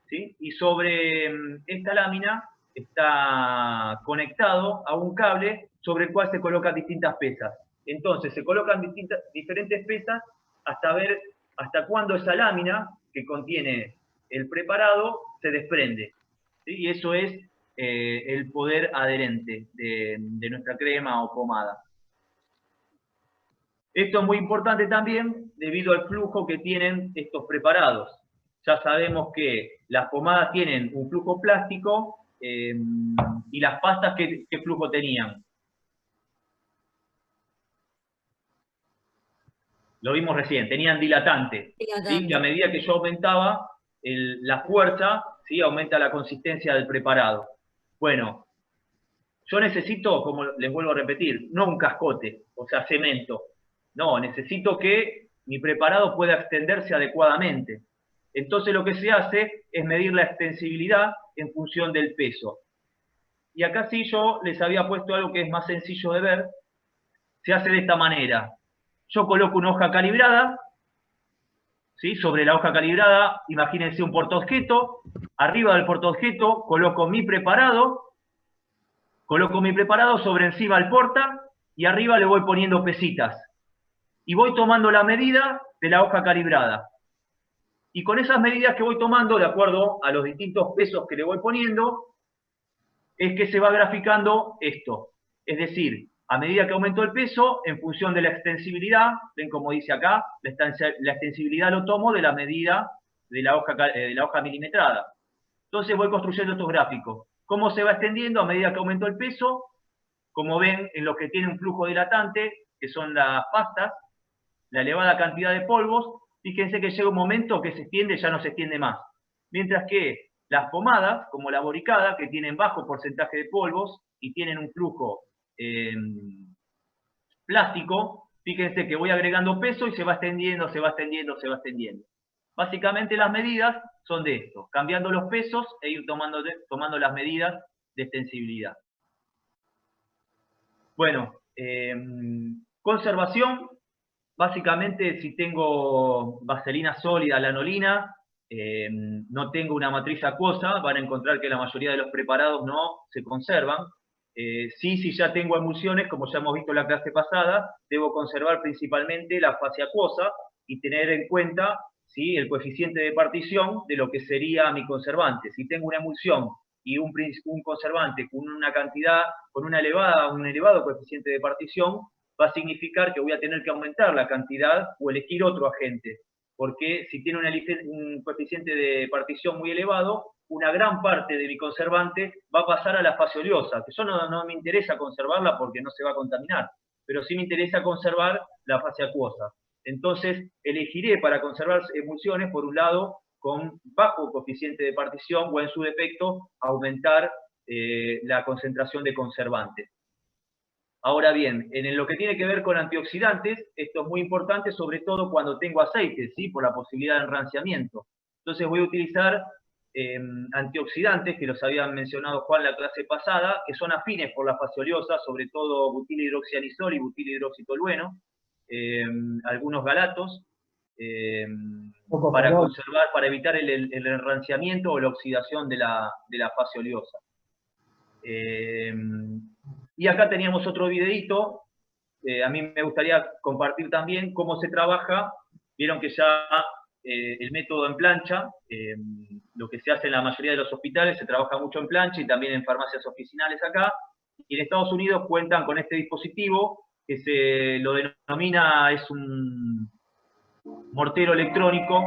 ¿sí? Y sobre esta lámina está conectado a un cable sobre el cual se colocan distintas pesas. Entonces se colocan diferentes pesas hasta ver hasta cuándo esa lámina que contiene el preparado se desprende, ¿sí? Y eso es el poder adherente de nuestra crema o pomada. Esto es muy importante también debido al flujo que tienen estos preparados. Ya sabemos que las pomadas tienen un flujo plástico y las pastas, ¿qué flujo tenían? Lo vimos recién, tenían dilatante. ¿Sí? Y a medida que yo aumentaba la fuerza, ¿sí?, aumenta la consistencia del preparado. Bueno, yo necesito, como les vuelvo a repetir, no un cascote, o sea, cemento. No, necesito que mi preparado pueda extenderse adecuadamente. Entonces lo que se hace es medir la extensibilidad en función del peso. Y acá sí yo les había puesto algo que es más sencillo de ver. Se hace de esta manera. Yo coloco una hoja calibrada, ¿sí? Sobre la hoja calibrada, imagínense un portaobjeto. Arriba del portaobjeto coloco mi preparado sobre encima el porta y arriba le voy poniendo pesitas. y voy tomando la medida de la hoja calibrada. Y con esas medidas que voy tomando, de acuerdo a los distintos pesos que le voy poniendo, es que se va graficando esto. Es decir, a medida que aumento el peso, en función de la extensibilidad, ven como dice acá, la extensibilidad lo tomo de la medida de la hoja milimetrada. Entonces voy construyendo estos gráficos. ¿Cómo se va extendiendo a medida que aumento el peso? Como ven, en lo que tiene un flujo dilatante, que son las pastas, la elevada cantidad de polvos, fíjense que llega un momento que se extiende, ya no se extiende más. Mientras que las pomadas, como la boricada, que tienen bajo porcentaje de polvos y tienen un flujo plástico, fíjense que voy agregando peso y se va extendiendo, se va extendiendo, se va extendiendo. Básicamente las medidas son de esto, cambiando los pesos e ir tomando las medidas de extensibilidad. Bueno, conservación, básicamente si tengo vaselina sólida, lanolina, no tengo una matriz acuosa, van a encontrar que la mayoría de los preparados no se conservan. Si ya tengo emulsiones, como ya hemos visto en la clase pasada, debo conservar principalmente la fase acuosa y tener en cuenta el coeficiente de partición de lo que sería mi conservante. Si tengo una emulsión y un conservante con una cantidad, con un elevado coeficiente de partición, va a significar que voy a tener que aumentar la cantidad o elegir otro agente. Porque si tiene un coeficiente de partición muy elevado, una gran parte de mi conservante va a pasar a la fase oleosa, que yo no me interesa conservarla porque no se va a contaminar, pero sí me interesa conservar la fase acuosa. Entonces, elegiré para conservar emulsiones, por un lado, con bajo coeficiente de partición o en su defecto, aumentar la concentración de conservantes. Ahora bien, en lo que tiene que ver con antioxidantes, esto es muy importante, sobre todo cuando tengo aceites, ¿sí? Por la posibilidad de enranciamiento. Entonces voy a utilizar antioxidantes, que los había mencionado Juan en la clase pasada, que son afines por la fase oleosa, sobre todo butilhidroxianisol y butilhidroxitolueno, algunos galatos, para conservar, para evitar el enranciamiento o la oxidación de la fase oleosa. Y acá teníamos otro videito, a mí me gustaría compartir también cómo se trabaja. Vieron que ya el método en plancha, lo que se hace en la mayoría de los hospitales, se trabaja mucho en plancha y también en farmacias oficinales acá. Y en Estados Unidos cuentan con este dispositivo que se lo denomina, es un mortero electrónico.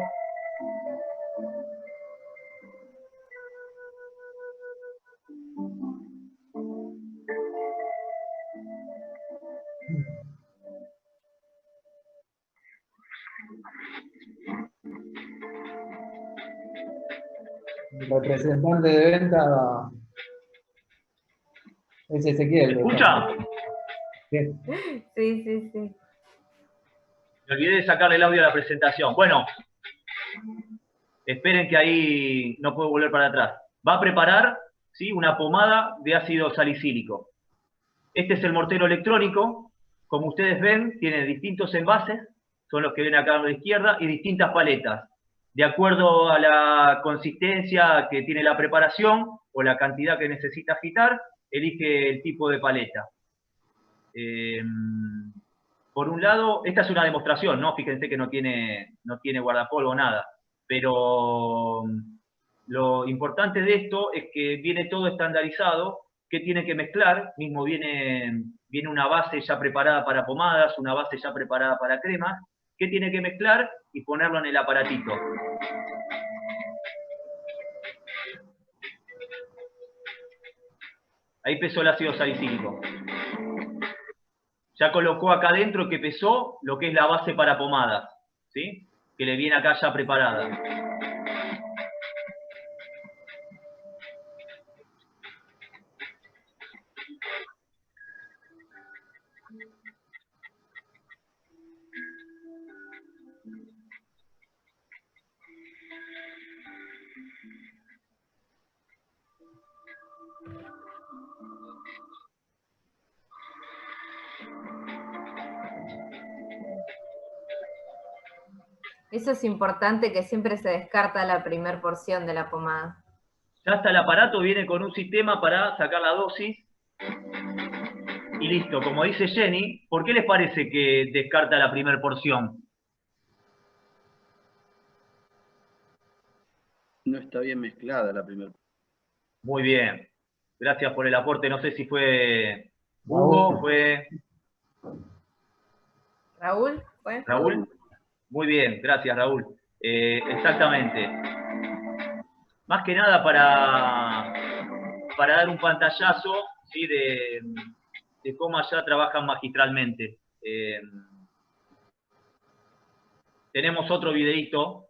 El representante de venta es Ezequiel. ¿Me escucha? Sí. Me olvidé de sacarle el audio a la presentación. Bueno, esperen que ahí no puedo volver para atrás. Va a preparar, ¿sí?, una pomada de ácido salicílico. Este es el mortero electrónico. Como ustedes ven, tiene distintos envases, son los que ven acá a la izquierda, y distintas paletas. De acuerdo a la consistencia que tiene la preparación o la cantidad que necesita agitar, elige el tipo de paleta. Por un lado, esta es una demostración, ¿no? Fíjense que no tiene guardapolvo, nada. Pero lo importante de esto es que viene todo estandarizado. ¿Qué tiene que mezclar? Mismo viene una base ya preparada para pomadas, una base ya preparada para cremas. ¿Qué tiene que mezclar? Y ponerlo en el aparatito. Ahí pesó el ácido salicílico. Ya colocó acá adentro que pesó lo que es la base para pomadas, ¿sí? Que le viene acá ya preparada. Eso es importante, que siempre se descarta la primera porción de la pomada. Ya hasta el aparato viene con un sistema para sacar la dosis. Y listo, como dice Jenny, ¿por qué les parece que descarta la primera porción? No está bien mezclada la primera. Muy bien, gracias por el aporte. No sé si fue Hugo, fue ¿Raúl? ¿Fue? Raúl. Muy bien, gracias Raúl. Exactamente. Más que nada para dar un pantallazo, ¿sí? de cómo allá trabajan magistralmente. Tenemos otro videíto